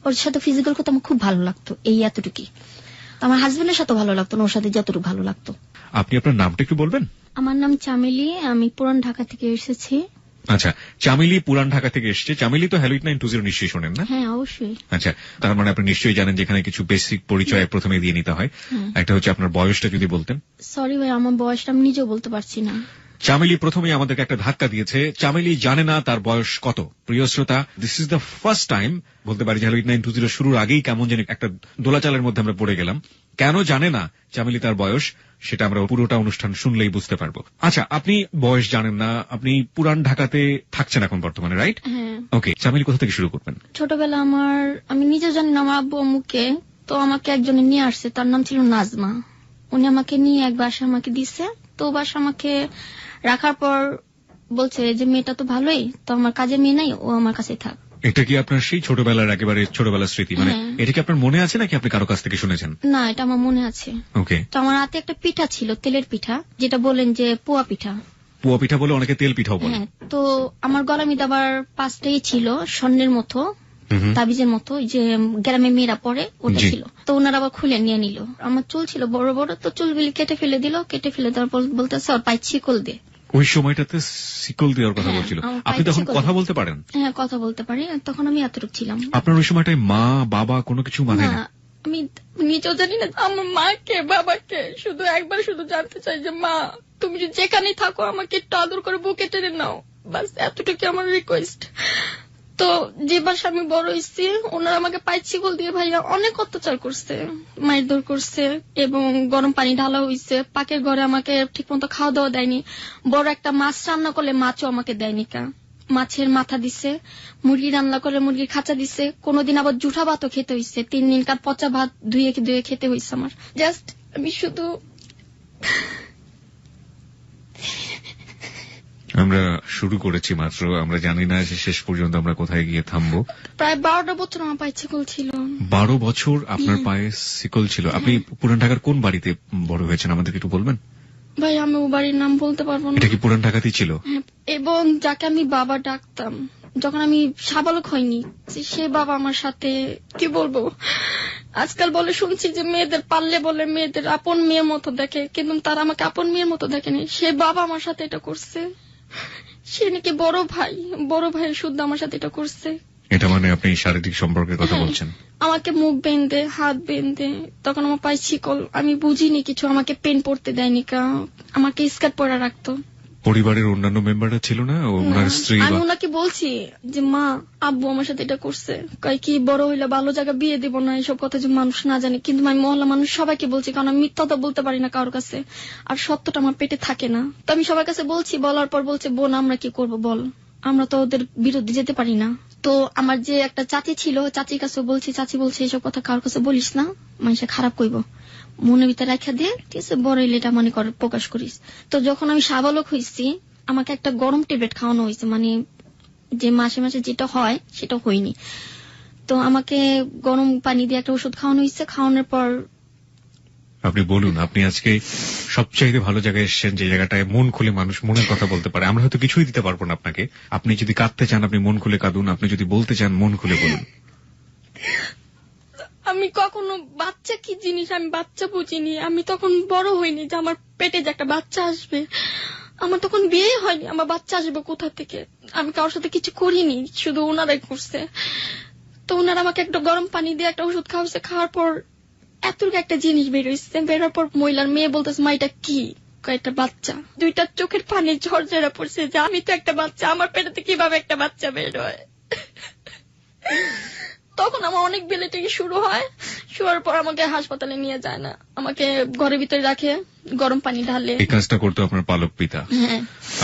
ওর সাথে ফিজিক্যাল করতে আমার খুব ভালো লাগতো, এই এতটুকুই। আমার হাজবেন্ডের সাথে ভালো লাগতো না, ওর সাথে যতটুকু ভালো লাগতো। আপনি আপনার নামটা একটু বলবেন? আমার নাম চামেলি, আমি পুরান ঢাকা থেকে এসেছি। আচ্ছা, চামেলি পুরান ঢাকা থেকে এসেছে। চামেলি তো হ্যালো 920 নিশ্চয়ই শোনেন না? হ্যাঁ, অবশ্যই। আচ্ছা, তার মানে আপনি নিশ্চয়ই জানেন যেখানে কিছু বেসিক পরিচয় প্রথমে দিয়ে নিতে হয়। একটা হচ্ছে আপনার বয়সটা যদি বলতেন। সরি ভাই, আমার বয়সটা আমি নিজেও বলতে পারছি না। চামেলি প্রথমেই আমাদেরকে একটা ধাক্কা দিয়েছে। চামেলি জানে না তার বয়স কত। প্রিয় শ্রোতা, this is the first time বলতে পারি যে হ্যালো 920 শুরুর আগেই কেমন যেন একটা দোলাচালের মধ্যে আমরা পড়ে গেলাম। কেন জানে না চামেলি তার বয়স, সেটা আমরা পুরোটা অনুষ্ঠান শুনলেই বুঝতে পারবো। আচ্ছা, আপনি বয়স জানেন না, আপনি পুরান ঢাকাতে থাকছেন এখন বর্তমানে, রাইট? ওকে, চামেলি কোথা থেকে শুরু করবেন? ছোটবেলা আমি নিজেও জানি না, আমার আব্বু আম্মুকে তো আমাকে একজনে নিয়ে আসছে, তার নাম ছিল নাজমা। উনি আমাকে নিয়ে এক বাসা আমাকে দিচ্ছে, তো বাসা আমাকে রাখার পর বলছে যে মেয়েটা তো ভালোই, তো আমার কাজে মেয়ে নাই, ও আমার কাছে থাক। এটা কি আপনার সেই ছোটবেলার একেবারে ছোটবেলার স্মৃতি? মানে এটা কি আপনার মনে আছে নাকি আপনি কারো কাছ থেকে শুনেছেন? না, এটা আমার মনে আছে। ওকে। তো আমার হাতে একটা পিঠা ছিল, তেলের পিঠা, যেটা বলেন যে পোয়া পিঠা। পোয়া পিঠা বলে, অনেকে তেল পিঠাও বলে। তো আমার গলার মধ্যে আবার পাঁচটাই ছিল স্বর্ণের মতো, তাবিজের মতো, যে গ্রামে মেয়েরা পরে, ওটা ছিল। তো ওনারা আবার খুলে নিয়ে নিল। আমার চুল ছিল বড় বড়, তো চুলগুলি কেটে ফেলে দিল। কেটে ফেলে দেওয়ার পর বলতেছে ওর পায়ে শিকল দে। ওই সময়টাতে শিকল দেওয়ার কথা বলছিল। আপনি তখন কথা বলতে পারেন? হ্যাঁ, কথা বলতে পারি। তখন আমি এতটুকু ছিলাম। আপনার ওই সময়টায় মা বাবা কোনো কিছু মানে না? আমি নিজেও জানি না আমার মাকে বাবাকে, শুধু একবার শুধু জানতে চাই যে মা তুমি যেখানেই থাকো আমাকে একটু আদর করে বুকে টেনে নাও, বাস এতটুকু আমার রিকোয়েস্ট। তো যে বাসা আমি বড় হয়েছি, ওনারা আমাকে পায়ে শিকল দিয়ে ভাইয়া অনেক অত্যাচার করছে, মারধর করছে, এবং গরম পানি ঢালা হয়েছে। পাকের ঘরে আমাকে ঠিক মতো খাওয়া দাওয়া দেয়নি। বড় একটা মাছ রান্না করলে মাছও আমাকে দেয়নি, মাছের মাথা দিছে। মুরগি রান্না করলে মুরগির খাঁচা দিছে। কোনদিন আবার জুঠা ভাতও খেতে হয়েছে, 3 দিন কার পচা ভাত ধুয়ে ধুয়ে খেতে হয়েছে আমার। জাস্ট আমি শুধু আমরা শুরু করেছি মাত্র, আমরা জানি না যে শেষ পর্যন্ত আমরা কোথায় গিয়ে থামবো। প্রায় 12টা বছর আমার পায়ে শিকল ছিল। 12 বছর আপনার পায়ে শিকল ছিল। আপনি পুরান ঢাকার কোন বাড়িতে বড় হয়েছেন আমাদেরকে একটু বলবেন? ভাই আমি ও বাড়ির নাম বলতে পারবো না। এটা কি পুরান ঢাকাতেই ছিল? এবং যাকে আমি বাবা ডাকতাম যখন আমি সাবালক হইনি, সে বাবা আমার সাথে কি বলবো, আজকাল বলে শুনছি যে মেয়েদের পারলে বলে মেয়েদের আপন মেয়ের মতো দেখে, কিন্তু তারা আমাকে আপন মেয়ের মতো দেখেনি। সে বাবা আমার সাথে এটা করছে। সে নাকি বড় ভাই শুদ্ধ আমার সাথে এটা করছে। এটা মানে আপনি শারীরিক সম্পর্কের কথা বলছেন? আমাকে মুখ বেঁধে, হাত বেঁধে, তখন আমার পায়ে শিকল, আমি বুঝিনি কিছু, আমাকে পেন পড়তে দেয়নি, আমাকে স্কার্ট পরা রাখতো। পরিবারের অন্যান্য মেম্বাররা ছিল না? ওনার স্ত্রী? আমি ওনাকে বলছি যে মা আব্বু আমার সাথে এটা করছে, কয় কি বড় হইলে ভালো জায়গা বিয়ে দেবো না, এইসব কথা যে মানুষ না জানে। কিন্তু আমি মহল্লা মানুষ সবাইকে বলছি, কারণ আমি মিথ্যা তো বলতে পারি না কারোর কাছে, আর সত্যটা আমার পেটে থাকে না। তো আমি সবার কাছে বলছি, বলার পর বলছে বোন আমরা কি করব বল, আমরা তো ওদের বিরুদ্ধে যেতে পারি না। তো আমার যে একটা চাচি ছিল, চাচির কাছে বলছি, চাচি বলছে এইসব কথা কারোর কাছে বলিস না, মানুষে খারাপ কইব, মনের ভিতরে রাখা দিয়ে, ঠিক আছে বড় হইলে এটা মনে কর প্রকাশ করিস। তো যখন আমি সাবালক হয়েছি, আমাকে একটা গরম ট্যাবলেট খাওয়ানো হয়েছে, মানে যে মাসে মাসে যেটা হয় সেটা হয়নি। তো আমাকে গরম পানি দিয়ে একটা ওষুধ খাওয়ানো হয়েছে। খাওয়ানোর পর আপনি বলুন, আপনি আজকে সবচাইতে ভালো জায়গায় এসেছেন, যে জায়গাটায় মন খুলে মানুষ মনের কথা বলতে পারে। আমরা হয়তো কিছুই দিতে পারবো না আপনাকে। আপনি যদি কাঁদতে চান আপনি মন খুলে কাঁদুন, আপনি যদি বলতে চান মন খুলে বলুন। আমি কখনো বাচ্চা কি জিনিস আমি বাচ্চা বুঝিনি। আমি তখন বড় হইনি যে আমার পেটে যে একটা বাচ্চা আসবে। আমার তখন বিয়ে হয়নি, আমার বাচ্চা আসবে কোথা থেকে। আমি কারোর সাথে কিছু করিনি, শুধু ওনারাই করছে। তো ওনারা আমাকে একটা গরম পানি দিয়ে একটা ওষুধ খাওয়াছে। খাওয়ার পর এতটুকু একটা জিনিস বেরোইছে। বেরোর পর মহিলার মেয়ে বলতেছে মা এটা কি, একটা বাচ্চা। দুইটা চোখের পানি ঝরঝরা পড়ছে যে আমি তো একটা বাচ্চা, আমার পেটেতে কিভাবে একটা বাচ্চা বের হয়। তখন আমার অনেক বেলেটিকি শুরু হয়। শুয়ার পর আমাকে হাসপাতালে নিয়ে যায় না, আমাকে ঘরের ভিতরে রাখে, গরম পানি ঢালে। এই কাজটা করতো আপনার পালক পিতা?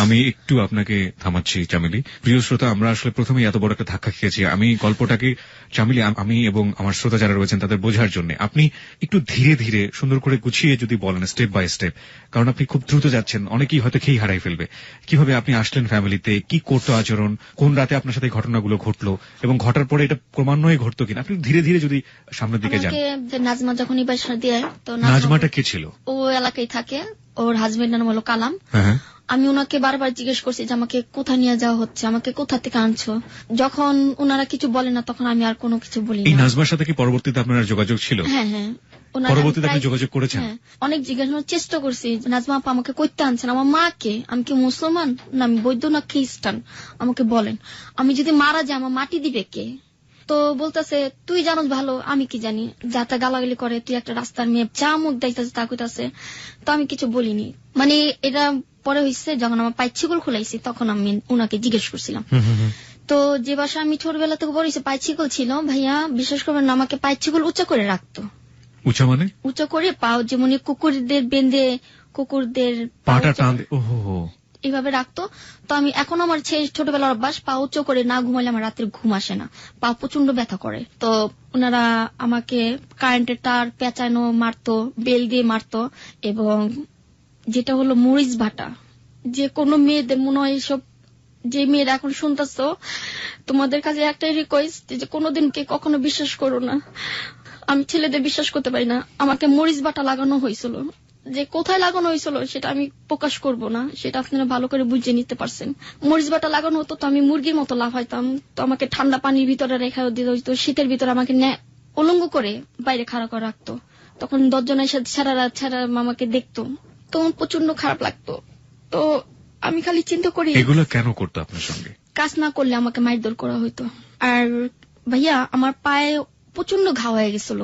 আমি একটু আপনাকে থামাচ্ছি চামেলি। প্রিয় শ্রোতা, আমরা আসলে প্রথমেই এত বড় একটা ধাক্কা খেয়েছি। আমি গল্পটাকে চামেলি, আমি এবং আমার শ্রোতা যারা রয়েছেন তাদের বোঝার জন্য আপনি একটু ধীরে ধীরে সুন্দর করে গুছিয়ে যদি বলেন, স্টেপ বাই স্টেপ, কারণ আপনি খুব দ্রুত যাচ্ছেন, অনেকেই হয়তো খেই হারাই ফেলবে। কিভাবে আপনি আসলেন ফ্যামিলিতে, কি করতো আচরণ, কোন রাতে আপনার সাথে ঘটনাগুলো ঘটলো, এবং ঘটার পরে এটা ক্রমান্বয়ে ঘটতো কিনা, আপনি ধীরে ধীরে যদি সামনের দিকে যান। নাজমা যখন এই বাসা দিয়ে, তো নাজমাটা কে ছিল? ও এলাকায় থাকে, ওর হাজবেন্ডের নাম হলো কালাম। আমি ওনাকে বারবার জিজ্ঞেস করছি যে আমাকে কোথায় নিয়ে যাওয়া হচ্ছে, আমাকে কোথা থেকে আনছো। যখন ওনারা কিছু বলে না তখন আমি আর কোনো কিছু বলি এই না। নাজমার সাথে কি পরবর্তীতে আপনার যোগাযোগ ছিল? হ্যাঁ হ্যাঁ, পরবর্তীতে আপনি যোগাযোগ করেছেন? হ্যাঁ, অনেক জিজ্ঞাসার চেষ্টা করছি, নাজমা আপা আমাকে কইতে আনছেন, আমার মাকে, আমি কি মুসলমান না আমি বৌদ্ধ না খ্রিস্টান, আমাকে বলেন, আমি যদি মারা যাই আমার মাটি দিবে কে? তো বলতেছে তুই জানোস ভালো, আমি কি জানি, যাতে গালাগালি করে, তুই একটা রাস্তার মেয়ে, যা মুখ দেখতেছে তা কইতাছে। তো আমি কিছু বলিনি। মানে এটা পরে হয়েছে যখন আমার পাইছিগুল খুলাইছি তখন আমি উনাকে জিজ্ঞেস করছিলাম। তো যে বাসা আমি ছোটবেলা থেকে বড় হয়েছে পাইছিগুল ছিল, ভাইয়া বিশ্বাস করবেন না, আমাকে পাইছিগুল উঁচা করে রাখতো। উঁচা মানে? উঁচা করে পাও, যেমন কুকুরদের বেঁধে, কুকুরদের পাটা টান, ওহো এইভাবে রাখতো। তো আমি এখন আমার ছোটবেলার অভ্যাস, পা উঁচু করে না ঘুমাইলে আমার রাত্রে ঘুম আসে না, পা প্রচন্ড ব্যথা করে। তো ওনারা আমাকে কারেন্টের তার পেঁচানো মারতো, বেল দিয়ে মারতো, এবং যেটা হলো মরিচ বাটা। যে কোনো মেয়েদের মনে হয় সব, যে মেয়েরা এখন শুনতেছো, তোমাদের কাছে একটাই রিকোয়েস্ট যে কোনোদিন কে কখনো বিশ্বাস করো না। আমি ছেলেদের বিশ্বাস করতে পারি না। আমাকে মরিচ বাটা লাগানো হয়েছিল, যে কোথায় লাগানো হয়েছিল সেটা আমি প্রকাশ করব না, সেটা আপনারা ভালো করে বুঝে নিতে পারছেন। মরিচ বাটা লাগানো হতো তো আমি মুরগির মতো লাফাইতাম। তো আমাকে ঠান্ডা পানির ভিতরে রেখা দিতে হইতো, শীতের ভিতরে আমাকে উলঙ্গ করে বাইরে খাড়া করে রাখতো। তখন 10 জনের সাথে ছাড়া আমাকে দেখতো, তখন প্রচন্ড খারাপ লাগতো। তো আমি খালি চিন্তা করি এগুলো কেন করতো আপনার সঙ্গে? কাজ না করলে আমাকে মারধর করা হইতো। আর ভাইয়া আমার পায়ে প্রচন্ড ঘা হয়ে গেছিল,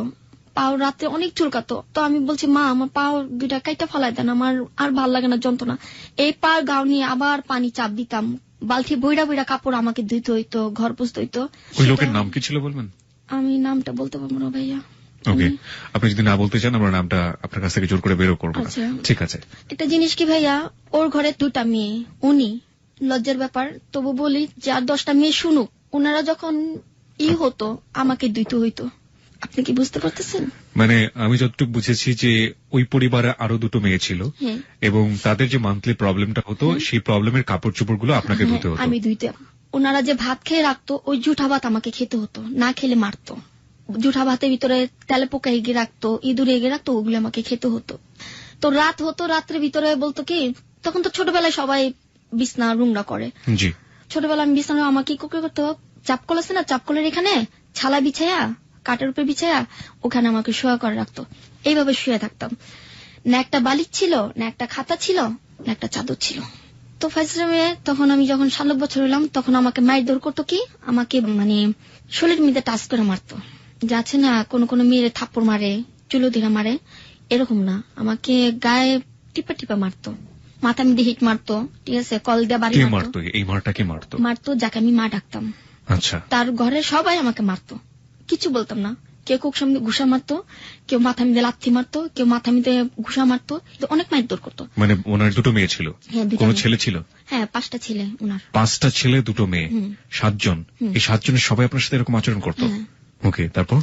পাও রাতে অনেক চুলকাতো। তো আমি বলছি মা আমার পাও দুইটা কাইটা ফালাই দেন, আমার আর ভাল লাগে না যন্ত্রণা। এই পার গাও নিয়ে আবার পানি চাপ দিতাম, বালতি বইরা বইরা কাপড় আমাকে ধুইতে হইতো, ঘর পুছতে হইতো। ওই লোকের নাম কি ছিল বলবেন? আমি নামটা বলতে পারবো না ভাইয়া। ওকে, আপনি যদি না বলতে চান আমরা নামটা আপনার কাছ থেকে জোর করে বেরো করবো। ঠিক আছে। একটা জিনিস কি ভাইয়া, ওর ঘরে 2টা মেয়ে, উনি লজ্জার ব্যাপার, তবু বলি যে আর 10টা মেয়ে শুনুক, ওনারা যখন হতো আমাকে দিতে হইতো। আপনি কি বুঝতে পারতেছেন? মানে আমি যতটুকু বুঝেছি যে ওই পরিবারে আরো 2টো মেয়ে ছিল, এবং তাদের যে মান্থলি প্রবলেমটা হতো সেই প্রবলেমের কাপড় চোপড় গুলো আপনাকে ধুতে হতো। আমি ধুইতাম। ওনারা যে ভাত খেয়ে রাখতো ওই জুঠা ভাত আমাকে খেতে হতো, না খেলে মারতো। জুঠা ভাতের ভিতরে তেলে পোকা এগিয়ে রাখতো, ইঁদুর এগিয়ে রাখতো, ওগুলো আমাকে খেতে হতো। তো রাত হতো, রাত্রের ভিতরে বলতো কি, তখন তো ছোটবেলায় সবাই বিছনা রুংরা করে, জি ছোটবেলায় আমি বিছনা আমাকে কি করতে, চাপকল আছে না, চাপকলের এখানে ছালা বিছায়া, কাঠের উপরে বিছায়া ওখানে আমাকে শোয়া করে রাখতো। এইভাবে শুয়ে থাকতাম। না একটা বালিশ ছিল, না একটা খাতা ছিল, না একটা চাদর ছিল। তো ফাইসলামে তখন আমি যখন 7 বছর হলাম তখন আমাকে মারধর করতো কি, আমাকে মানে শরীরের মধ্যে টাচ করে মারতো। যাচ্ছে না কোন কোন মেয়েরে থাপ্পড় মারে, চুলো ধীরা মারে, এরকম না, আমাকে গায়ে টিপা টিপা মারতো, মাথা মধ্যে হিট মারতো, ঠিক আছে, কল দিয়ে বাড়ি মারতো। এই মারটা কি মারতো? মারতো যাকে আমি মা ডাকতাম। আচ্ছা। তার ঘরে সবাই আমাকে মারতো, কিছু বলতাম না। কেউ কুক সামনে ঘুষা মারতো, কেউ মাথা মিদে লাথি মারতো, কেউ মাথা মিদে ঘুষা মারতো, অনেক মারধর করতো। মানে ওনার 2টো মেয়ে ছিল? হ্যাঁ। কোন ছেলে ছিল? হ্যাঁ 5টা ছেলে ওনার। 5টা ছেলে 2টো মেয়ে, 7 জন। এই 7 জনের সবাই আপনার সাথে এরকম আচরণ করতো? ওকে, তারপর?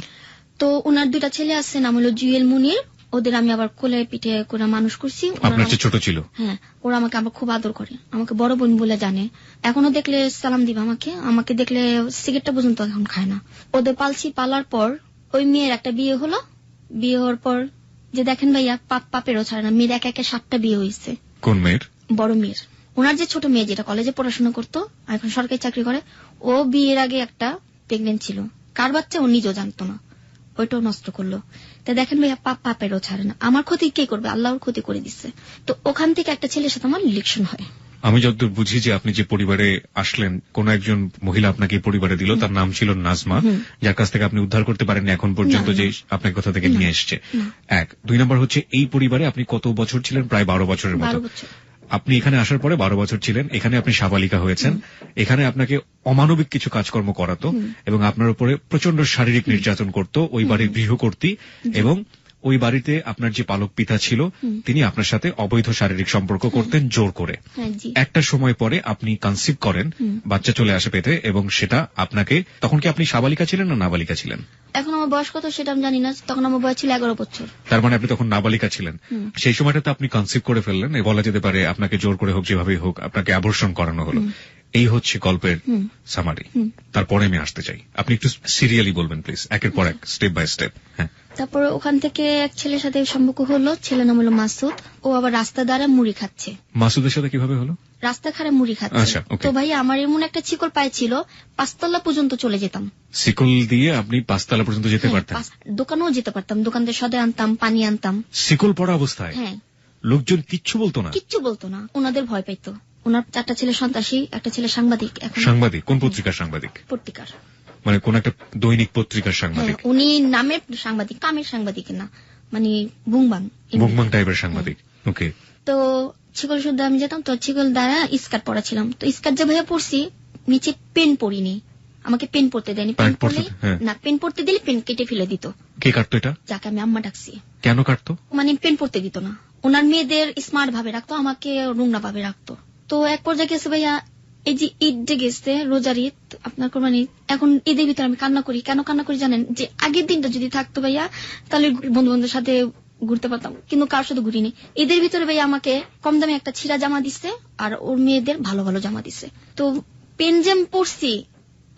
তো ওনার 2টা ছেলে আছে, নাম হলো জুয়েল মুনির, ওদের আমি আবার কোলে পিঠে করে মানুষ করছি। আপনার চেয়ে ছোট ছিল? হ্যাঁ। ওরা আমাকে আবার খুব আদর করে, আমাকে বড় বোন বলে জানে, এখনো দেখলে সালাম দিবা আমাকে দেখলে সিগারেটটা পর্যন্ত এখন খায় না। ওদের পালছি, পালার পর ওই মেয়ের একটা বিয়ে হলো, বিয়ে হওয়ার পর যে দেখেন ভাইয়া পাপেরও ছাড়ে না, মেয়ের একে 7টা বিয়ে হয়েছে। কোন মেয়ের? বড় মেয়ের। ওনার যে ছোট মেয়ে যেটা কলেজে পড়াশোনা করতো, এখন সরকারি চাকরি করে, ও বিয়ের আগে একটা প্রেগনেন্ট ছিল, কার বাচ্চা ও নিজেও জানতো না, ওইটাও নষ্ট করলো। তা দেখেন ভাইয়া পাপেরও ছাড়ে না, আমার ক্ষতি কে করবে, আল্লাহর ক্ষতি করে দিচ্ছে। তো ওখান থেকে একটা ছেলের সাথে আমার ইলেকশন হয়। আমি যতদূর বুঝি যে আপনি যে পরিবারে আসলেন, কোন একজন মহিলা আপনাকে পরিবারে দিল, তার নাম ছিল নাজমা, যার কাছ থেকে আপনি উদ্ধার করতে পারেননি এখন পর্যন্ত, যে আপনার কোথা থেকে নিয়ে এসছে। 1 2 নম্বর হচ্ছে এই পরিবারে আপনি কত বছর ছিলেন? প্রায় 12 বছরের মতো। আপনি এখানে আসার পরে 12 বছর ছিলেন, এখানে আপনি সাবালিকা হয়েছেন, এখানে আপনাকে অমানবিক কিছু কাজকর্ম করাতো এবং আপনার উপরে প্রচন্ড শারীরিক নির্যাতন করতো ওই বাড়ির গৃহকর্ত্রী, এবং ওই বাড়িতে আপনার যে পালক পিতা ছিল তিনি আপনার সাথে অবৈধ শারীরিক সম্পর্ক করতেন জোর করে। একটা সময় পরে আপনি কনসিভ করেন, বাচ্চা চলে আসে পেটে, এবং সেটা আপনাকে, তখন কি আপনি সাবালিকা ছিলেন না নাবালিকা ছিলেন? এখন আমার বয়স কত সেটা আমি জানি না, তখন আমার বয়স ছিল 11 বছর। তার মানে আপনি তখন নাবালিকা ছিলেন। সেই সময়টাতে আপনি কনসিভ করে ফেললেন, বলা যেতে পারে আপনাকে জোর করে হোক, যেভাবেই হোক আপনাকে আবর্ষণ করানো হলো। এই হচ্ছে গল্পের সামারি। তারপরে আমি আসতে চাই, আপনি একটু সিরিয়ালি বলবেন প্লিজ, একের পর এক, স্টেপ বাই স্টেপ। হ্যাঁ তারপরে ওখান থেকে এক ছেলের সাথে সম্পর্ক হলো, ছেলের নাম হলো মাসুদ। ও আবার রাস্তা দ্বারা মুড়ি খাচ্ছে। মাসুদের সাথে কিভাবে হলো? রাস্তা খারে মুড়ি খাচ্ছে। আচ্ছা, okay. তো ভাই আমার এমন একটা শিকল পায়ে ছিল, 5 তলা পর্যন্ত চলে যেতাম। শিকল দিয়ে আপনি 5 তলা পর্যন্ত যেতে পারতেন? দোকানেও যেতে পারতাম, দোকান থেকে সদে আনতাম, পানি আনতাম। শিকল পড়া অবস্থায়? হ্যাঁ। লোকজন কিচ্ছু বলতো না? কিচ্ছু বলতো না, ওনাদের ভয় পাইতো। ওনার 4টা ছেলে সন্ত্রাসী, একটা ছেলে সাংবাদিক। সাংবাদিক? কোন পত্রিকার সাংবাদিক? পত্রিকার, মানে কোন একটা দৈনিক পত্রিকার সাংবাদিক? উনি নামের সাংবাদিক, কামের সাংবাদিক না, মানে বুংবাং টাইপের সাংবাদিক। ওকে। তো শিকল শুদ্ধ আমি যেতাম, তো শিকল দ্বারা স্কার্ট পরা ছিলাম। তো স্কার্ট যে ভাইয়া পরছি, নিচে পেন পরিনি, আমাকে পেন পড়তে দেয়নি। পেন পড়তে দিলে পেন কেটে ফেলে দিত। কে কাটতো এটা? যাকে আমি আম্মা ডাকছি। কেন কাটতো? মানে পেন পড়তে দিত না। ওনার মেয়েদের স্মার্ট ভাবে রাখতো, আমাকে রুংনা ভাবে রাখতো। তো এক পর্যায়ে গেছে ভাইয়া, এই যে ঈদ যে গেছে, রোজার ঈদ, আপনার কোরবানি, এখন ঈদের ভিতরে আমি কান্না করি। কেন কান্না করি জানেন? যে আগের দিনটা যদি থাকতো ভাইয়া, তাহলে বন্ধু বান্ধবের সাথে ঘুরতে পারতাম, কিন্তু কার সাথে ঘুরিনি। ঈদের ভিতরে ভাইয়া আমাকে কম দামে একটা ছিঁড়া জামা দিচ্ছে, আর ওর মেয়েদের ভালো ভালো জামা দিচ্ছে। তো পেনজেম পরছি,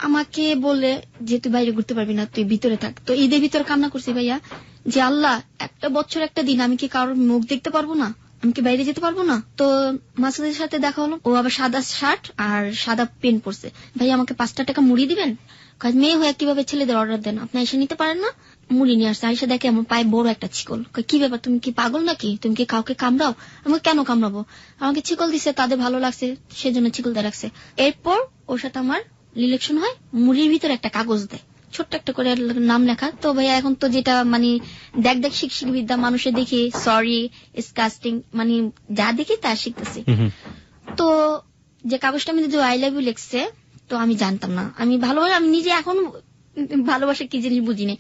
আমাকে বলে যে তুই বাইরে ঘুরতে পারবি না, তুই ভিতরে থাক। তো ঈদের ভিতরে কান্না করছি ভাইয়া, যে আল্লাহ, একটা বছর একটা দিন আমি কি কারোর মুখ দেখতে পারবো না? আমি কি বাইরে যেতে পারবো না? তো মাসুদের সাথে দেখা হলো, ও আবার সাদা শার্ট আর সাদা পেন পরছে। ভাই আমাকে 5 টাকা মুড়ি দিবেন? মেয়ে হয়ে কিভাবে ছেলেদের অর্ডার দেন, আপনি এসে নিতে পারেন না? মুড়ি নিয়ে আসছে, এসে দেখে আমার পায়ে বড় একটা শিকল। কি ব্যাপার, তুমি কি পাগল নাকি? তুমি কি কাউকে কামড়াও? আমাকে কেন কামড়াবো? আমাকে শিকল দিচ্ছে, তাদের ভালো লাগছে সেজন্য শিকল দিয়ে রাখছে। এরপর ওর সাথে আমার রিলেকশন হয়, মুড়ির ভিতরে একটা কাগজ দেয়, ছোট্ট একটা করে নাম লেখা। তো ভাইয়া এখন তো যেটা মানে দেখ শিক্ষিক বিদ্যা, মানুষের দেখি সরি, ডিসকাস্টিং, মানে যা দেখি তা শিখতেছি। তো যে কাগজটা আমি আই লাভ ইউ লিখছে, তো আমি জানতাম না, আমি ভালোবাসা, আমি নিজে এখন ভালোবাসা কি জিনিস বুঝিনি।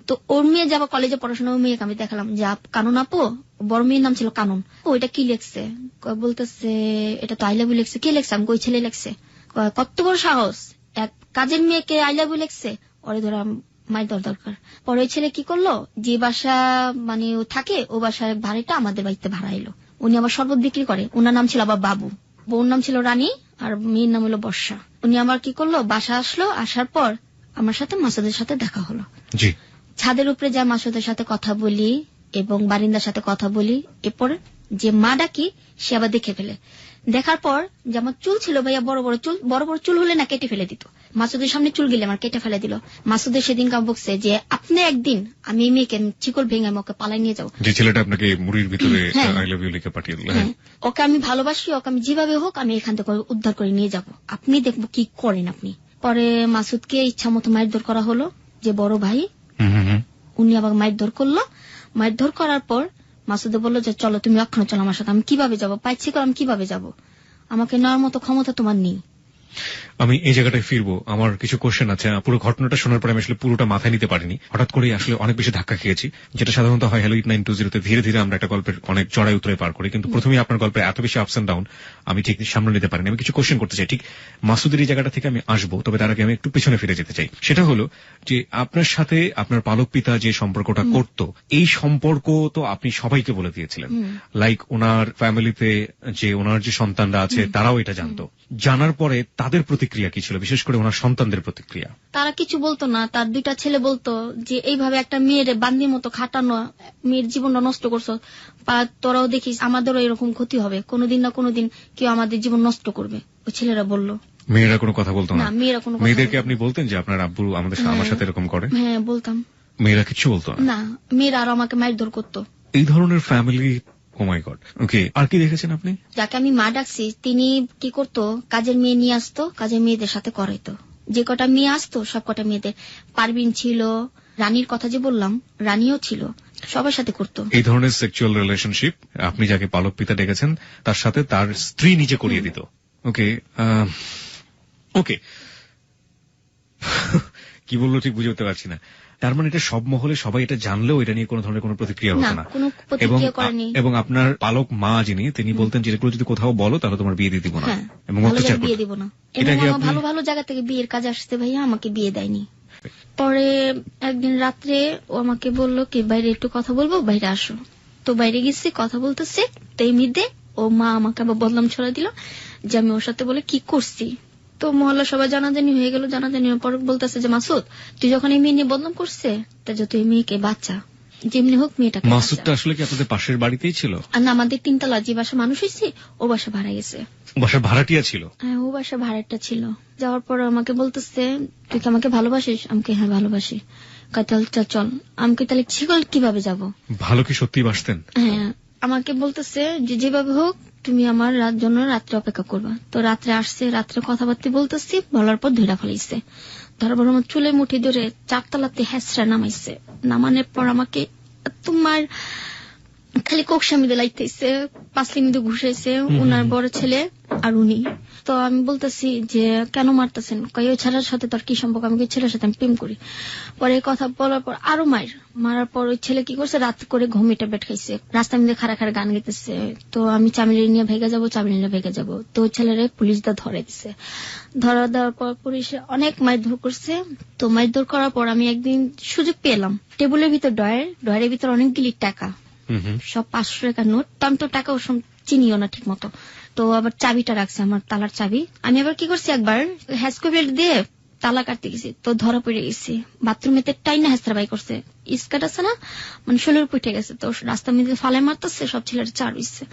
তো ওর মেয়ে যাবো কলেজে পড়াশোনা, ওর মেয়েকে আমি দেখালাম যে কানন আপু, বড় মেয়ের নাম ছিল কানন, ওইটা কি লেখছে? বলতেছে এটা তো আই লাভ ইউ লিখছে। কে লেখছে? আমি কই ছেলে লেখছে। কত বড় সাহস, এক কাজের মেয়েকে আই লাভ ইউ লিখছে। ওরে ধরা মায়ের দরকার। পরে ওই ছেলে কি করলো, যে বাসা মানে ও থাকে, ও বাসার ভাড়াটা আমাদের বাড়িতে ভাড়া এলো। উনি আবার শরবত বিক্রি করে, ওনার নাম ছিল আবার বাবু, বউর নাম ছিল রানী, আর মেয়ের নাম হলো বর্ষা। উনি আমার কি করলো, বাসা আসলো, আসার পর আমার সাথে মাসুদের সাথে দেখা হলো। ছাদের উপরে যা মাসুদের সাথে কথা বলি এবং বারিন্দার সাথে কথা বলি, এরপর যে মা ডাকি, সে আবার দেখে ফেলে। দেখার পর যে আমার চুল ছিল ভাইয়া, বড় বড় চুল হলে না কেটে ফেলে দিত। মাসুদের সামনে চুল গেলে আমার কেটে ফেলে দিল। মাসুদের সেদিন বকছে যে আপনি একদিন আমি এই মেয়েকে চিকল ভেঙে ওকে পালাই নিয়ে যাবো। যে ছেলেটা আপনাকে মুড়ির ভিতরে আই লাভ ইউ লিখে পাঠিয়ে দিল, ওকে আমি ভালোবাসি, ওকে আমি যেভাবে হোক আমি এখান থেকে উদ্ধার করে নিয়ে যাব, আপনি দেখবো কি করেন আপনি। পরে মাসুদকে ইচ্ছা মতো মারধর করা হলো, যে বড় ভাই উনি আবার মারধর করলো। মারধর করার পর মাসুদে বললো যে চলো তুমি অক্ষণে চলো আমার সাথে। আমি কিভাবে যাবো, পাইছি করে আমি কিভাবে যাবো, আমাকে নেওয়ার মতো ক্ষমতা তোমার নেই। আমি এই জায়গাটায় ফিরবো, আমার কিছু কোশ্চেন আছে। পুরো ঘটনাটা শোনার পরে আমি আসলে পুরোটা মাথায় নিতে পারিনি, হঠাৎ করে আসলে অনেক বেশি ধাক্কা খেয়েছি, যেটা সাধারণত হয় হ্যালো 8920 তে ধীরে ধীরে আমরা একটা গল্পের অনেক চড়াই উতরাই পার করি, কিন্তু প্রথমেই আপনার গল্পের এত বেশি আপস এন্ড ডাউন আমি ঠিক সামনে নিতে পারিনি। আমি কিছু কোশ্চেন করতে চাই, ঠিক মাসুদের এই জায়গাটা থেকে আমি আসবো, তবে তার আগে আমি একটু পেছনে ফিরে যেতে চাই। সেটা হলো যে আপনার সাথে আপনার পালক পিতা যে সম্পর্কটা করত, এই সম্পর্ক তো আপনি সবাইকে বলে দিয়েছিলেন, লাইক ওনার ফ্যামিলিতে যে ওনার যে সন্তানরা আছে তারাও এটা জানতো। জানার পরে তাদের প্রতিক্রিয়া কি ছিল, বিশেষ করে ওনার সন্তানদের প্রতিক্রিয়া? তারা কিছু বলতো না। তার 2টা ছেলে বলতো যে এইভাবে একটা মেয়ের বান্দির মতো খাটানো, মেয়ের জীবনটা নষ্ট করছো, তোরাও দেখিস আমাদেরও এরকম ক্ষতি হবে, কোনোদিন না কোনোদিন কেউ আমাদের জীবন নষ্ট করবে। ওই ছেলেরা বললো। মেয়েরা কোনো কথা বলতো না? মেয়েরা কোনো। মেয়েদেরকে আপনি বলতেন যে আপনার আব্বু আমার সাথে এরকম করে? হ্যাঁ বলতাম। মেয়েরা কিছু বলতো না? মেয়েরা আরো আমাকে মারধর করতো। এই ধরনের ফ্যামিলি, ও মাই গড। ওকে, আর কি দেখেছেন আপনি? যাকে আমি মা ডাকছি তিনি কি করতো, কাজের মেয়ে নিয়ে আসতো, কাজের মেয়েদের সাথে করাইতো। যে কটা মেয়ে আসতো সব কটা মেয়েদের, পারবিন ছিল, রানীর কথা যে বললাম রানীও ছিল, সবার সাথে করতো। এই ধরনের সেক্সুয়াল রিলেশনশিপ আপনি যাকে পালক পিতা ডেকেছেন তার সাথে তার স্ত্রী নিজে করিয়ে দিত। ওকে ওকে, কি বললো ঠিক বুঝে উঠতে পারছি না। তার মানে এটা সব মহলে সবাই এটা জানলেও এটা নিয়ে কোনো ধরনের কোনো প্রতিক্রিয়া হতো না? এবং আপনার পালক মা যিনি, তিনি বলতেন যে এগুলো যদি কোথাও বলো তাহলে তোমার বিয়ে দিয়ে দিব না, এবং অত্যাচার বিয়ে দিব না। ভালো ভালো জায়গা থেকে বিয়ের কাজ আসতে ভাইয়া, আমাকে বিয়ে দেয়নি। পরে একদিন রাত্রে ও আমাকে বললো কি বাইরে একটু কথা বলবো, বাইরে আসো। তো বাইরে গেছি, কথা বলতেছে, তো এই মধ্যে ও মা আমাকে আবার বদনাম ছড়া দিল যে আমি ওর সাথে বলে কি করছি। তো মহল্লা সবাই জানাজানি হয়ে গেল। জানাজানি পর বলতেছে যে মাসুদ তুই যখন এই মেয়ে নিয়ে বদনাম করছে, তা যে তুই মেয়েকে বাচ্চা, যেমনি হোক মেয়েটাকে মাসুদটা আসলে কি আপনাদের পাশের বাড়িতেই ছিল? আর না, আমাদের তিনতলা যে বাসা মানুষ হয়েছে ও বাসা ভাড়া গেছে। বাসার ভাড়াটিয়া ছিল? হ্যাঁ, ও বাসা ভাড়াটা ছিল। যাওয়ার পর আমাকে বলতেছে, তুই কি আমাকে ভালোবাসিস? আমাকে হ্যাঁ ভালোবাসি। চল। আমাকে তাহলে শিকল কিভাবে যাব? ভালো কি সত্যি বাসতেন? হ্যাঁ, আমাকে বলতেছে যে যেভাবে হোক তুমি আমার জন্য রাত্রে অপেক্ষা করবা। তো রাত্রে আসছে, রাত্রে কথাবার্তা বলতেছি, বলার পর ধরে ফেলাইছে। ধরার পর আমার চুলে মুঠি ধরে 4 তলাতে হেসরা নামাইছে। নামানোর পর আমাকে তোমার খালি কোকসামি লাইতেছে, পাঁচলি মিদে ঘুষাইছে উনার বড় ছেলে আর উনি। তো আমি বলতেছি যে কেন মারতেছেন? ওই ছেলের সাথে তোর কি সম্পর্ক? আমি ছেলের সাথে আমি প্রেম করি। পরে কথা বলার পর আরো মারার পর ওই ছেলে কি করছে, রাত করে ঘুমিটা বেট খাইছে, রাস্তা মিদে খাড়া খাড়া গান গেতেছে। তো আমি চামিলি নিয়ে ভেগে যাবো। তো ওই ছেলেরে পুলিশ দা ধরে দিছে। ধরা দেওয়ার পর পুলিশে অনেক মারধর করছে। তো মারধর করার পর আমি একদিন সুযোগ পেলাম, টেবিলের ভিতর ডয়ের ভিতর অনেকগুলি টাকা, সব 500 টাকার নোট। তো আমি তো টাকা চিনিও না ঠিক মতো। তো আবার চাবিটা রাখছে, আমার তালার চাবি। আমি আবার কি করছি, একবার হ্যাসকোভেল দিয়ে তালা কাটতে গেছি, তো ধরা পড়ে গেছি। বাথরুমেতে টাইনা হ্যাসরা বাই করছে, স্কার্ট আছে না, মানে শোলের উপর উঠে গেছে। তো রাস্তার মধ্যে ফালাই মারতেছে, সব ছেলেরা চার হইছে।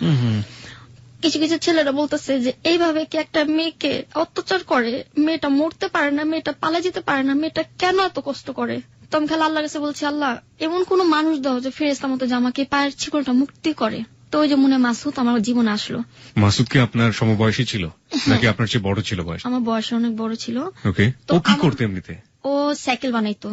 কিছু কিছু ছেলেরা বলতেছে যে এইভাবে কি একটা মেয়েকে অত্যাচার করে, মেয়েটা মরতে পারে না, মেয়েটা পালা যেতে পারে না, মেয়েটা কেন এত কষ্ট করে? তো আমি খালি আল্লাহর কাছে বলছি, আল্লাহ এমন কোন মানুষ দাও যে ফেরেশতা মতো যে আমাকে পায়ের ছিকলটা মুক্তি করে। তো ওই যে মনে মাসুদ আমার জীবনে আসলো। মাসুদ কি আপনার সমবয়সী ছিল নাকি আপনার চেয়ে বড় ছিল বয়স? আমার বয়স অনেক বড় ছিল। ওকে। ও কি করতে এমনিতে? ও সাইকেল বানাইতো।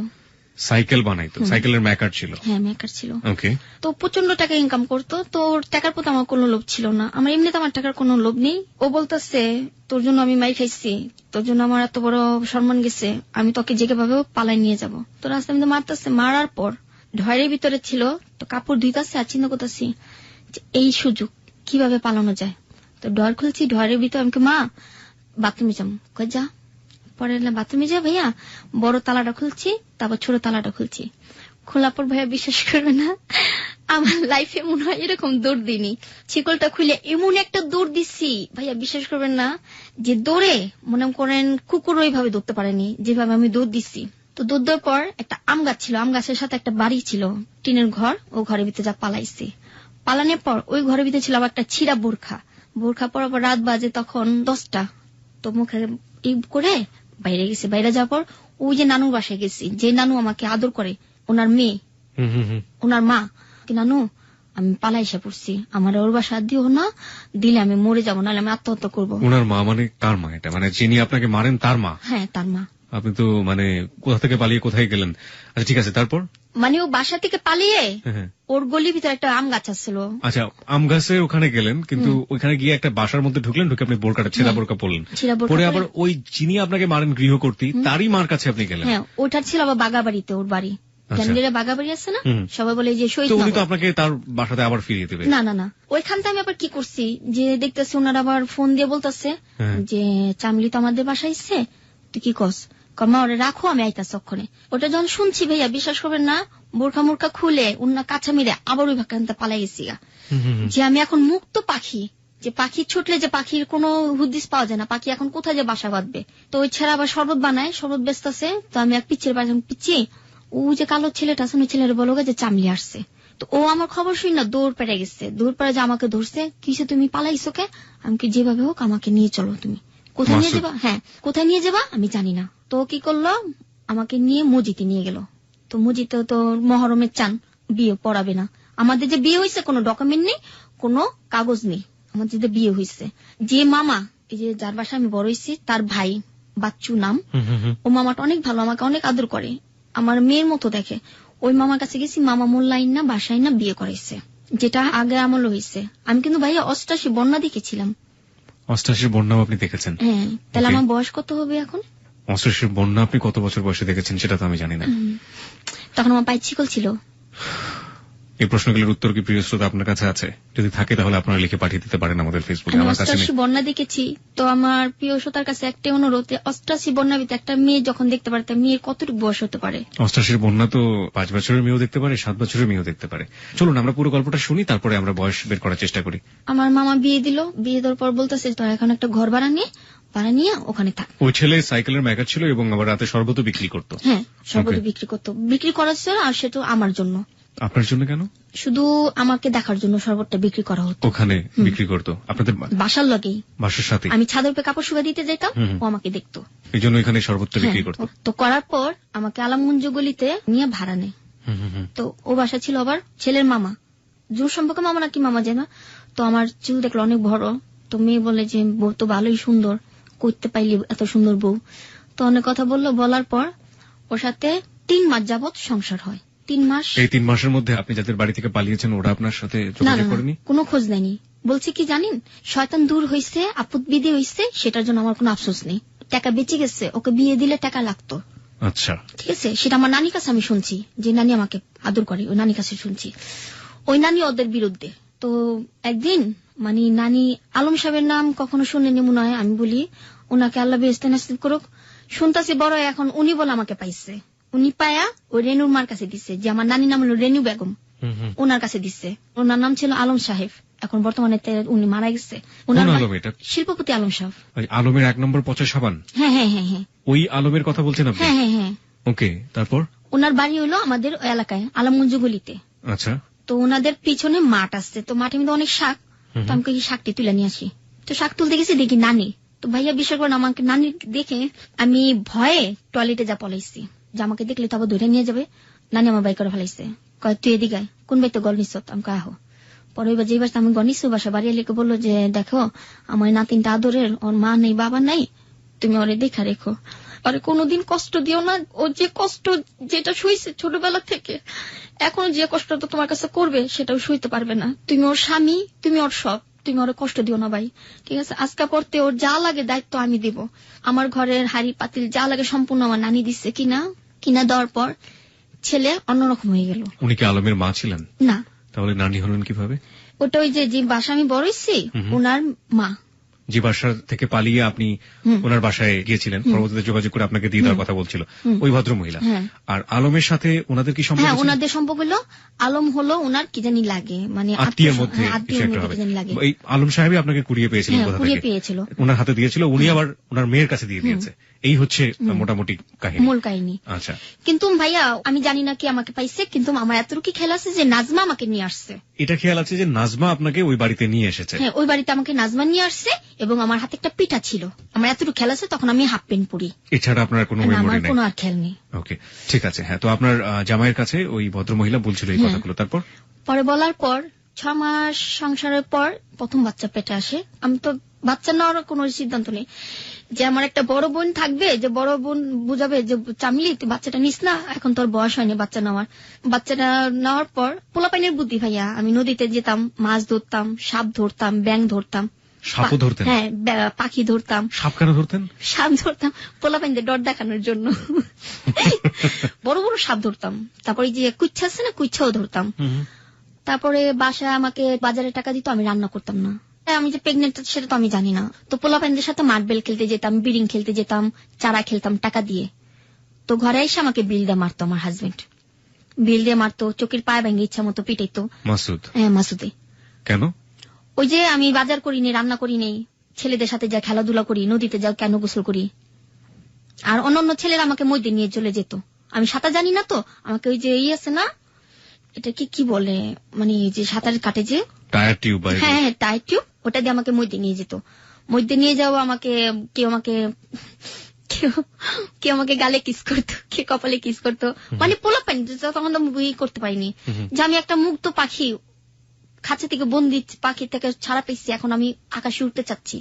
সাইকেলের মেকার ছিল? হ্যাঁ, মেকার ছিল। ওকে। তো প্রচন্ড টাকা ইনকাম করতো। তো ওর টাকার প্রতি আমার কোনো লোভ ছিল না। আমার এমনিতে আমার টাকার কোনো লোভ নেই। ও বলতেছে তোর জন্য আমি মাই খাইছি, তোর জন্য আমার এত বড় সম্মান গেছে, আমি তোকে যেকে ভাবে পালাই নিয়ে যাব। তো রাস্তার মধ্যে মারতেছে। মারার পর ঢয়ের ভিতরে ছিল, তো কাপড় ধুইতাছে আর চিন্তা করতেছি এই সুযোগ কিভাবে পালানো যায়। তো ডর খুলছি, ডরের ভিতরে আমাকে মা বাথরুমে যাম, কই যা। পরে বাথরুমে যা ভাইয়া, বড় তালাটা খুলছি, তারপর ছোট তালাটা খুলছি। খোলার পর ভাইয়া বিশ্বাস করবে না, আমার লাইফে মনে হয় এরকম দৌড় দিইনি। শিকলটা খুলে এমন একটা দৌড় দিচ্ছি ভাইয়া, বিশ্বাস করবেন না, যে দৌড়ে মনে করেন কুকুর ওইভাবে দৌড়তে পারেনি যেভাবে আমি দৌড় দিচ্ছি। তো দৌড় দেওয়ার পর একটা আম গাছ ছিল, আম গাছের সাথে একটা বাড়ি ছিল, টিনের ঘর। ও ঘরের ভিতরে যা পালাইছি। পালানোর পর ওই ঘরের ভিতরে ছিল আবার একটা ছিঁড়া বোরখা পরার পর রাত বাজে তখন 10টা। তো মুখে করে বাইরে গেছি। বাইরে যাওয়ার পর ওই যে নানুর বাসায় গেছি, যে নানু আমাকে আদর করে, ওনার মেয়ে, ওনার মা, নানু আমি পালাইসা পড়ছি, আমার ওর বাসা দিও না, দিলে আমি মরে যাবো, নাহলে আমি আত্মহত্যা করবো। ওনার মা মানে কার মা? এটা মানে যিনি আপনাকে মারেন তার মা? হ্যাঁ, তার মা। আপনি তো মানে কোথা থেকে পালিয়ে কোথায় গেলেন? আচ্ছা ঠিক আছে, তারপর? মানে ও বাসা থেকে পালিয়ে ওর গলির ভিতরে একটা আম গাছ ছিল। আচ্ছা, আম গাছের ওখানে গেলেন, কিন্তু ওইখানে গিয়ে একটা বাসার মধ্যে ঢুকলেন, ঢুকে আপনি বোরকাটা ছেঁড়া বোরকা পরলেন, পরে আবার ওই যিনি আপনাকে মারেন গৃহকর্ত্রী তারই মার কাছে আপনি গেলেন? হ্যাঁ, ওটার ছিল আবার বাগাবাড়িতে, ওর বাড়ি বাগাবাড়ি আছে না, সবাই বলে যে শহীদ। উনি তো আপনাকে তার বাসাতে আবার ফিরিয়ে দেবে? না, ওইখান থেকে আমি আবার কি করছি যে দেখতেছি ওনার আবার ফোন দিয়ে বলতেছে যে চামলি তো আমাদের বাসায় এসছে, তুই কি কস? কমা ওরে রাখো, আমি আইতাছি অক্ষণে। ওটা যখন শুনছি ভাইয়া বিশ্বাস করবেন না, বোরখা মোরখা খুলে উন্না কাছা মেরে আবার ওই ভাকান্তে পালাই গেছি, যে আমি এখন মুক্ত পাখি, যে পাখি ছুটলে যে পাখির কোনো হুদিস পাওয়া যায় না, পাখি এখন কোথায় যে বাসা বাঁধবে। তো ওই ছেড়া আবার শরবত বানায়, শরবত বেচতেছে। তো আমি এক পিচ্ছির বাড়ি পিচ্ছি, ও যে কালো ছেলেটা আছে ওই ছেলের বলো যে চামলি আসছে। তো ও আমার খবর শুনি না, দৌড় পেড়ে গেছে। দৌড় পেড়ে যে আমাকে ধরছে, কিসে তুমি পালাইছো কে? আমি যেভাবে হোক আমাকে নিয়ে চলো, তুমি কোথায় নিয়ে যাবা? হ্যাঁ, কোথায় নিয়ে যাবা আমি জানি না। তো কি করলো, আমাকে নিয়ে মসজিদে নিয়ে গেল। তো মসজিদে তো মহরমের চান, বিয়ে পড়াবে না। আমাদের যে বিয়ে হয়েছে কোনো ডকুমেন্ট নেই, কোনো কাগজ নেই, আমাদের যে বিয়ে হয়েছে। যে মামা, এই যে যার বাসায় আমি বড় হয়েছি, তার ভাই বাচ্চু নাম, ও মামাটা অনেক ভালো, আমাকে অনেক আদর করে, আমার মেয়ের মতো দেখে। ওই মামার কাছে গেছি, মামা মোল্লাইন না বাসায় না বিয়ে করাইছে, যেটা আগে আমল হয়েছে। আমি কিন্তু ভাইয়া 88 বন্যা দেখেছিলাম। 88 বন্যাও আপনি দেখেছেন? হ্যাঁ। তাহলে আমার বয়স কত হবে এখন? 88 বন্যা আপনি কত বছর বয়সে দেখেছেন সেটা তো আমি জানি না। তখন আমার পায়ে ছিকল ছিল। এই প্রশ্নগুলোর উত্তর কি প্রিয় শ্রোতা আপনার কাছে আছে? যদি থাকে তাহলে আপনারা লিখে পাঠিয়ে দিতে পারেন আমাদের ফেসবুকে। আমার কাছে 88 বন্যা দেখেছি। তো আমার প্রিয় শ্রোতার কাছে একটা অনুরোধ, 88 বন্যা ভিতরে একটা মেয়ে যখন দেখতে পারে, তার মেয়ের কতটুকু বয়স হতে পারে? 88 বন্যা তো 5 বছরের মেয়েও দেখতে পারে, 7 বছরের মেয়েও দেখতে পারে। চলুন আমরা পুরো গল্পটা শুনি, তারপরে আমরা বয়স বের করার চেষ্টা করি। আমার মামা বিয়ে দিল, বিয়ে দেওয়ার পর বলতেছে তোর এখন একটা ঘর ভাড়া নিয়ে ওখানে থাক। ওই ছেলে সাইকেলের মেকার ছিল এবং আবার রাতে শরবত বিক্রি করতো। হ্যাঁ, শরবত বিক্রি করতো, বিক্রি করার ছিল, আর সেটা আমার জন্য। আপনার জন্য কেন? শুধু আমাকে দেখার জন্য শরবতটা বিক্রি করা হতো। ওখানে বিক্রি করতো আপনাদের বাসার লগেই, বাসার সাথে? আমি ছাদের উপরে কাপড় শুকা দিতে যেতাম, ও আমাকে দেখতো, এই জন্য এখানে শরবতটা বিক্রি হ্যাঁ, করতো। তো করার পর আমাকে আলামগঞ্জ গলিতে নিয়ে ভাড়া নেয়। তো ও বাসা ছিল আবার ছেলের মামা, দূর সম্পর্কে মামা নাকি মামা যায় না। তো আমার চুল দেখলো অনেক বড়, তো মেয়ে বলে যে বউ তো ভালোই সুন্দর, করতে পাইলি এত সুন্দর বউ। তো অনেক কথা বললো, বলার পর ওর সাথে 3 মাস যাবত সংসার হয়। 3 মাস। এই 3 মাসের মধ্যে আপনি যাদের বাড়ি থেকে পালিয়েছেন ওরা আপনার সাথে না যোগাযোগ করেনি? কোনো খোঁজ নেয়নি। বলছে কি জানেন, শয়তান দূর হইছে, আপদ বিধি হইছে, সেটার জন্য আমার কোনো আফসোস নেই। টাকা বেঁচে গেছে, ওকে বিয়ে দিলে টাকা লাগতো। আচ্ছা, ঠিক আছে, সেটা আমার নানির কাছে আমি শুনছি, যে নানি আমাকে আদর করে, ওই নানির কাছে শুনছি। ওই নানি ওদের বিরুদ্ধে। তো একদিন মানে নানি আলম সাহেবের নাম কখনো শুনেনি মনে হয়, আমি বলি ওনাকে আল্লাহ বেহেশতে নসিব করুক। শুনতাছি বড় এখন উনি বলে আমাকে পাইছে, উনি পায়া ওই রেনুর মার কাছে দিচ্ছে, যে আমার নানির নাম হলো রেনু বেগম, ওনার কাছে দিচ্ছে। ওনার নাম ছিল আলম সাহেব, এখন বর্তমানে উনি মারা গেছে। ওনার আলম এটা? শিল্পপতি আলম সাহেব। আলমের 1 নম্বর পচা সাবান? হ্যাঁ হ্যাঁ হ্যাঁ হ্যাঁ, ওই আলমের কথা বলছেন আপনি? হ্যাঁ হ্যাঁ হ্যাঁ। ওকে, তারপর? ওনার বাড়ি হলো আমাদের এলাকায় আলমগঞ্জ গলিতে। আচ্ছা। তো ওনাদের পিছনে মাঠ আছে, তো মাঠের মধ্যে অনেক শাক, তো আমাকে শাকটি তুলে নিয়ে আসি। তো শাক তুলতে গেছি, দেখি নানি। তো ভাইয়া বিশ্বাস করেন, আমাকে নানি দেখে আমি ভয়ে টয়লেটে যা পলাইছি, যে আমাকে দেখলে তো আবার ধরে নিয়ে যাবে। নানি আমার বাই করে ফেলাইছে, কয় তুই এদিকে আয়, কোন বাড়িতে গল নিস, আমাকে আহো। পরে এবার যে বাসা আমি গনিসু বাসা বাড়ি এলে বললো যে দেখো আমার নাতিনটা আদরের, ওর মা নেই বাবা নাই, তুমি ওরে দেখা রেখো, আরে কোনোদিন কষ্ট দিও না। ও যে কষ্ট যেটা শুইছে ছোটবেলা থেকে, এখন যে কষ্টটা তোমার কাছে করবে সেটাও শুইতে পারবে না। তুমি ওর স্বামী, তুমি ওর সব, তুমি ওর কষ্ট দিও না ভাই, ঠিক আছে? আজকা পড়তে ওর যা লাগে দায়িত্ব আমি দিব। আমার ঘরের হাড়ি পাতিল যা লাগে সম্পূর্ণ আমার নানি দিচ্ছে, কিনা দেওয়ার পর ছেলে অন্যরকম হয়ে গেল। উনি কি আলমের মা ছিলেন? না। তাহলে নানি হলেন কিভাবে? ওটা ওই যে বাসা আমি বড় হইছি, ওনার মা। যে বাসা থেকে পালিয়ে আপনি ওনার বাসায় গিয়েছিলেন, পরবর্তীতে যোগাযোগ করে আপনাকে দিয়ে দেওয়ার কথা বলছিল ওই ভদ্র মহিলা। আর আলমের সাথে ওনাদের কি সম্পর্ক? হ্যাঁ, ওনাদের সম্পর্ক হলো, আলম হলো ওনার কি জানি লাগে, মানে আত্মীয়ের মধ্যে কিছু একটা হবে। এই আলম সাহেবই আপনাকে কুড়িয়ে পেয়েছিলেন কোথা থেকে? কুড়িয়ে পেয়েছিল, ওনার হাতে দিয়েছিল, উনি আবার ওনার মেয়ের কাছে দিয়ে দিয়েছে। এই হচ্ছে মোটামুটি কাহিনী, মূল কাহিনী। আচ্ছা, কিন্তু ভাইয়া আমি জানি না কি আমাকে পাইছে, কিন্তু আমার এতটুকু খেয়াল আছে যে নাজমা আমাকে নিয়ে আসছে। এটা খেয়াল আছে যে নাজমা আপনাকে ওই বাড়িতে নিয়ে এসেছে? হ্যাঁ, ওই বাড়িতে আমাকে নাজমা নিয়ে আসছে, এবং আমার হাতে একটা পিঠা ছিল। আমার এতটুকু খেয়াল আছে, তখন আমি হাফ প্যান্ট পরি। এছাড়া আপনার কোনো মেমোরি নেই? কোনো আর খেয়াল নেই। ওকে, ঠিক আছে। হ্যাঁ, তো আপনার জামাইয়ের কাছে ওই ভদ্রমহিলা বলছিল এই কথাগুলো, তারপর? পরে বলার পর 6 মাস সংসারের পর প্রথম বাচ্চা পেটে আসে। আমি তো বাচ্চা নেওয়ার কোনো সিদ্ধান্ত নেই, যে আমার একটা বড় বোন থাকবে, যে বড় বোন বুঝাবে যে চামলি তুই বাচ্চাটা নিস না, এখন তোর বয়স হয়নি বাচ্চা নেওয়ার। বাচ্চাটা নেওয়ার পর পোলাপাইনের বুদ্ধি ভাইয়া, আমি নদীতে যেতাম, মাছ ধরতাম, সাপ ধরতাম, ব্যাঙ ধরতাম। সাপও ধরতেন? হ্যাঁ, পাখি ধরতাম। সাপ কেন ধরতেন? সাপ ধরতাম পোলাপাইনদের ডর দেখানোর জন্য। বড় বড় সাপ ধরতাম। তারপরে যে কুচ্ছা আছে না, কুচ্ছাও ধরতাম। তারপরে বাসায় আমাকে বাজারে টাকা দিত, আমি রান্না করতাম না। আমি যে প্রেগনেন্ট সেটা তো আমি জানি না। তো পোলাপাইনদের সাথে মার্বেল খেলতে যেতাম, বিরিং খেলতে যেতাম, চারা খেলতাম টাকা দিয়ে। তো ঘরে এসে আমাকে বিল দিয়ে মারতো আমার হাজবেন্ড, বিল দিয়ে মারতো, চোখের পায়ে ভেঙে ইচ্ছা মতো পিটাইতো। মাসুদ? হ্যাঁ, মাসুদে। কেন? ওই যে আমি বাজার করিনি, রান্না করি নেই, ছেলেদের সাথে যা খেলাধুলা করি, নদীতে যাও কেন গোসল করি। আর অন্যান্য ছেলেরা আমাকে মধ্যে নিয়ে চলে যেত, আমি সাঁতার জানি না, তো আমাকে ওই যে আছে না, এটা কি বলে, মানে যে সাঁতার কাটে যে টায়ার টিউব? হ্যাঁ, টায়ার টিউব, ওটা দিয়ে আমাকে মধ্যে নিয়ে যেত। মধ্যে নিয়ে যাও আমাকে, কেউ আমাকে গালে কিস করতো, কে কপালে কিস করতো, মানে পোলাপাইন। তখন তো বই করতে পারিনি যে আমি একটা মুক্ত পাখি, খাঁচা থেকে বন্দি পাখি থেকে ছাড়া পেয়েছি, এখন আমি আকাশে উঠতে চাচ্ছি,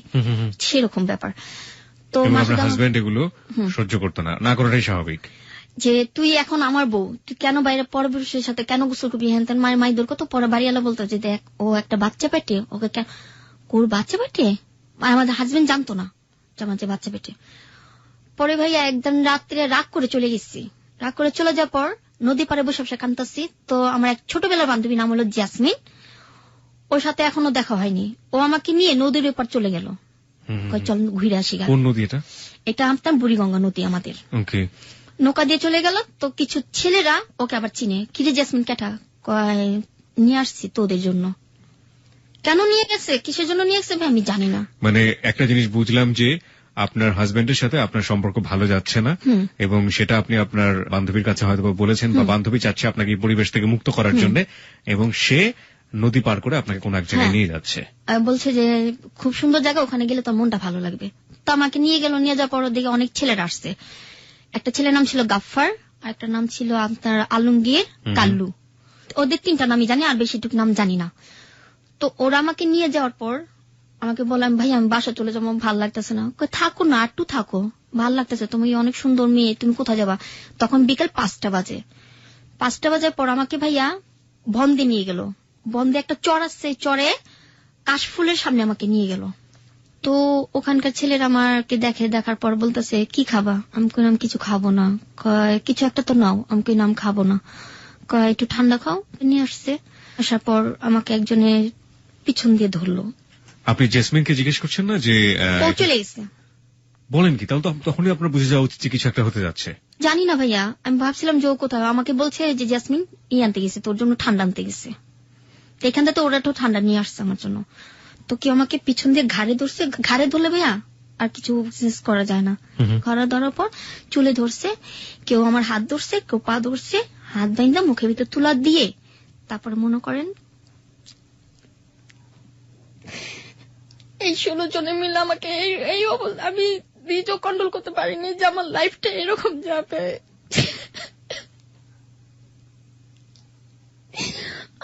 সেরকম ব্যাপার। তো আপনার হাজবেন্ড এগুলো সহ্য করতো না? না করাটাই স্বাভাবিক। যে তুই এখন আমার বউ, তুই কেন বাইরে পরপুরুষের সাথে কেন গোসল করবি, হ্যান তেন মায়ের মাইদুর কত। পরে বাড়িওয়ালা বলতো যে দেখ ও একটা বাচ্চা পেটে, ওকে ওর বাচ্চা পেটে, আমাদের হাজবেন্ড জানতো না যে আমার যে বাচ্চা পেটে। পরে ভাইয়া একদিন রাত্রে রাগ করে চলে গেছি, রাগ করে চলে যাওয়ার পর নদী পাড়ে বসে বসে কাঁদতাছি। তো আমার এক ছোটবেলার বান্ধবী নাম হলো জাসমিন, ওর সাথে এখনো দেখা হয়নি। ও আমাকে নিয়ে নদীর ওপার চলে গেল, চল ঘুরে আসি। কোন নদী এটা? এটা আপনার বুড়িগঙ্গা নদী আমাদের। নৌকা দিয়ে চলে গেল। তো কিছু ছেলেরা ওকে আবার চিনে, কিরে জাসমিন কেটা, নিয়ে আসছি তোদের জন্য। কেন নিয়ে গেছে, কিসের জন্য নিয়ে গেছে আমি জানি না। মানে একটা জিনিস বুঝলাম যে আপনার হাজবেন্ডের সাথে আপনার সম্পর্ক ভালো যাচ্ছে না এবং সেটা আপনি আপনার বান্ধবীর কাছে হয়তো বলেছেন বা বান্ধবী চাচ্ছে আপনাকে এই পরিবেশ থেকে মুক্ত করার জন্য, এবং সে নদী পার করে আপনাকে কোন এক জায়গায় নিয়ে যাচ্ছে। বলছে যে খুব সুন্দর জায়গা, ওখানে গেলে তোর মনটা ভালো লাগবে। তো আমাকে নিয়ে গেল। নিয়ে যাওয়ার পর দিকে অনেক ছেলেরা আসছে। একটা ছেলের নাম ছিল গাফফার, আর একটা নাম ছিল আপনার আলমগীর, কাল্লু। ওদের 3টা নামই জানি, আর বেশিটুকু নাম জানি না। তো ওরা আমাকে নিয়ে যাওয়ার পর আমাকে বললাম, ভাই আমি বাসা চলে যাবো, ভাল লাগতেছে না। থাকো না, একটু থাকো, ভাল লাগতেছে, তুমি অনেক সুন্দর মেয়ে, তুমি কোথায় যাবা? তখন বিকেল 5টা বাজে। 5টা বাজার পর আমাকে ভাইয়া বন্দে নিয়ে গেল। বন্দে একটা চর আছে, চরে কাশফুলের সামনে আমাকে নিয়ে গেল। তো ওখানকার ছেলেরা আমাকে দেখার পর বলতেছে, কি খাবা? আমি কইলাম কিছু খাবো না। কয় কিছু একটা তো নাও। আমি কইলাম খাবো না। কয় একটু ঠান্ডা খাও। নিয়ে আসছে। আসার পর আমাকে একজনে পিছন দিয়ে ধরলো। আপনি জেসমিনকে জিজ্ঞেস করছেন না যে ও চলে গেছে? বলেন কি? তাহলে তো তখনই আপনার বুঝে যাওয়া উচিত যে কিছু একটা হতে যাচ্ছে। জানি না ভাইয়া, আমি ভাবছিলাম যে ও কোথাও। আমাকে বলছে যে জেসমিন আনতে গেছে, তোর জন্য ঠান্ডা আনতে গেছে। এখান থেকে ওরা তো ঠান্ডা নিয়ে আসছে আমার জন্য। তো কেউ আমাকে পিছন দিয়ে ঘাড়ে ধরছে। ঘাড়ে ধরলে ভাইয়া আর কিছু করা যায় না। ঘাড়ে ধরার পর চুলে ধরছে, কেউ আমার হাত ধরছে, কেউ পা ধরছে, হাত বাইন্দা মুখের ভিতর তুলা দিয়ে তারপরে মনে করেন এই 16 জনে মিলে আমাকে এই অবস্থা, আমি নিজেও কন্ট্রোল করতে পারিনি যে আমার লাইফটা এরকম যাবে।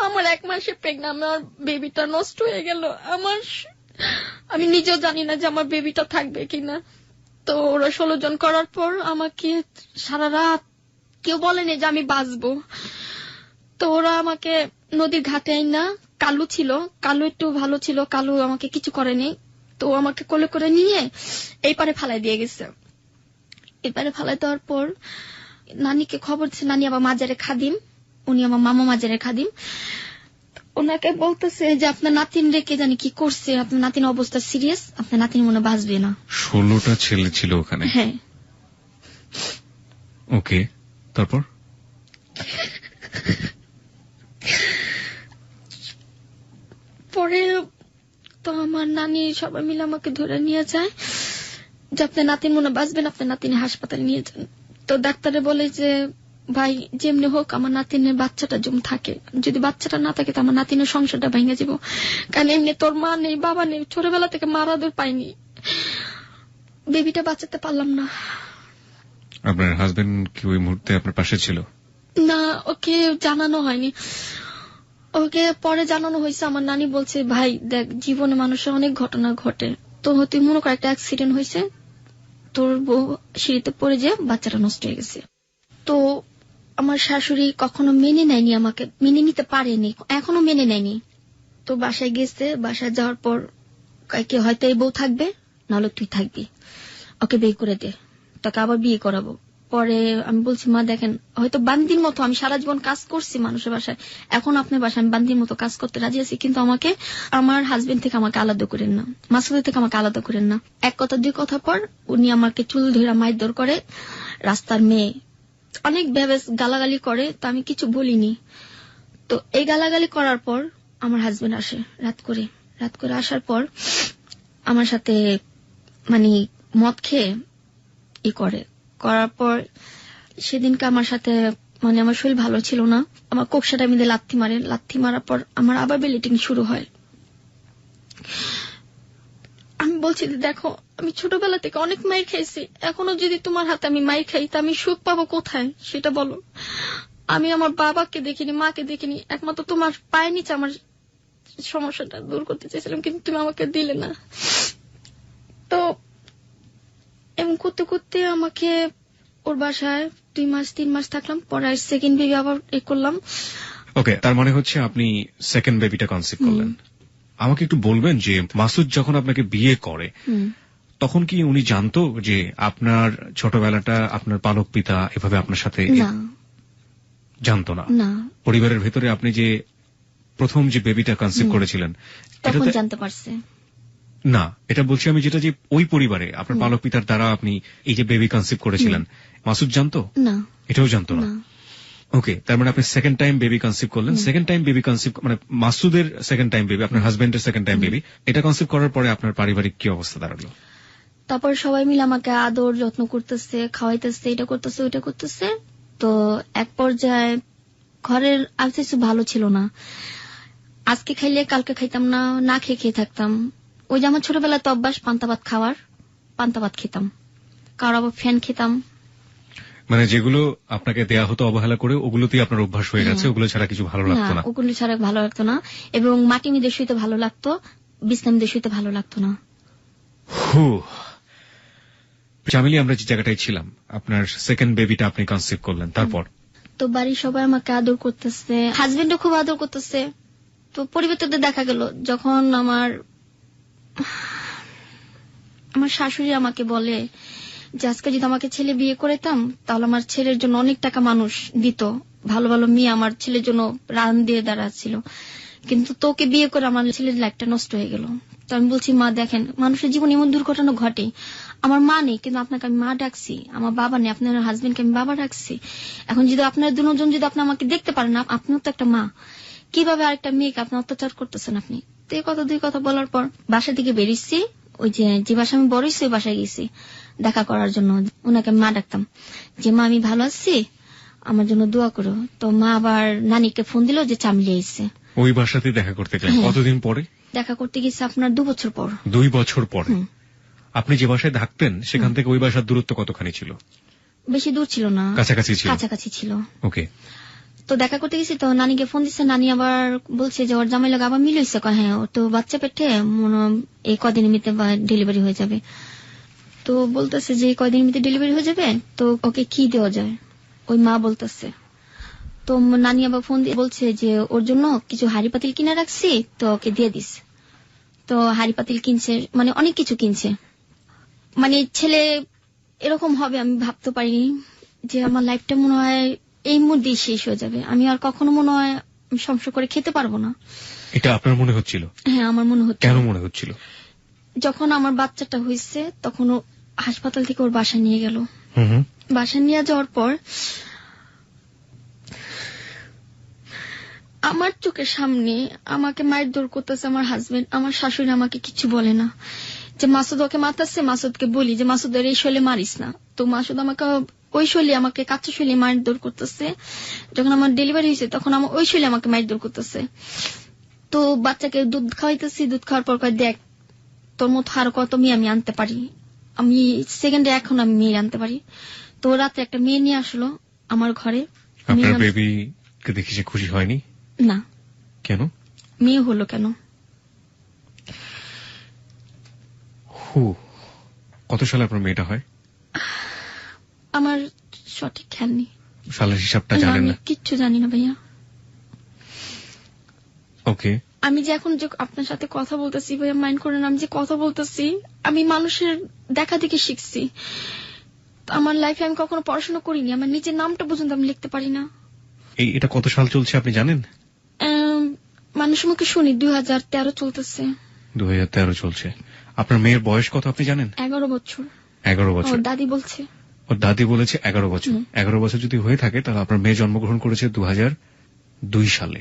আমার 1 মাসে প্রেগন্যান্ট, আমার বেবিটা নষ্ট হয়ে গেল। আমি নিজেও জানি না যে আমার বেবিটা থাকবে কিনা। তো ওরা 16 জন করার পর আমাকে সারা রাত কেউ বলেনি যে আমি বাঁচবো। তো ওরা আমাকে নদীর ঘাটে আইনা, কালু ছিল, কালু একটু ভালো ছিল, কালু আমাকে কিছু করেনি। তো আমাকে কোলে করে নিয়ে এই পারে ফালাই দিয়ে গেছে। এই পারে ফালাই দেওয়ার পর নানিকে খবর দিচ্ছে। নানি আবার মাজারে খাদিম, উনি আমার মামা মাজারের খাদিম। ওনাকে বলতেছে যে আপনার নাতিন রেখে জানি কি করছে, আপনার নাতিন অবস্থা সিরিয়াস, আপনার নাতিন মনে বাঁচবে না। 16টা ছেলে ছিল ওখানে? হ্যাঁ। ওকে, তারপর? পরে তো আমার নানি সবাই মিলে আমাকে ধরে নিয়ে যায় যে আপনার নাতিন মনে বাঁচবেন, আপনার নাতিন হাসপাতালে নিয়ে যান। তো ডাক্তারে বলে যে ভাই যেমনি হোক আমার নাতিনের বাচ্চাটা জম থাকে, যদি বাচ্চাটা না থাকে তো আমার নাতিনের সংসারটা ভেঙে যাব। কারণ এমনি তোর মা নেই, বাবা নেই, ছোটবেলা থেকে মারা দূর পাইনি, বেবিটা বাঁচাতে পারলাম না। আপনার হাজবেন্ড কি ওই মুহূর্তে আপনার পাশে ছিল? না, ওকে জানানো হয়নি। ওকে পরে জানানো হয়েছে। আমার নানি বলছে, ভাই দেখ জীবনে মানুষের অনেক ঘটনা ঘটে, তো তুই মনে কর একটা অ্যাক্সিডেন্ট হয়েছে, তোর বউ সিঁড়িতে পড়ে যে বাচ্চাটা নষ্ট হয়ে গেছে। তো আমার শাশুড়ি কখনো মেনে নেয়নি, আমাকে মেনে নিতে পারেনি, এখনো মেনে নেয়নি। তো বাসায় গেছে। বাসায় যাওয়ার পর কি হয়তো এই বউ থাকবে, নাহলে তুই থাকবি, ওকে বিয়ে করে দে, তোকে আবার বিয়ে করাবো। পরে আমি বলছি, মা দেখেন হয়তো বান্দির মতো আমি সারা জীবন কাজ করছি মানুষের বাসায়, এখন আপনার বাসায় আমি বান্দির মতো কাজ করতে রাজি আছি, কিন্তু আমাকে আমার হাজবেন্ড থেকে আমাকে আলাদা করেন না, মাসুদের থেকে আমাকে আলাদা করেন না। 1 কথা 2 কথা পর উনি আমাকে চুল ধরে মারধর করে, রাস্তার মেয়ে অনেক ভেবে গালাগালি করে। তো আমি কিছু বলিনি। তো এই গালাগালি করার পর আমার হাজবেন্ড আসে রাত করে আসার পর আমার সাথে মানে মদ খেয়ে করার পর সেদিনকে আমার সাথে মানে আমার শরীর ভালো ছিল না, আমার কোকসাটা মিলে লাথি মারার পর আমার আবার ব্লিডিং শুরু হয়। আমি বলছি, দেখো আমি ছোটবেলা থেকে অনেক মাইর খাইছি, এখনো যদি তোমার হাতে আমি মাইর খাই তা আমি সুখ পাবো কোথায় সেটা বলো। আমি আমার বাবাকে দেখিনি, মাকে দেখিনি, একমাত্র তোমার পায়ের নিচে আমার সমস্যাটা দূর করতে চেয়েছিলাম, কিন্তু তুমি আমাকে দিলে না। তো এমন করতে করতে আমাকে ওর বাসায় 2 মাস 3 মাস থাকলাম। পরে সেকেন্ড বেবি আবার করলাম। ওকে, তার মানে হচ্ছে আপনি সেকেন্ড বেবিটা কনসিভ করলেন। আমাকে একটু বলবেন যে মাসুদ যখন আপনাকে বিয়ে করে তখন কি উনি জানতো যে আপনার ছোটবেলাটা আপনার পালক পিতা এভাবে আপনার সাথে? জানতো না। পরিবারের ভেতরে আপনি যে প্রথম যে বেবিটা কনসিভ করেছিলেন তখন জানতে পারছে না, এটা বলছি আমি যেটা যে ওই পরিবারে আপনার পালক পিতার দ্বারা আপনি এই যে বেবি কনসিভ করেছিলেন, মাসুদ জানতো না? এটাও জানতো না। ওকে, তার মানে আপনি সেকেন্ড টাইম বেবি কনসিভ করলেন। সেকেন্ড টাইম বেবি কনসিভ মানে মাসুদের সেকেন্ড টাইম বেবি, আপনার হাজবেন্ডের সেকেন্ড টাইম বেবি, এটা কনসিভ করার পরে আপনার পারিবারিক কি অবস্থা দাঁড়ালো? তারপর সবাই মিলে আমাকে আদর যত্ন করতেছে, খাওয়াইতেছে, এটা করতেছে ওইটা করতেছে। তো এক পর্যায়ে ঘরের আর কিছু ভালো ছিল না, আজকে খাইলে কালকে খাইতাম না, না খেয়ে খেয়ে থাকতাম। ওই যে আমার ছোটবেলায় তো অভ্যাস পান্তা ভাত খাওয়ার, পান্তা ভাত খেতাম, কারো আবার ফ্যান খেতাম। মানে যেগুলো আপনাকে দেয়া হতো অবহেলা করে, ওগুলোতেই আপনার অভ্যাস হয়ে গেছে, ওগুলো ছাড়া কিছু ভালো লাগতো না। ওগুলো ছাড়া ভালো লাগতো না, এবং মাটি মিদে শুইতে ভালো লাগতো, বিছনা মিদে শুইতে ভালো লাগতো না। চামেলি, আমরা যে জায়গাটায় ছিলাম, আপনার সেকেন্ড বেবিটা আপনি কনসিভ করলেন, তারপর? তো বাড়ির সবাই আমাকে আদর করতেছে, হাজবেন্ডও খুব আদর করতেছে। তো পরিবর্তনটা দেখা গেল যখন আমার শাশুড়ি আমাকে বলে যে আজকে যদি আমাকে ছেলে বিয়ে করেতাম তাহলে আমার ছেলের জন্য অনেক টাকা মানুষ দিত, ভালো ভালো মেয়ে আমার ছেলের জন্য রান দিয়ে দাঁড়াচ্ছিল, কিন্তু তোকে বিয়ে করে আমার ছেলের লাইফটা নষ্ট হয়ে গেল। তো আমি বলছি, মা দেখেন, মানুষের জীবনে এমন দুর্ঘটনা ঘটে, আমার মা নেই কিন্তু আপনাকে আমি মা ডাকছি, আমার বাবা নেই, আপনার হাজবেন্ডকে আমি বাবা ডাকছি। এখন যদি আপনার দুজন যদি আপনি আমাকে দেখতে পারেন, আপনিও তো একটা মা, কিভাবে আরেকটা মেয়েকে আপনি অত্যাচার করতেছেন আপনি? তো এই কথা দুই কথা বলার পর বাসা থেকে বেরিয়েছি, ওই যে বাসা আমি বড় হয়েছি ওই বাসায় গেছি দেখা করার জন্য। ওনাকে মা ডাকতাম যে মা আমি ভালো আছি, আমার জন্য দোয়া করো। তো মা আবার নানিকে ফোন দিল যে চামলি আইছে। ওই বাসাতে দেখা করতে গেলেন? কতদিন পরে দেখা করতে গেছে? আপনার 2 বছর পর। 2 বছর পরে? আপনি যে বাসায় থাকতেন সেখান থেকে ওই বাসার দূরত্ব কতখানি ছিল? বেশি দূর ছিল না, কাছাকাছি ছিল। কাছাকাছি ছিল। ওকে। তো দেখা করতে গেছি, তো নানিকে ফোন দিচ্ছে, নানি আবার বলছে যে ওর জামাই লাগা আবার মিল হয়েছে। হ্যাঁ, ওর তো বাচ্চা পেটে, এই কদিনের মধ্যে ডেলিভারি হয়ে যাবে। তো বলতেছে যে কয়দিনের মধ্যে ডেলিভারি হয়ে যাবে, তো ওকে কি দেওয়া যায়, ওই মা বলতেছে। তো নানি আবার ফোন দিয়ে বলছে যে ওর জন্য কিছু হাড়ি পাতিল কিনে রাখছি, তো ওকে দিয়ে দিস। তো হাড়ি পাতিল কিনছে, মানে অনেক কিছু কিনছে। মানে ছেলে এরকম হবে আমি ভাবতে পারিনি, যে আমার লাইফটা মনে হয় এই মুহূর্তেই শেষ হয়ে যাবে, আমি আর কখনো মনে হয় সংসার করে খেতে পারবো না। এটা আপনার মনে হচ্ছিল? হ্যাঁ, আমার মনে হচ্ছিল। কেন মনে হচ্ছিল? যখন আমার বাচ্চাটা হয়েছে তখন ও হাসপাতাল থেকে ওর বাসায় নিয়ে গেল। বাসায় নিয়ে যাওয়ার পর আমার চোখের সামনে আমাকে মারধর করতেছে আমার হাজবেন্ড। আমার শাশুড়ি আমাকে কিছু বলে না, যে মাসুদ ওকে মারতেছে, মাসুদকে বলি যে মাসুদের এই শৈলে মারিস না। তো মাসুদ আমাকে ওই শৈলে, আমাকে কাঁচা শৈলে মারধর করতেছে। যখন আমার ডেলিভারি হয়েছে তখন আমার ওই শৈলে আমাকে মারধর করতেছে। তো বাচ্চাকে দুধ খাওয়াইতেছি, দুধ খাওয়ার পর দেখ তোর মতো আরো কত মেয়ে আমি আনতে পারি, আমি সেকেন্ডে এখন আমি মেয়ে আনতে পারি। তো রাতে একটা মেয়ে নিয়ে আসলো আমার ঘরে। আপনার বেবিকে দেখে সে খুশি হয়নি? না। কেন? মেয়ে হলো কেন? কত সালে আপনার মেয়েটা হয়? আমার সঠিক খেয়াল নেই, সালের হিসাবটা জানেন না? কিচ্ছু জানি না ভাইয়া। ওকে। আমি যে এখন যে আপনার সাথে কথা বলতেছি ভাইয়া, মাইন্ড করেন, আমি যে কথা বলতেছি আমি মানুষের দেখা দেখে শিখছি। আমার লাইফে আমি কখনো পড়াশোনা করিনি, আমার নিজের নামটা পর্যন্ত আমি লিখতে পারি না। এটা কত সাল চলছে আপনি জানেন? মানুষের মুখে শুনি 2013 চলতেছে। 2013 চলছে। আপনার মেয়ের বয়স কত আপনি জানেন? 11 বছর। 11 বছর? ওর দাদি বলছে। ওর দাদি বলেছে 11 বছর। 11 বছর যদি হয়ে থাকে তাহলে আপনার মেয়ে জন্মগ্রহণ করেছে 2002 সালে।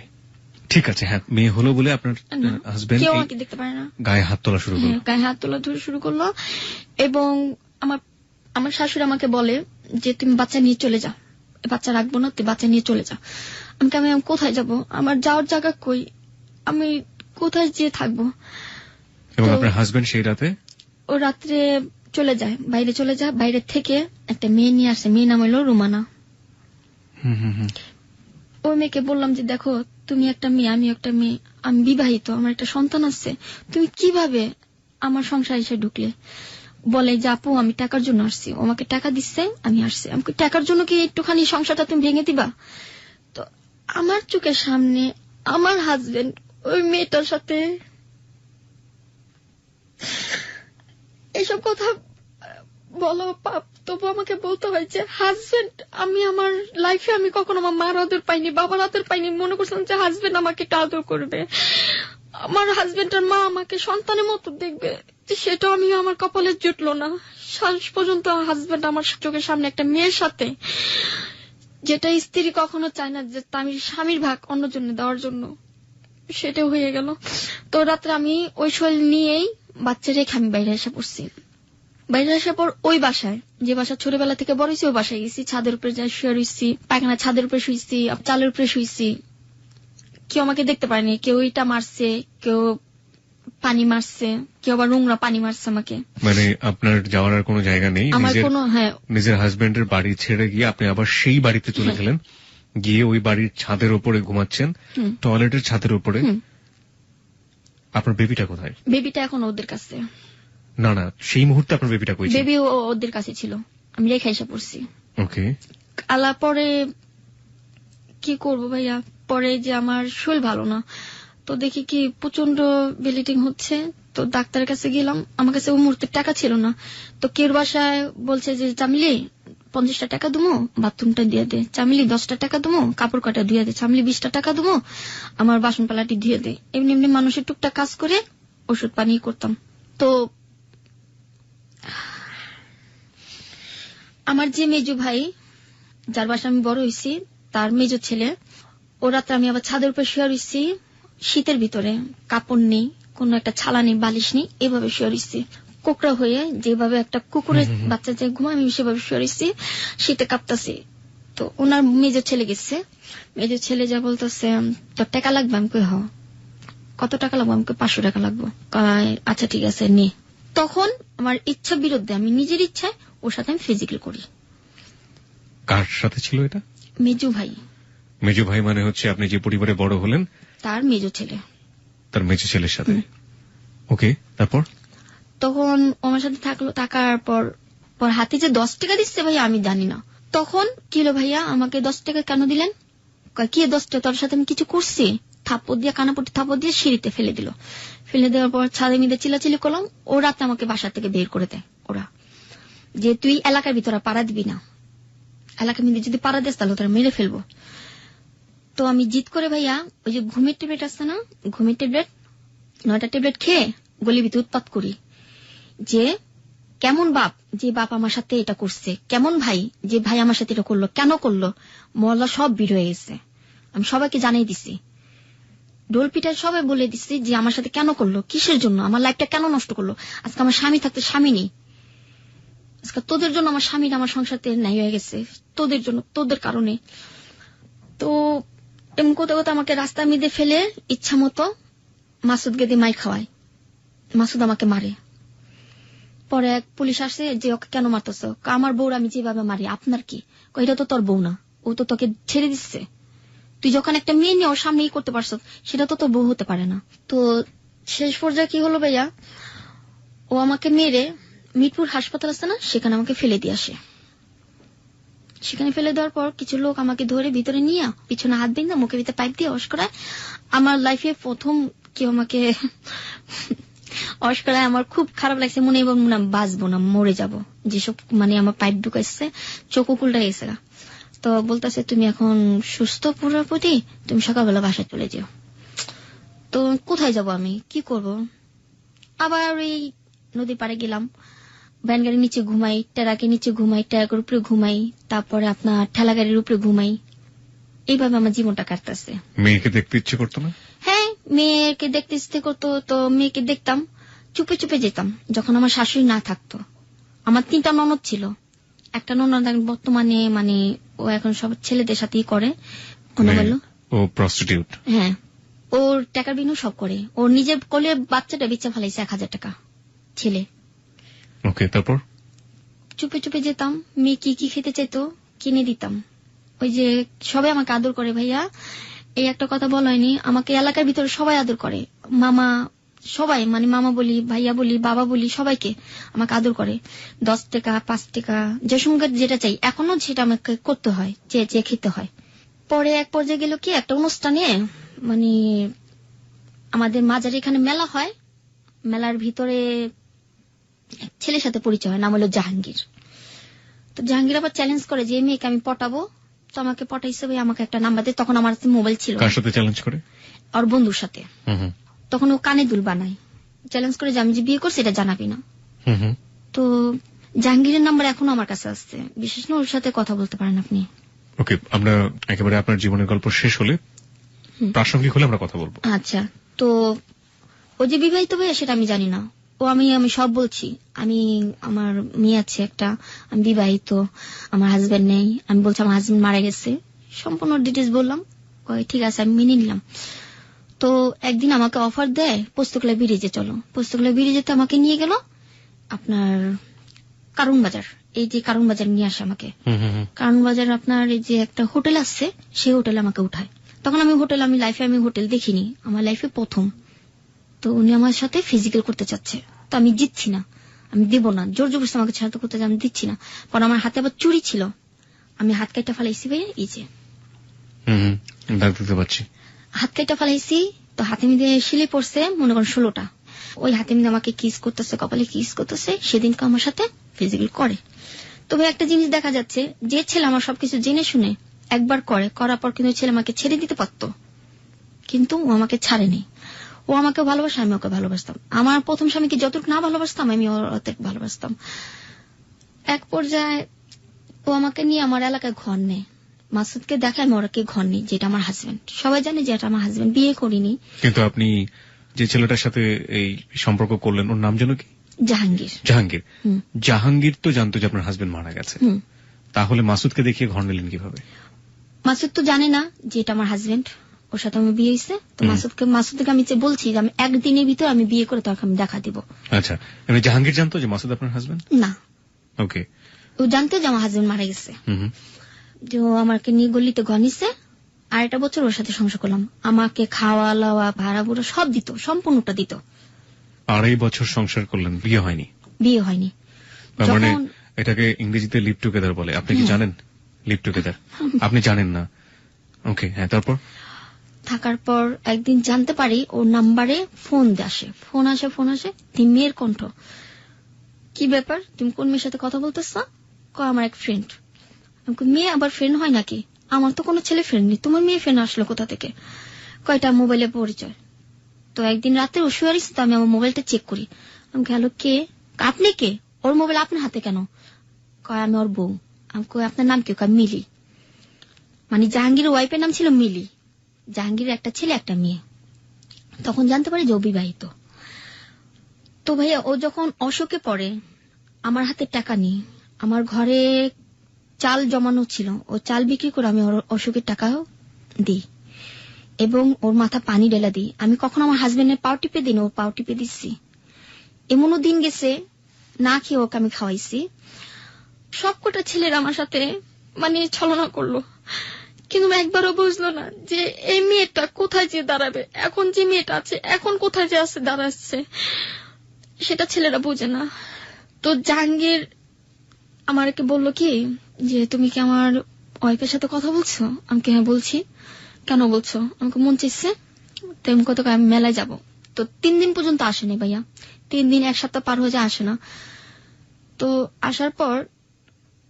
ঠিক আছে, হ্যাঁ, মেয়ে হলো বলে আপনার হাজবেন্ড কেউ আমাকে দেখতে পারে না, গায়ে হাত তোলা শুরু করলো। গায়ে হাত তোলা শুরু করলো। এবং আমার শাশুড়ি আমাকে বলে যে তুমি বাচ্চা নিয়ে চলে যাও, বাচ্চা রাখবো না, তুই বাচ্চা নিয়ে চলে যা। আমি কোথায় যাব, আমার যাওয়ার জায়গা কই, আমি কোথায় যেয়ে থাকবো? এবং আপনার হাজবেন্ড সেই রাতে? ও রাত্রে চলে যায়, বাইরে চলে যায়। বাইরে থেকে একটা মেয়ে নিয়ে আসে, মেয়ে নাম হলো রুমানা। ওই মেয়েকে বললাম যে দেখো তুমি একটা মেয়ে, আমি একটা মেয়ে, আমি বিবাহিত, আমার একটা সন্তান আছে, তুমি কিভাবে আমার সংসার এসে ঢুকলে? বলে যে আপু আমি টাকার জন্য আসছি, ও আমাকে টাকা দিচ্ছে আমি আসছি। আমি টাকার জন্য কি একটুখানি সংসারটা তুমি ভেঙে দিবা? তো আমার চোখের সামনে আমার হাজবেন্ড ওই মেয়েটার সাথে এইসব কথা বলো পাপ, তবু আমাকে বলতে হয় যে হাজবেন্ড, আমি আমার লাইফে আমি কখনো আমার মার আদর পাইনি, বাবার আদর পাইনি। মনে করছিলাম যে হাজবেন্ড আমাকে একটু আদর করবে, আমার হাজবেন্ড আর মা আমাকে সন্তানের মতো দেখবে, সেটা আমি আমার কপালে জুটলো না। শেষ পর্যন্ত হাজবেন্ড আমার চোখের সামনে একটা মেয়ের সাথে, যেটা স্ত্রী কখনো চায় না যে আমি স্বামীর ভাগ অন্যজনে দেওয়ার জন্য, সেটাও হয়ে গেল। তো রাত্রে আমি ওই শৈল নিয়েই বাচ্চা রেখে আমি বাইরে এসে পড়ছি। বাইরে আসার পর ওই বাসায়, যে বাসা ছোটবেলা থেকে বড় হয়েছি, ওই বাসায় গেছি। ছাদের উপরে যা শুয়ে রয়েছি, পায়খানা ছাদের উপরে শুয়েছি, চালের উপরে শুয়েছি। কেউ আমাকে দেখতে পারেনি। কেউ ইটা মারছে, কেউ পানি মারছে, কেউ আবার নোংরা পানি মারছে আমাকে। মানে আপনার যাওয়ার আর কোনো জায়গা নেই, আমার কোনো, হ্যাঁ, নিজের হাজবেন্ডের বাড়ি ছেড়ে গিয়ে আপনি আবার সেই বাড়িতে চলে গেলেন, গিয়ে ওই বাড়ির ছাদের উপরে ঘুমাচ্ছেন, টয়লেটের ছাদের উপরে। আপনার বেবিটা কোথায়? বেবিটা এখন ওদের কাছে। না না, সেই মুহূর্তে আপনার বেবিটা কই ছিল? বেবি ওদের কাছে ছিল, আমি রেখে এসে পড়ছি। ওকে। আলা পরে কি করব ভাইয়া, পরে যে আমার শরীর ভালো না, তো দেখি কি প্রচন্ড ব্লিডিং হচ্ছে। তো ডাক্তারের কাছে গেলাম, আমার কাছে ওই মুহূর্তে টাকা ছিল না। তো কেউ বাসায় বলছে যে চামিলি 50টা টাকা দেবো, বাথরুমটা দিয়ে দে। চামিলি 10টা টাকা দেবো, কাপড় কাটা দিয়ে দে। চামিলি 20টা টাকা দেবো, আমার বাসন পালাটি দিয়ে দে। এমনি এমনি মানুষের টুকটাক কাজ করে ওষুধ পানি করতাম। তো আমার যে মেজো ভাই, যার বাসা আমি বড় হয়েছি, তার মেজো ছেলে, ও রাত্রে আমি আবার ছাদের উপর শুয়ে রয়েছি, শীতের ভিতরে, কাপড় নেই, কোন একটা ছালা নেই, বালিশ নেই, এভাবে শুয়ে রয়েছি কোকড়া হয়ে, যেভাবে একটা কুকুরের বাচ্চা যে ঘুমায়, আমি সেভাবে শুয়ে রয়েছি, শীতে কাঁপতাছি। তো ওনার মেজো ছেলে গেছে, মেজো ছেলে যা বলতেছে, তোর টাকা লাগবে? আমি কই, হ। কত টাকা লাগবে? আমাকে 500 টাকা লাগবে। আচ্ছা ঠিক আছে, নে। তখন আমার ইচ্ছা বিরুদ্ধে, আমি নিজের ইচ্ছায় ওর সাথে আমি ফিজিক্যাল করি। কার সাথে ছিল এটা? মেজো ভাই। মেজো ভাই মানে হচ্ছে আপনি যে পরিবারে বড় হলেন, তার মেজো ছেলে, তার মেজো ছেলের সাথে। ওকে, তারপর? তখন আমার সাথে থাকলো, থাকার পর পর হাতে যে 10 টাকা দিচ্ছে ভাইয়া, আমি জানি না। তখন কি হলো ভাইয়া, আমাকে 10 টাকা কেন দিলেন? কি 10 টাকা, তোর সাথে আমি কিছু করছি? থাপ্পড় দিয়ে, কানাপটি থাপ্পড় দিয়ে সিঁড়িতে ফেলে দিল। ফেলে দেওয়ার পর ছাদে মিদে চিলাচিলি করলাম। ও রাতে আমাকে বাসা থেকে বের করে দেয় ওরা, যে তুই এলাকার ভিতরে পাড়া দিবি না, এলাকার মধ্যে যদি পাড়া দিস তাহলে তোরা মেরে ফেলবো। তো আমি জিদ করে ভাইয়া, ওই যে ঘুমের ট্যাবলেট আছে না, ঘুমের ট্যাবলেট 9টা ট্যাবলেট খেয়ে গলি ভিতরে উৎপাত করি, যে কেমন বাপ, যে বাপ আমার সাথে এটা করছে, কেমন ভাই, যে ভাই আমার সাথে এটা করলো, কেন করলো, মহল্লা সব বের হয়ে গেছে। আমি সবাইকে জানিয়ে দিছি, ডোল পিটায় সবাই বলে দিচ্ছি যে আমার সাথে কেন করলো, কিসের জন্য, আমার লাইফটা কেন নষ্ট করলো। আজকে আমার স্বামী থাকতে স্বামী নেই, আজকে তোদের জন্য আমার স্বামীর আমার সংসারতে নাই হয়ে গেছে, তোদের জন্য, তোদের কারণে। তো এমন কোথাও কোথাও আমাকে রাস্তার মধ্যে ফেলে ইচ্ছা মতো মাসুদকে দিয়ে মাই খাওয়ায়, মাসুদ আমাকে মারে। পরে এক পুলিশ আসে, যে ওকে কেন মারতেছ? আমার বউর আমি যেভাবে মারি, আপনার কি? এটা তো তোর বউ না, ও তো তোকে ছেড়ে দিচ্ছে। তুই যখন একটা মেয়ে নিয়ে ওর সামনেই করতে পারছ, সেটা তো তোর বউ হতে পারে না। তো শেষ পর্যায়ে কি হলো ভাইয়া, ও আমাকে মেরে মিরপুর হাসপাতাল আছে না, সেখানে আমাকে ফেলে দিয়ে আসে। সেখানে ফেলে দেওয়ার পর কিছু লোক আমাকে ধরে ভিতরে নিয়ে পিছনে হাত বেঁধে মুখের ভিতরে পাইপ দিয়ে অস করায়। আমার লাইফে প্রথম কেউ আমাকে অস করায়, আমার খুব খারাপ লাগছে, মনে এবং মনে বাঁচবো না, মরে যাব। যেসব মানে আমার পাইপ ঢুকাইছে, চোখ উল্টা গেছে। তো বলতেছে, তুমি এখন সুস্থ পুরোপুরি, তুমি সকালবেলা বাসায় চলে যাও। তো কোথায় যাব আমি, কি করব? আবার ওই নদী পাড়ে গেলাম, ভ্যান গাড়ির নিচে ঘুমাই, টেরাকের নিচে ঘুমাই, টেরাকের উপরে ঘুমাই, তারপরে আপনার ঠেলা গাড়ির উপরে ঘুমাই। এইভাবে আমার জীবনটা কাটতেছে। মেয়েকে দেখতে ইচ্ছে করতো না? হ্যাঁ, মেয়েকে দেখতে ইচ্ছে করতো। তো মেয়েকে দেখতাম, চুপে চুপে যেতাম যখন আমার শাশুড়ি না থাকতো। আমার 3টা ননদ ছিল, একটা ননদ বর্তমানে মানে ও এখন সব ছেলেদের সাথেই করে। ও প্রস্টিটিউট? হ্যাঁ, ওর টাকার বিনিয়োগ সব করে। ওর নিজের কোলে বাচ্চাটা বেচা ফেলাইছে 1000 টাকা ছেলে। ওকে, তারপর? চুপে চুপে যেতাম, মেয়ে কি কি খেতে চাইতো কিনে দিতাম। ওই যে সবাই আমাকে আদর করে ভাইয়া, এই একটা কথা বলা হয়নি, আমাকে এলাকার ভিতরে সবাই আদর করে, মামা সবাই, মানে মামা বলি, ভাইয়া বলি, বাবা বলি, সবাইকে আমাকে আদর করে। 10 টাকা 5 টাকা যে সঙ্গে যেটা চাই, এখনো সেটা আমাকে করতে হয়, চেয়ে খেতে হয়। পরে এক পর্যায়ে গেল কি, একটা অনুষ্ঠানে মানে আমাদের মাজারে এখানে মেলা হয়, মেলার ভিতরে ছেলের সাথে পরিচয় হয়, নাম হলো জাহাঙ্গীর। তো জাহাঙ্গীর আবার চ্যালেঞ্জ করে যে মেয়েকে আমি পটাবো। তো আমাকে পটাইছে ভাই, আমাকে একটা নাম্বার দিয়ে। তখন আমার মোবাইল ছিল। কার সাথে চ্যালেঞ্জ করে? ওর বন্ধুর সাথে। তখন ও কানে দুল বানায়, চ্যালেঞ্জ করে যে আমি যে বিয়ে করছি এটা জানাবি না। তো জাহাঙ্গীরের নাম্বার এখনো আমার কাছে আসছে, বিশেষ না, ওর সাথে কথা বলতে পারেন আপনি। ওকে, আমরা একেবারে আপনার জীবনের গল্প শেষ হলে, প্রাসঙ্গিক হলে আমরা কথা বলবো। আচ্ছা, তো ও যে বিবাহিত ভাইয়া সেটা আমি জানি না, আমি সব বলছি, আমি আমার মেয়ে আছে একটা, আমি বিবাহিত, আমার হাজবেন্ড নেই, আমি বলছি আমার হাজবেন্ড মারা গেছে, সম্পূর্ণ ডিটেলস বললাম। ঠিক আছে, আমি মেনে নিলাম। তো একদিন আমাকে অফার দেয় পোস্তকলা ব্রিজে, চলো পোস্তকলা ব্রিজেতে আমাকে নিয়ে গেল আপনার কারণ বাজার, এই যে কারণ বাজার নিয়ে আসে আমাকে। কারণ বাজার আপনার এই যে একটা হোটেল আছে, সেই হোটেলে আমাকে উঠায়। তখন আমি লাইফে আমি হোটেল দেখিনি, আমার লাইফে প্রথম। তো উনি আমার সাথে ফিজিক্যাল করতে চাচ্ছে, তো আমি জিতছি না, আমি দেব না, জোর জবরদস্তি আমাকে ছাড়তে করতে, আমি দিচ্ছি না। পর আমার হাতে আবার চুরি ছিল, আমি হাত কাইটা ফেলাইছি ভাই, এই যে দেখতে পাচ্ছি হাত কাইটা ফেলাইছি। তো হাতে মিদে শিলে পড়ছে মনে করেন 16টা। ওই হাতে মিদে আমাকে কিস করতেছে, কপালে কিস করতেছে, সেদিনকে আমার সাথে ফিজিক্যাল করে। তবে একটা জিনিস দেখা যাচ্ছে, যে ছেলে আমার সবকিছু জেনে শুনে একবার করার পর কিন্তু ছেলে আমাকে ছেড়ে দিতে পারতো, কিন্তু ও আমাকে ছাড়েনি। ও আমাকে ভালোবাসে, আমি ওকে ভালোবাসতাম। আমার প্রথম স্বামীকে যতটুকু না ভালোবাসতাম, আমি ওকে ভালোবাসতাম। এক পর্যায়ে ও আমাকে নিয়ে আমার এলাকায় ঘর নেয়, মাসুদকে দেখে আমি ওরাকে ঘর নেই, যেটা আমার হাজবেন্ড। সবাই জানে যে এটা আমার হাজবেন্ড, বিয়ে করিনি। কিন্তু আপনি যে ছেলেটার সাথে এই সম্পর্ক করলেন, ওর নাম যেন কি? জাহাঙ্গীর। জাহাঙ্গীর। জাহাঙ্গীর তো জানতো যে আপনার হাজবেন্ড মারা গেছে, তাহলে মাসুদকে দেখিয়ে ঘর নিলেন কিভাবে? মাসুদ তো জানে না যে এটা আমার হাজবেন্ড, ওর সাথে আমার বিয়ে হয়েছে। তো মাসুদকে আমি বলছি যে আমি একদিনের ভিতরে আমি বিয়ে করে তোকে আমি দেখা দিব। আচ্ছা, এমনি জাহাঙ্গীর জানতো যে মাসুদ আপনার হাজবেন্ড? না। ওকে। ও জানতো যে আমার হাজবেন্ড মারা গেছে। যে আমাকে নিয়ে গলিতে ঘর নিচ্ছে, আর একটা বছর ওর সাথে সংসার করলাম। আমাকে খাওয়া লাওয়া ভাড়া বুড়ো সব দিত, সম্পূর্ণটা দিত। 2.5 বছর সংসার করলেন, বিয়ে হয়নি? বিয়ে হয়নি। মানে এটাকে ইংরেজিতে লিভ টুগেদার বলে, আপনি কি জানেন লিভ টুগেদার? আপনি জানেন না? ওকে, হ্যাঁ, তারপর? থাকার পর একদিন জানতে পারি ওর নাম্বারে ফোন আসে, তুমি মেয়ের কণ্ঠ। কি ব্যাপার, তুমি কোন মেয়ের সাথে কথা বলতেছ? আমার এক ফ্রেন্ড। মেয়ে আবার ফ্রেন্ড হয় নাকি? আমার তো কোনো ছেলে ফ্রেন্ড নেই, তোমার মেয়ে ফ্রেন্ড আসলো কোথা থেকে? কয়টা মোবাইলে পরিচয়। তো একদিন রাতে ও শুয়ে আসছে, তো আমি আমার মোবাইলটা চেক করি। আমি হ্যালো, কে? আপনি কে? ওর মোবাইল আপনার হাতে কেন? কয় আমি ওর বউ। আমি কই আপনার নাম কি? কয় মিলি। মানে জাহাঙ্গীরের ওয়াইফের নাম ছিল মিলি। জাহাঙ্গীরের একটা ছেলে একটা মেয়ে। তখন জানতে পারি যে ও বিবাহিত। তো ভাইয়া ও যখন অসুখে পড়ে, আমার হাতে টাকা নেই, আমার ঘরে চাল জমানো ছিল, ও চাল বিক্রি করে আমি ওর অসুখের টাকাও দিই এবং ওর মাথা পানি ঢেলা দিই। আমি কখন আমার হাজবেন্ডের পাও টিপে দিন, ও পাও টিপে দিচ্ছি। এমনও দিন গেছে না খেয়ে ওকে আমি খাওয়াইছি। সবকটা ছেলেরা আমার সাথে মানে ছলনা করলো, কিন্তু একবারও বুঝলো না যে এই মেয়েটা কোথায় যে দাঁড়াবে। এখন যে মেয়েটা আছে, এখন কোথায় যে আছে দাঁড়াচ্ছে, সেটা ছেলেরা বোঝে না। তো জাহাঙ্গীর আমাকে বললো কি যে তুমি কি আমার ওয়াইফের সাথে কথা বলছো? আমি হ্যাঁ বলছি। কেন বলছো? আমাকে মন চাইছে, তেমন কত আমি মেলায় যাব। তো 3 দিন পর্যন্ত আসেনি ভাইয়া, 3 দিন 1 সপ্তাহ পার হয়ে যায়, আসে না। তো আসার পর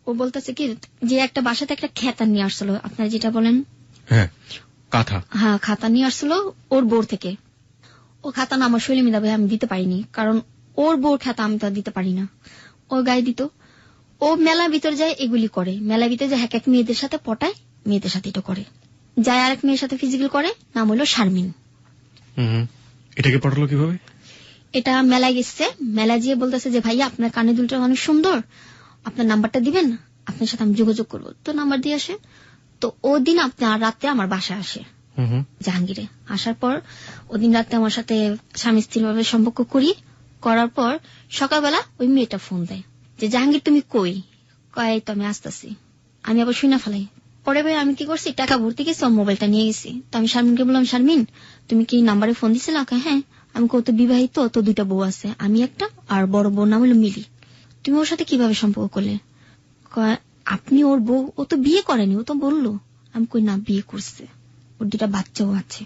ও বলতেছে কি যে একটা বাসাতে একটা খেতা নিয়ে আসছিল, আপনারা যেটা বলেন খাতা নিয়ে আসছিল ওর বোর থেকে। ও খাতা না আমার শৈলী মিদা ভাই আমি দিতে পারিনি, কারণ ওর বোর খাতা আমি তো দিতে পারি না, ও গায়ে দিত। ও মেলার ভিতর যায় এগুলি করে, মেলার ভিতরে যায় এক মেয়েদের সাথে পটায়, মেয়েদের সাথে এটা করে, যায় আরেক মেয়ের সাথে ফিজিক্যাল করে, নাম হলো শারমিন। এটাকে পটালো কিভাবে? এটা মেলায় গেছে, মেলায় গিয়ে বলতেছে যে ভাইয়া আপনার কানে দুলটা অনেক সুন্দর, আপনার নাম্বারটা দিবেন, আপনার সাথে আমি যোগাযোগ করবো। তো নাম্বার দিয়ে আসে। তো ওদিন আপনার রাতে আমার বাসায় আসে জাহাঙ্গীরে। আসার পর ওদিন রাতে আমার সাথে স্বামী স্ত্রী ভাবে সম্পর্ক করার পর সকালবেলা ওই মেয়েটা ফোন দেয় যে জাহাঙ্গীর তুমি কই? কয় তো আমি আসতেছি। আমি আবার শুনে ফেলাই। পরে ভাই আমি কি করছি, টাকা ভর্তি গেছি, মোবাইলটা নিয়ে গেছি। তো আমি শারমিনকে বললাম, শারমিন তুমি কি নাম্বারে ফোন দিছিল? হ্যাঁ। আমি কত বিবাহিত, তো 2টা বউ আছে, আমি একটা, আর বড় বউ নাম হলো মিলি। তুমি ওর সাথে কিভাবে সম্পর্ক করলে? আপনি ওর বউ, ও তো বিয়ে করেনি, ও তো বললো। আমি কই না, বিয়ে করছে, ওর 2টা বাচ্চাও আছে।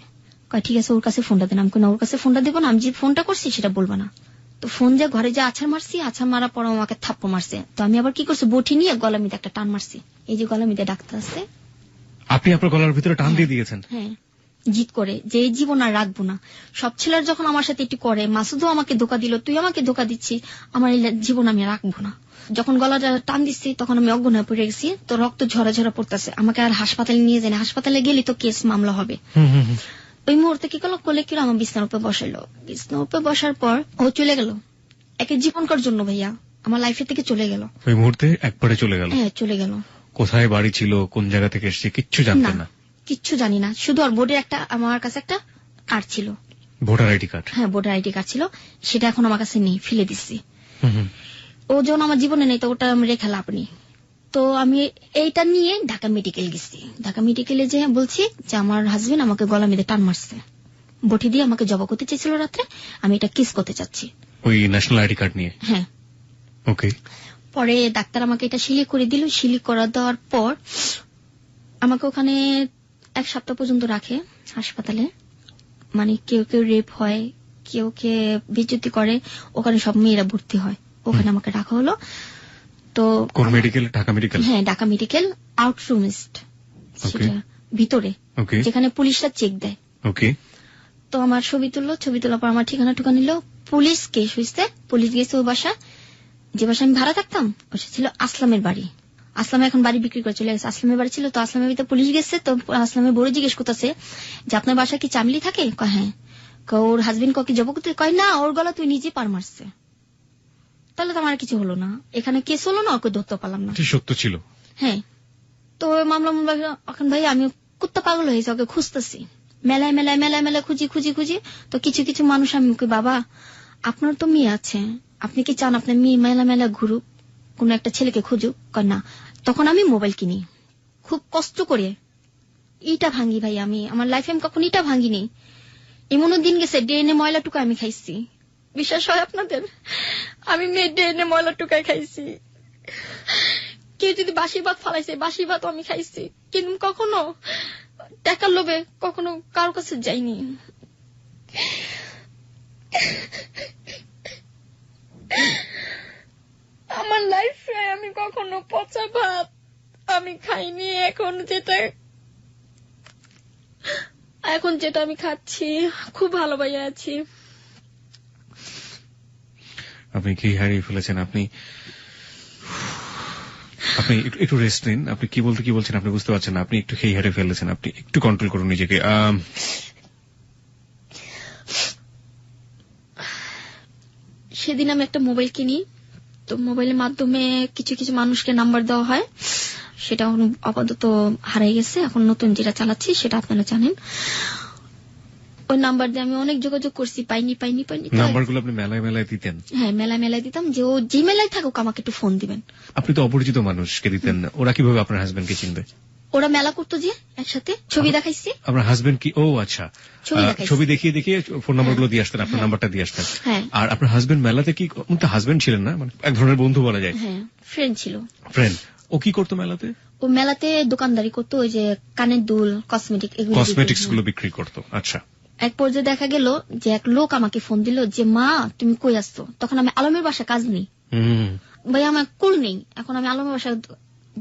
ঠিক আছে ওর কাছে ফোনটা দেন। আমি কই না, ওর কাছে ফোনটা দেবো না, আমি যে ফোনটা করছি সেটা বলবো না। তো ফোন যা ঘরে যা আছাড় মারছি, আছাড় মারা পর আমাকে থাপ্পড় মারছে। তো আমি আবার কি করছি, বটি নিয়ে গলা মিদে একটা টান মারছি। এই যে গলা মিদে ডাক্তার আছে। আপনি আপনার গলার ভিতরে টান দিয়ে দিয়েছেন? হ্যাঁ, জিদ করে যে এই জীবন আর রাখবো না। সব ছেলেরা যখন আমার সাথে একটু করে, মাসুদও আমাকে ধোকা দিল, তুই আমাকে ধোকা দিচ্ছি, আমার এই জীবন আমি রাখবো না। যখন গলাটা টান দিচ্ছি তখন আমি অজ্ঞান হয়ে পড়ে গেছি। তো রক্ত ঝরা ঝরা পড়তেছে, আমাকে আর হাসপাতালে নিয়ে যায়নি। হাসপাতালে গেলি তো কেস মামলা হবে। ওই মুহূর্তে কি করলো, কোলে কিলো আমার বিছনার উপরে বসাইলো। বিছনার উপরে বসার পর ও চলে গেল। একে জীবনকার জন্য ভাইয়া আমার লাইফের থেকে চলে গেল। ওই মুহূর্তে একবারে চলে গেল? হ্যাঁ চলে গেল। কোথায় বাড়ি ছিল, কোন জায়গা থেকে এসেছে কিচ্ছু জানতেন না? কিচ্ছু জানি না, শুধু আর বোর্ডে একটা আমার কাছে একটা কার্ড ছিল, ভোটার আইডি কার্ড। হ্যাঁ ভোটার আইডি কার্ড ছিল, সেটা এখন আমার কাছে নেই, ফেলে দিচ্ছি। ও যখন আমার জীবনে নেই তো ওটা আমি রেখে লাভ নেই। তো আমি এইটা নিয়ে ঢাকা মেডিকেল গেছি। ঢাকা মেডিকেলে যে বলছি যে আমার হাজবেন্ড আমাকে গলা মেরে টান মারছে, বটি দিয়ে আমাকে জবা করতে চেয়েছিল রাত্রে, আমি এটা কিস করতে চাচ্ছি। ওই ন্যাশনাল আইডি কার্ড নিয়ে? হ্যাঁ। ওকে। পরে ডাক্তার আমাকে এটা সিলি করে দিল। সিলি করা দেওয়ার পর আমাকে ওখানে 1 সপ্তাহ পর্যন্ত রাখে হাসপাতালে। মানে কেউ কেউ রেপ হয়, কেউ কে বিচ্যুতি করে, ওখানে সব মেয়েরা ভর্তি হয়, ওখানে আমাকে রাখা হলো। তো কোন মেডিকেল? ঢাকা মেডিকেল? হ্যাঁ ঢাকা মেডিকেল, আউটরুমিস্ট, সেটা ভিতরে, যেখানে পুলিশরা চেক দেয়। ওকে। তো আমার ছবি তুললো, ছবি তোলার পর আমার ঠিকানা টুকা নিল। পুলিশ কেস হয়েছে, পুলিশ গেছে ও বাসা, যে বাসা আমি ভাড়া থাকতাম ওটা ছিল আসলামের বাড়ি। আসলামে এখন বাড়ি বিক্রি করে চলে গেছে। আসলামের বাড়ি ছিল, তো আসলামের বাড়িতে পুলিশ গেছে। তো আসলামের বড় জিজ্ঞেস করতেছে যে আপনার বাসা কি চামলি থাকে? কয় হ্যাঁ। ওর হাজবেন্ড কি জব করতে? কয় না, ওর গলা তুই নিজে পার মারছে। তাহলে তো আমার কিছু হলো না, এখানে কেস হলো না, ওকে ধরতে পারলাম না। সত্য ছিল। হ্যাঁ। তো মামলা এখন ভাই আমি কুত্তা পাগল হয়েছে, ওকে খুঁজতেছি, মেলায় মেলায় মেলায় মেলায় খুঁজি খুঁজি খুঁজি। তো কিছু কিছু মানুষ আমি বাবা আপনার তো মেয়ে আছে, আপনি কি চান আপনার মেয়ে মেলা মেলা ঘুরুক, কোন একটা ছেলেকে খুঁজুক? না। তখন আমি মোবাইল কিনি খুব কষ্ট করে, ইটা ভাঙ্গি ভাই। আমি আমার লাইফে আমি কখন ইটা ভাঙ্গিনি। এমনও দিন গেছে ড্রেনে ময়লা টুকা আমি খাইছি, বিশ্বাস হয় আপনাদের? আমি মেয়ে ড্রেনে ময়লা টুকাই খাইছি। কেউ যদি বাসি ভাত ফালাইছে, বাসি ভাতও আমি খাইছি, কিন্তু কখনো টাকার লোভে কখনো কারো কাছে যাইনি। আমার লাইফে আমি কখনো পচা ভাত আমি খাইনি। এখন যেটা আমি খাচ্ছি খুব ভালো ভাইয়া আছি। আপনি কি হারিয়ে ফেলেছেন? আপনি একটু রেস্ট নিন। আপনি কি বলছেন আপনি বুঝতে পারছেন না। আপনি একটু খেয়ে হারিয়ে ফেলেছেন, আপনি একটু কন্ট্রোল করুন নিজেকে। সেদিন আমি একটা মোবাইল কিনি, তো মোবাইলের মাধ্যমে কিছু কিছু মানুষকে নাম্বার দেওয়া হয়, সেটা আপাতত হারাই গেছে। এখন নতুন যেটা চালাচ্ছি সেটা আপনারা জানেন। ওই নাম্বার দিয়ে আমি অনেক যোগাযোগ করছি, পাইনি। নাম্বারগুলো আপনি মেলায় মেলায় দিতেন? হ্যাঁ মেলায় মেলায় দিতাম, যে ও যে মেলায় থাকুক আমাকে একটু ফোন দিবেন। আপনি তো অপরিচিত মানুষকে দিতেন, ওরা কিভাবে আপনার হাজবেন্ডকে চিনবে? ওরা মেলা করতো যে একসাথে, ছবি দেখাইছি। আপনার হাজবেন্ড কি? ও আচ্ছা, ছবি দেখিয়ে দেখিয়ে ফোন নাম্বারগুলো দিয়ে আসতেন, আপনার নাম্বারটা দিয়ে আসতেন। আর আপনার হাজবেন্ড মেলাতে কি, তো হাজবেন্ড ছিলেন না, মানে এক ধরনের বন্ধু বলা যায়? হ্যাঁ ফ্রেন্ড ছিল। ফ্রেন্ড। ও কি করতো মেলাতে? ও মেলাতে দোকানদারি করতো, ওই যে কানের দুল, কসমেটিক্স গুলো বিক্রি করতো। আচ্ছা। এক পর্যায়ে দেখা গেল যে এক লোক আমাকে ফোন দিল যে মা তুমি কই আসছো? তখন আমি আলমের বাসা কাজ নেই ভাই, আমার কুল নেই, এখন আমি আলমের বাসা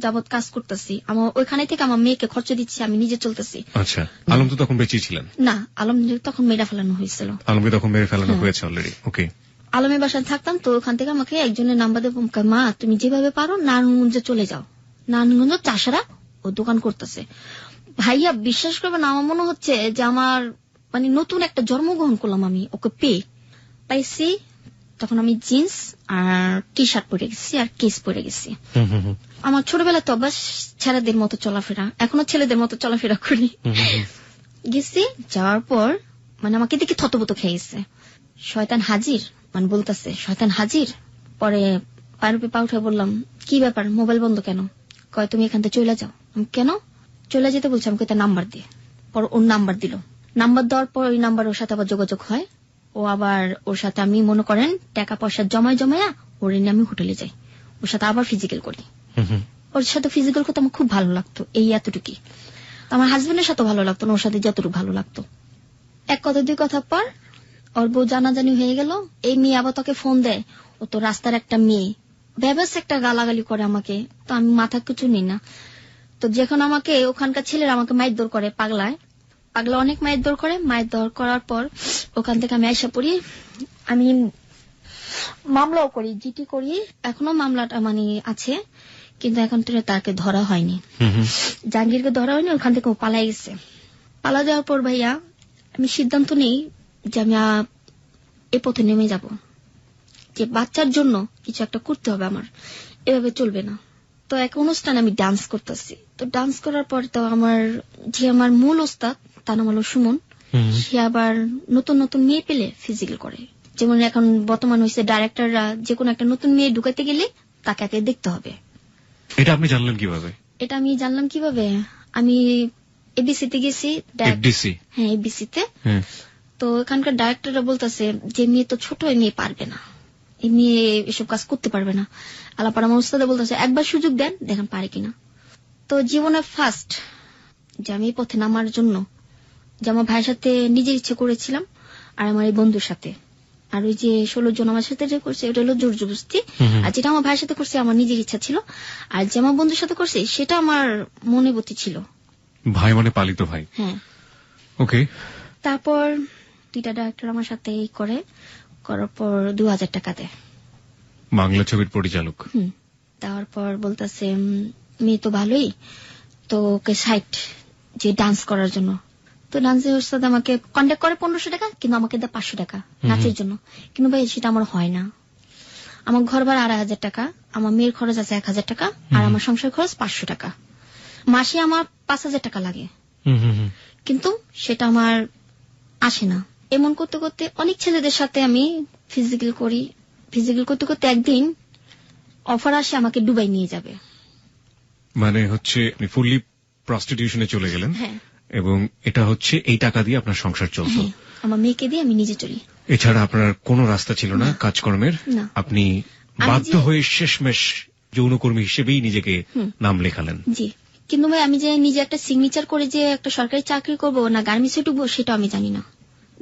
যাবত কাজ করতেছি, আমার ওইখানে থেকে আমার মেয়েকে খরচ দিচ্ছি, আমি নিজে চলতেছি। আচ্ছা। আলম তো তখন বেঁচে ছিলেন? না, আলম তখন মেরে ফেলানো হয়েছিল। আলমকে তখন মেরে ফেলানো হয়েছে অলরেডি। ওকে। আলমের বাসায় থাকতাম, তো ওখান থেকে আমাকে একজনের নাম্বার দেবো, মা তুমি যেভাবে পারো নারায়ণগঞ্জে চলে যাও, নারায়ণগঞ্জ চাষারা ও দোকান করতেছে। ভাইয়া বিশ্বাস করবেন, আমার মনে হচ্ছে যে আমার মানে নতুন একটা জন্মগ্রহণ করলাম আমি ওকে পাইছি। তখন আমি জিন্স আর টি শার্ট পরে গেছি আর কেস পরে গেছি। আমার ছোটবেলা তো অভ্যাস ছেলেদের মতো চলাফেরা, এখনো ছেলেদের মতো চলাফেরা করি। গেছি, যাওয়ার পর মানে আমাকে দেখে থতবত খেয়ে গেছে, শয়তান হাজির, মানে বলতেছে শয়তান হাজির। পরে পায়ের উপরে পা উঠে বললাম কি ব্যাপার, মোবাইল বন্ধ কেন? কয় তুমি এখান থেকে চলে যাও। কেন চলে যেতে বলছি? আমাকে তার নাম্বার দিয়ে। পর ওর নাম্বার দিল, নাম্বার দেওয়ার পর ওই নাম্বার ওর সাথে আবার যোগাযোগ হয়। ও আবার ওর সাথে আমি মনে করেন টাকা পয়সা জমায়া ওর নিয়ে আমি হোটেলে যাই, ওর সাথে আবার ফিজিক্যাল করি। ওর সাথে ফিজিক্যাল করতে আমার খুব ভালো লাগতো, এই এতটুকুই। আমার হাজবেন্ডের সাথে ভালো লাগতো না, ওর সাথে যতটুকু ভালো লাগতো। এক কথা দুই কথা পর ওর বউ জানাজানি হয়ে গেল। এই মেয়ে আবার তোকে ফোন দেয়, ও তো রাস্তার একটা মেয়ে, ব্যবস একটা গালাগালি করে আমাকে। তো আমি মাথা কিছু নিই না। তো যখন আমাকে ওখানকার ছেলেরা আমাকে মাইর দৌড় করে, পাগলা অনেক মায়ের দৌড় করে। মায়ের দৌড় করার পর ওখান থেকে আমি আইসা পড়ি, আমি মামলাও করি, জিটি করি। এখনো মামলাটা মানে আছে, কিন্তু এখন তো তাকে ধরা হয়নি, জাহাঙ্গীরকে ধরা হয়নি, ওখান থেকে ও পালাই গেছে। পালা যাওয়ার পর ভাইয়া আমি সিদ্ধান্ত নেই যে আমি এ পথে নেমে যাব। যে বাচ্চার জন্য কিছু একটা করতে হবে আমার, এভাবে চলবে না। তো এক অনুষ্ঠানে আমি ডান্স করতেছি, তো ডান্স করার পর তো আমার মূল ওস্তাদ তার নাম হলো সুমন, সে আবার নতুন নতুন মেয়ে পেলে ফিজিক্যাল করে। যেমন এখন বর্তমান হয়েছে ডাইরেক্টররা যে কোনো একটা নতুন মেয়ে ঢুকাতে গেলে তাকে আগে দেখতে হবে। এটা আপনি জানলেন কিভাবে? এটা আমি জানলাম কিভাবে, আমি এবিসিতে গেছি। এফডিসি? হ্যাঁ, এবিসিতে। তো এখানকার ডাইরেক্টররা বলতেছে যে মেয়ে তো ছোট, এই মেয়ে পারবে না, এই মেয়ে এসব কাজ করতে পারবে না। আলাপার আমার উস্তাদে বলতেছে একবার সুযোগ দেন, দেখেন পারে কিনা। তো জীবনে ফার্স্ট যে আমি এই পথে নামার জন্য, যে আমার ভাইয়ের সাথে নিজের ইচ্ছে করেছিলাম, আর আমার এই বন্ধুর সাথে, আর ওই যে 16 জন আমার সাথে যে করছে ওটা হলো জোর জবরদস্তি। আর যেটা আমার ভাইয়ের সাথে করছে আমার নিজের ইচ্ছা ছিল, আর যে আমার বন্ধুর সাথে করছে সেটা আমার মনে বতি ছিল। ভাই মানে পালিত ভাই? হ্যাঁ। ওকে। তারপর 2টা ডাইরেক্টর আমার সাথে করার পর 2000 টাকা দেয়, বাংলা ছবির পরিচালক। তারপর বলতেছে মেয়ে তো ভালোই, তো ওকে সাইট যে ডান্স করার জন্য। তো ডান্সের উস্তাদ আমাকে কন্ট্যাক্ট করে 1500 টাকা, কিন্তু আমাকে দেয় 500 টাকা নাচের জন্য। কিন্তু ভাই সেটা আমার হয় না, আমার ঘর ভাড়া 2500 টাকা, আমার মেয়ের খরচ আছে 1000 টাকা, আর আমার সংসার খরচ 500 টাকা, মাসে আমার 5000 টাকা লাগে। কিন্তু সেটা আমার আসে না। এমন করতে করতে অনেক ছেলেদের সাথে আমি ফিজিক্যাল করি, ফিজিক্যাল করতে করতে একদিন অফার আসে আমাকে দুবাই নিয়ে যাবে। মানে হচ্ছে আপনি ফুললি প্রস্টিটিউশনে চলে গেলেন? হ্যাঁ। এবং এটা হচ্ছে এই টাকা দিয়ে আপনার সংসার চলতো? আমার মেয়েকে দিয়ে আমি নিজে চলি। এছাড়া আপনার কোনো রাস্তা ছিল না কাজকর্মের? আপনি বাধ্য হয়ে শেষমেশ যৌনকর্মী হিসেবেই নিজেকে নাম লেখালেন? জি। কিন্তু ভাই আমি যে নিজে একটা সিগনেচার করে যে একটা সরকারি চাকরি করব না গার্মেন্টসে ঢুকবো সেটা আমি জানি না।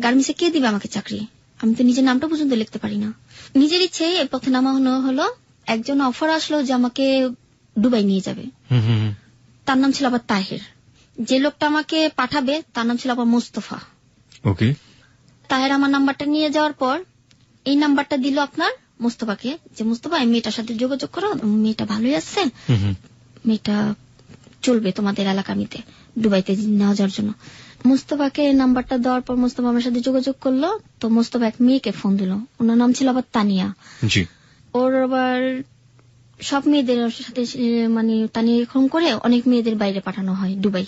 গার্মেন্টসে কে দিবে আমাকে চাকরি? আমি তো নিজের নামটা পর্যন্ত লিখতে পারি না। নিজের ইচ্ছে এই পথে নামা হলো। একজন অফার আসলো যে আমাকে দুবাই নিয়ে যাবে। তার নাম ছিল আবার তাহের। যে লোকটা আমাকে পাঠাবে তার নাম ছিল আবার মোস্তফা। ওকে। তাহের আমার নাম্বারটা নিয়ে যাওয়ার পর এই নাম্বারটা দিল আপনার মোস্তফাকে, যে মোস্তফা এই মেয়েটার সাথে যোগাযোগ করো, মেয়েটা ভালোই আছে, মেয়েটা চলবে তোমাদের এলাকামিতে দুবাইতে নেওয়া যাওয়ার জন্য। মোস্তফাকে নাম্বারটা দেওয়ার পর মোস্তফা আমার সাথে যোগাযোগ করলো। তো মোস্তফা এক মেয়েকে ফোন দিল, ওনার নাম ছিল আবার তানিয়া। জি। ওর আবার সব মেয়েদের সাথে মানে তানিয়া এরকম করে অনেক মেয়েদের বাইরে পাঠানো হয় দুবাই।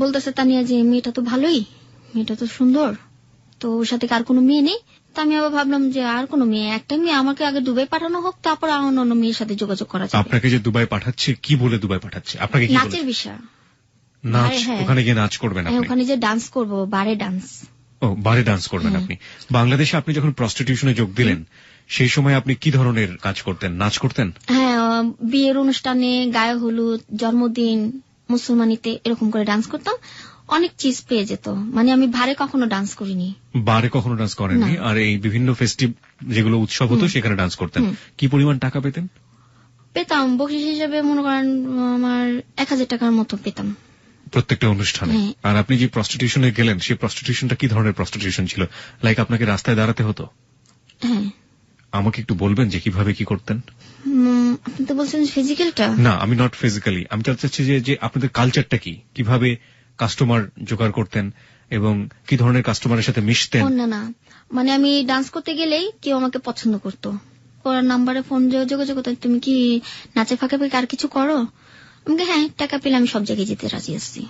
বলতেছে তানিয়া যে মেয়েটা তো ভালোই, মেয়েটা তো সুন্দর, তো ওর সাথে আর কোনো মেয়ে নেই। তা আমি আবার ভাবলাম যে আর কোনো মেয়ে, একটা মেয়ে আমাকে আগে দুবাই পাঠানো হোক, তারপর অন্য মেয়ের সাথে যোগাযোগ করা যাবে। আপনাকে যে দুবাই পাঠাচ্ছে কি বলে দুবাই পাঠাচ্ছে? আপনাকে কি নাচের বিষয়। নাচ? ওখানে গিয়ে নাচ করবেন আপনি? ওখানে যে ডান্স করবো, বারে ডান্স। ও, বারে ডান্স করবেন আপনি। বাংলাদেশে আপনি যখন প্রস্টিটিউশনে যোগ দিলেন সেই সময় আপনি কি ধরনের কাজ করতেন? নাচ করতেন? হ্যাঁ, বিয়ের অনুষ্ঠানে, গায়ে হলুদ, জন্মদিন, মুসলমানিতে এরকম করে ডান্স করতাম। অনেক চিজ পেয়ে যেত, মানে আমি বারে কখনো ডান্স করিনি। বারে কখনো ডান্স করেননি? আর এই বিভিন্ন ফেস্টিভ যেগুলো উৎসব হতো সেখানে ডান্স করতেন। কি পরিমাণ টাকা পেতেন? পেতাম বকশিস হিসেবে মনে করেন আমার 1000 টাকার মতো পেতাম প্রত্যেকটা অনুষ্ঠানে। আর আপনি যে প্রস্টিটিউশনে গেলেন সেই প্রস্টিটিউশনটা কি ধরনের প্রস্টিটিউশন ছিল? লাইক আপনাকে রাস্তায় দাঁড়াতে হতো? হ্যাঁ। আমাকে একটু বলবেন যে কিভাবে কি করতেন? আপনি তো বলছেন ফিজিক্যালটা। না, আমি নট ফিজিক্যালি, আমি জানতে চাচ্ছি যে আপনাদের কালচারটা কি, কিভাবে কাস্টমার জোগাড় করতেন এবং কি ধরনের কাস্টমারের সাথে মিশতেন? না, মানে আমি ডান্স করতে গেলেই কেউ আমাকে পছন্দ করতো, ওর নাম্বারে ফোন যোগাযোগ করতো, তুমি কি নাচে ফাঁকে ফাঁকে আর কিছু করো? আমাকে হ্যাঁ, টাকা পেলে আমি সব জায়গায় যেতে রাজি আছি,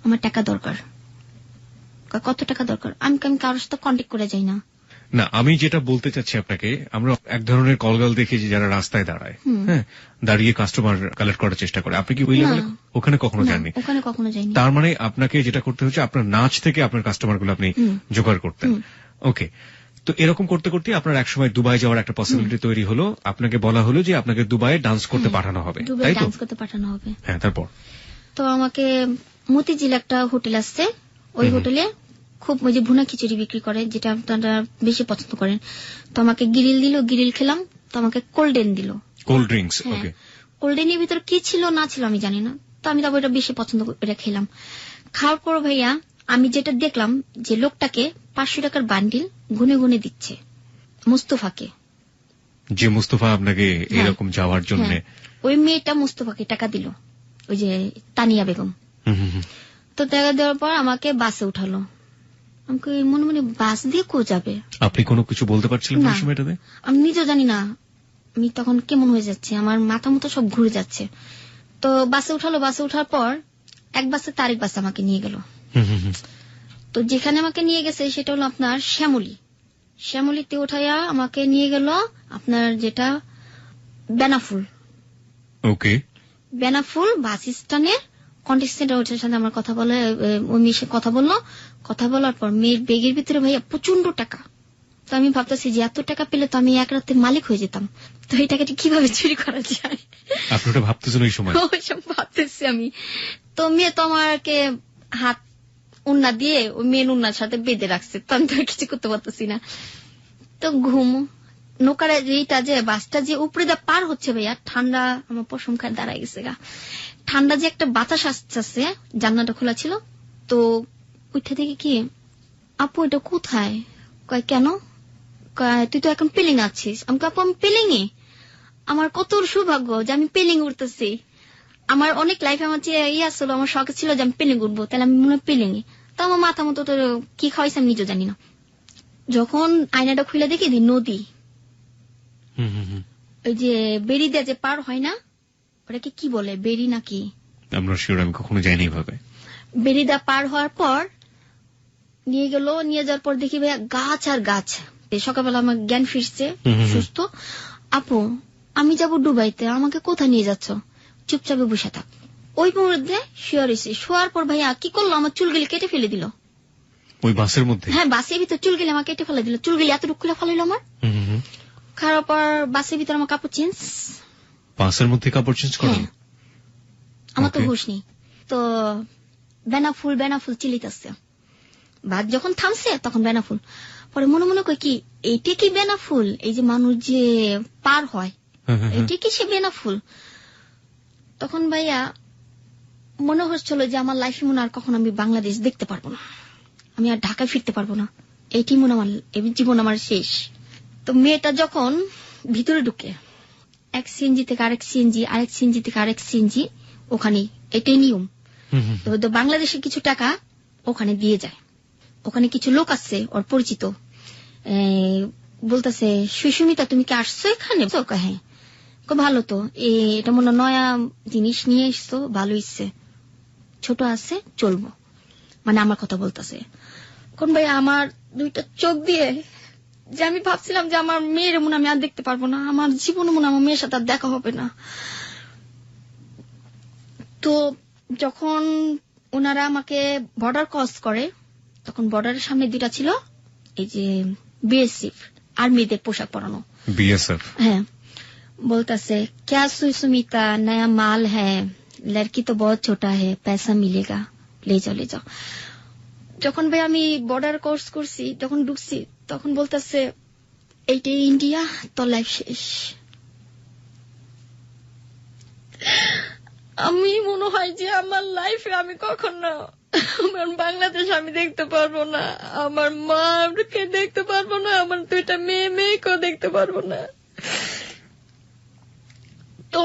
আমার টাকা দরকার। কত টাকা দরকার? আমি কারোর সাথে কন্ট্যাক্ট করে যাই না। না, আমি যেটা বলতে চাচ্ছি আপনাকে, আমরা এক ধরনের কলগাল দেখেছি যারা রাস্তায় দাঁড়ায়, হ্যাঁ, দাঁড়িয়ে কাস্টমার কালেক্ট করার চেষ্টা করে। আপনি কি ওই লেভেলে ওখানে কখনো যাননি? ওখানে কখনো যাইনি। তার মানে আপনাকে যেটা করতে হচ্ছে আপনার নাচ থেকে আপনার কাস্টমার গুলো আপনি জোগাড় করতেন। ওকে। তো এরকম করতে করতে আপনার একসময় দুবাই যাওয়ার একটা পসিবিলিটি তৈরি হলো। আপনাকে বলা হলো যে আপনাকে দুবাইয়ে ডান্স করতে পাঠানো হবে, তাই তো? ডান্স করতে পাঠানো হবে। হ্যাঁ, তারপর? তো আমাকে মতিঝিল একটা হোটেল আছে, ওই হোটেলে খুব ওই যে ভুনা খিচুড়ি বিক্রি করে, যেটা আপনারা বেশি পছন্দ করেন। তো আমাকে গিরিল দিল, গিরিল খেলাম। তো আমাকে কোল্ড ড্রিঙ্ক দিল, কোল্ড ড্রিঙ্কস। ওকে। কোল্ড ড্রিঙ্কের ভিতরে কি ছিল না ছিল আমি জানি না, তো আমি তারপর এটা বেশি পছন্দ করে খেলাম। খাওয়ার পর ভাইয়া আমি যেটা দেখলাম যে লোকটাকে 500 টাকার বান্ডিল গুনে গুনে দিচ্ছে মুস্তফাকে। যে মুস্তফা আপনাকে এরকম যাওয়ার জন্য? ওই মেয়েটা মুস্তফাকে টাকা দিল, ওই যে তানিয়া বেগম। তো টাকা দেওয়ার পর আমাকে বাসে উঠালো। আমাকে মনে মনে বাস দিয়ে কো যাবে। আপনি কোনো কিছু বলতে পারছিলেন না সময়টাতে? আমি নিজেও জানি না আমি তখন কেমন হয়ে যাচ্ছে, আমার মাথা মতো সব ঘুরে যাচ্ছে। তো বাসে উঠালো, বাসে উঠার পর এক বাসে তারেক বাস আমাকে নিয়ে গেল। তো যেখানে আমাকে নিয়ে গেছে সেটা হলো আপনার শ্যামলীতে উঠাইয়া আমাকে নিয়ে গেল আপনার যেটা বেনাফুল। ওকে, বেনাফুল বাস স্ট্যান্ডের কন্টেস্টেন্টের সাথে আমার কথা বলে, ওই মেয়ে কথা বললো। কথা বলার পর মেয়ের বেগের ভিতরে ভাইয়া প্রচন্ড টাকা। তো আমি ভাবতেছি যে এত টাকা পেলে তো আমি এক রাতে মালিক হয়ে যেতাম, তো এই টাকাটি কিভাবে চুরি করা যায়। আপনি ওটা ভাবতেছেন ওই সময়? ওইসব ভাবতেছি আমি। তো মেয়ে তো আমাকে হাত উন্না দিয়ে ওই মেয়ের উন্নার সাথে বেঁধে রাখছে, তো আমি তো আর কিছু করতে পারতেছি না। তো ঘুম নৌকার এইটা যে বাসটা যে উপরে দা পার হচ্ছে ভাইয়া, ঠান্ডা আমার পশম খায় দাঁড়ায় গেছে গা। ঠান্ডা যে একটা বাতাস আসছে, জানলাটা খোলা ছিল। তো উঠে দেখি কি, আপু এটা কোথায়? কয় কেন? তুই তো এখন পেলিং আছিস। আমি আপু আমি পেলিং এ? আমার কত সৌভাগ্য যে আমি পেলিং উঠতেছি। আমার অনেক লাইফে আমার যে আসলো, আমার শখ ছিল যে আমি পেলিং উঠবো, তাহলে আমি মনে হয় পেলিং এ। তো আমার মাথা মতো তো কি খাওয়াইছে আমি নিজেও জানি না। যখন আয়নাটা খুলে দেখি নদী, ওই যে বেরি দিয়ে যে পার হয় না, ওটাকে কি বলে, বেরি নাকি? আমরা শিওর, আমি কখনো যাইনি ভাবে। বেরিদা পার হওয়ার পর নিয়ে গেল, নিয়ে যাওয়ার পর দেখি ভাইয়া গাছ আর গাছ। সকালবেলা আমার জ্ঞান ফিরছে, সুস্থ। আপু আমি যাব দুবাইতে, আমাকে কোথায় নিয়ে যাচ্ছ? চুপচাপে বসে থাক। ওই মুহূর্তে শুয়ারেছি। শোয়ার পর ভাইয়া কি করলো, আমার চুলগুলি কেটে ফেলে দিল। ওই বাসের মধ্যে? হ্যাঁ, বাসের ভিতর চুলগুলি আমার কেটে ফেলে দিল। চুলগুলি এতটুকু খুলে ফেলাইলো আমার। খারাপ পর বাসের ভিতর আমার কাপড় চেঞ্জ। বাসের মধ্যে কাপড় চেঞ্জ করে? আমার তো হুঁশ নেই। তো বেনাফুল চিলিতেছে। বাস যখন থামছে তখন বেনাফুল। পরে মনে মনে কই কি এইটা কি বেনাফুল? এই যে মানুষ যে পার হয়, এটা কি সে বেনাফুল? তখন ভাইয়া মনে হচ্ছিল যে আমার লাইফে মনে আর কখন আমি বাংলাদেশ দেখতে পারবো না, আমি আর ঢাকায় ফিরতে পারবো না, এইটি মনে আমার জীবন আমার শেষ। তো মেয়েটা যখন ভিতরে ঢুকে, এক সিএনজি থেকে আরেক সিএনজি, আরেক সিএনজি থেকে আরেক সিএনজি, ওখানে এটাই নিয়ম। তো বাংলাদেশে কিছু টাকা ওখানে দিয়ে যায়। ওখানে কিছু লোক আছে ওর পরিচিত, বলতেছে সুস্মিতা তুমি কি আসছো এখানে? হ্যাঁ। ভালো তো, এটা মনে নয়া জিনিস নিয়ে এসছো, ভালো ইচ্ছে, ছোট আছে চলবো, মানে আমার কথা বলতেছে। কোন ভাই আমার দুইটা চোখ দিয়ে যে আমি ভাবছিলাম যে আমার মেয়ের মনে আমি আর দেখতে পারবো না, আমার জীবনে মনে আমার মেয়ের সাথে আর দেখা হবে না। তো যখন ওনারা আমাকে বর্ডার ক্রস করে, তখন বর্ডারের সামনে দুইটা ছিল এই যে বিএসএফ, আর্মিদের পোশাক পরানো। বিএসএফ? হ্যাঁ। বলতেছে क्या सुमिता नया माल है, लड़की तो बहुत छोटा है, पैसा मिलेगा, ले जाओ। যখন ভাই আমি বর্ডার ক্রস করছি, যখন ঢুকছি, তখন বলতেছে এইটাই ইন্ডিয়া, তোর লাইফ শেষ। আমি মনে হয় যে আমার লাইফে আমি কখনো আমার বাংলাদেশ আমি দেখতে পারবো না, আমার মাকে দেখতে পারবো না, আমার দুইটা মেয়েকেও দেখতে পারবো না। তো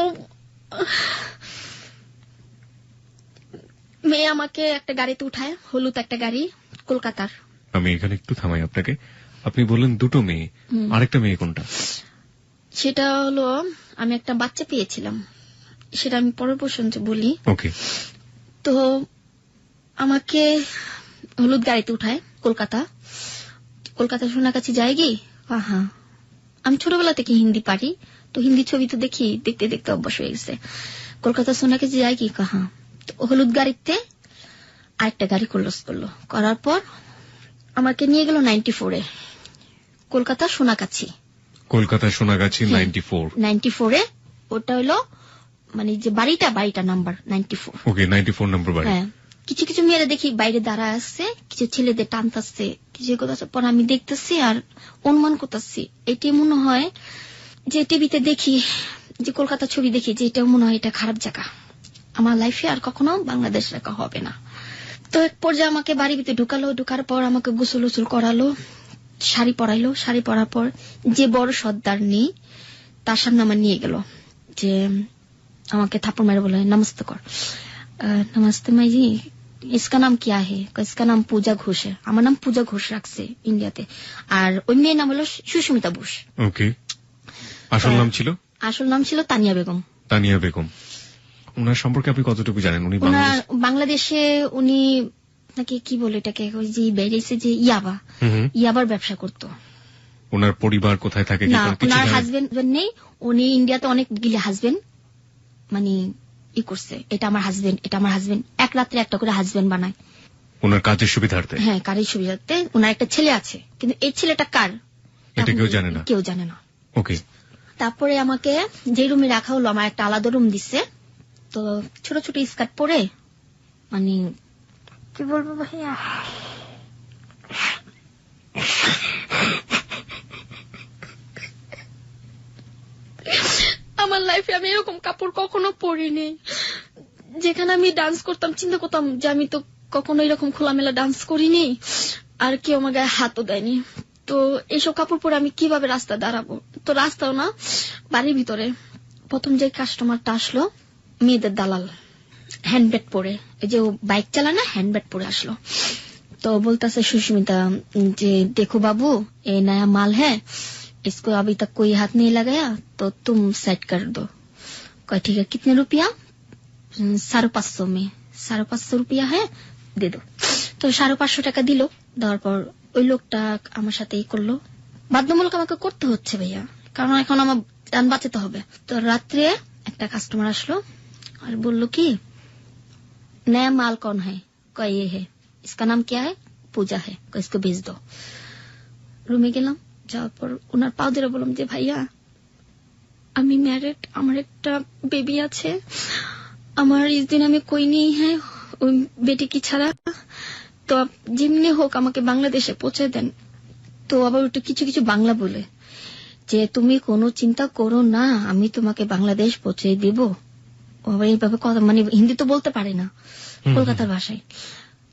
মেয়ে আমাকে একটা গাড়িতে উঠায়, হলুদ একটা গাড়ি, কলকাতার। আমি এখানে একটু থামাই আপনাকে। আপনি বললেন দুটো মেয়ে, আরেকটা মেয়ে কোনটা? সেটা হলো আমি একটা বাচ্চা পেয়েছিলাম, সেটা আমি পরের প্রসঙ্গে বলি। ওকে। তো আমাকে হলুদ গাড়িতে উঠায় কলকাতা সোনাগাছি যায় গি। হ্যাঁ, আমি ছোটবেলা থেকে হিন্দি পারি, তো হিন্দি ছবি তো দেখি, দেখতে দেখতে অভ্যাস হয়ে গেছে। কলকাতা সোনাগাছি যায় কি, হ্যাঁ। হলুদ গাড়িতে আরেকটা গাড়ি ক্রস করলো, করার পর আমাকে নিয়ে গেল 94-এ, কলকাতা সোনাগাছি। কলকাতা সোনাগাছি 94-এ। ওটা হলো মানে যে বাড়িটা নাম্বার 94। ওকে, 94 নম্বর বাড়ি। হ্যাঁ। কিছু কিছু মেয়েরা দেখি বাইরে দাঁড়া আসছে, কিছু ছেলেদের টানতাছে, কিছু কথা পর আমি দেখতেছি আর অনুমান করতেছি, এটি মনে হয় যে টিভিতে দেখি, যে কলকাতা ছবি দেখি, যে এটা মনে হয় এটা খারাপ জায়গা, আমার লাইফে আর কখনো বাংলাদেশ রাখা হবে না। তো এক পর্যায়ে আমাকে বাড়ির ভিতরে ঢুকালো, ঢুকার পর আমাকে গোসল করালো, শাড়ি পরাইলো, শাড়ি পরার পর যে বড় সর্দার নেই তার সামনে আমার নিয়ে গেল, যে আমাকে থাপ্পড় মেরে বলে নমস্তে কর। নমস্তে মাইজি, इसका नाम क्या है? इसका नाम पूजा घोष है। আমার নাম পূজা ঘোষ রাখছে ইন্ডিয়াতে। আর ওই মেয়ের নাম হলো সুস্মিতা বোস। ওকে, আসল নাম ছিল? আসল নাম ছিল তানিয়া বেগম। তানিয়া বেগম। ওনার সম্পর্কে আপনি কতটুকু জানেন? উনি বাংলাদেশে উনি নাকি কি বলে এটাকে, ওই যে বেরিয়েছে যে ইয়াবার ব্যবসা করতো। ওনার পরিবার কোথায় থাকে? না, ওনার হাজবেন্ড নেই। উনি ইন্ডিয়াতে অনেক গিলে হাজবেন্ড মানে ই করছে, এটা আমার হাজবেন্ড, এটা আমার হাজবেন্ড, এক রাত্রে একটা করে হাজবেন্ড বানায় ওনার কাজের সুবিধার্থে। হ্যাঁ, কাজের সুবিধার্থে। ওনার একটা ছেলে আছে, কিন্তু এই ছেলেটা কার এটা কেউ জানে না। কেউ জানে না। ওকে। তারপরে আমাকে যে রুমে রাখা হলো, আমার একটা আলাদা রুম দিচ্ছে। তো ছোট ছোট স্কার্ট পরে, মানে কি বলবো ভাইয়া, আমার লাইফে আমি এরকম কাপড় কখনো পরিনি। যেখানে আমি ডান্স করতাম, চিন্তা করতাম যে আমি তো কখনো এরকম খোলামেলা ডান্স করিনি, আর কেউ আমার গায়ে হাতও দেয়নি। তো এইসব কাপড় পরে আমি কিভাবে রাস্তা দাঁড়াবো? তো রাস্তাও না, বাড়ির ভিতরে প্রথম যে কাস্টমারটা আসলো, মেয়েদের দালাল, হ্যান্ডব্যাগ পরে, এই যে বাইক চালায় না, হ্যান্ডব্যাগ পরে আসলো। তো বলতেছে সুস্মিতা যে দেখো বাবু, ये नया माल है, इसको अभी तक कोई हाथ नहीं लगाया, तो तुम सेट कर दो। कहा ठीक है, कितने रुपया? 550 में। 550 रुपया है, दे दो। তো 550 টাকা দিল। দেওয়ার পর ওই লোকটা আমার সাথে এই করলো, বাধ্যমূলক আমাকে করতে হচ্ছে ভাইয়া, কারণ এখন আমার যান বাঁচাতে হবে। তো রাত্রে একটা কাস্টমার আসলো আর বললো কি, नया माल कौन है? कहा ये है, इसका नाम क्या है? पूजा है, कहा इसको भेज दो। রুমে গেলাম, যাওয়ার পর ওনার পা ধরে বললাম যে ভাইয়া, আমি ম্যারিড, আমার একটা বেবি আছে, আমার इस दिन আমি कोई नहीं है ওই বেটি কি ছাড়া, তো যেমনি হোক আমাকে বাংলাদেশে পৌঁছে দেন। তো আবার ওটা কিছু কিছু বাংলা বলে যে তুমি কোনো চিন্তা করো না, আমি তোমাকে বাংলাদেশ পৌঁছে দিব। ও আবার এইভাবে কথা, মানে হিন্দি তো বলতে পারে না, কলকাতার ভাষায়।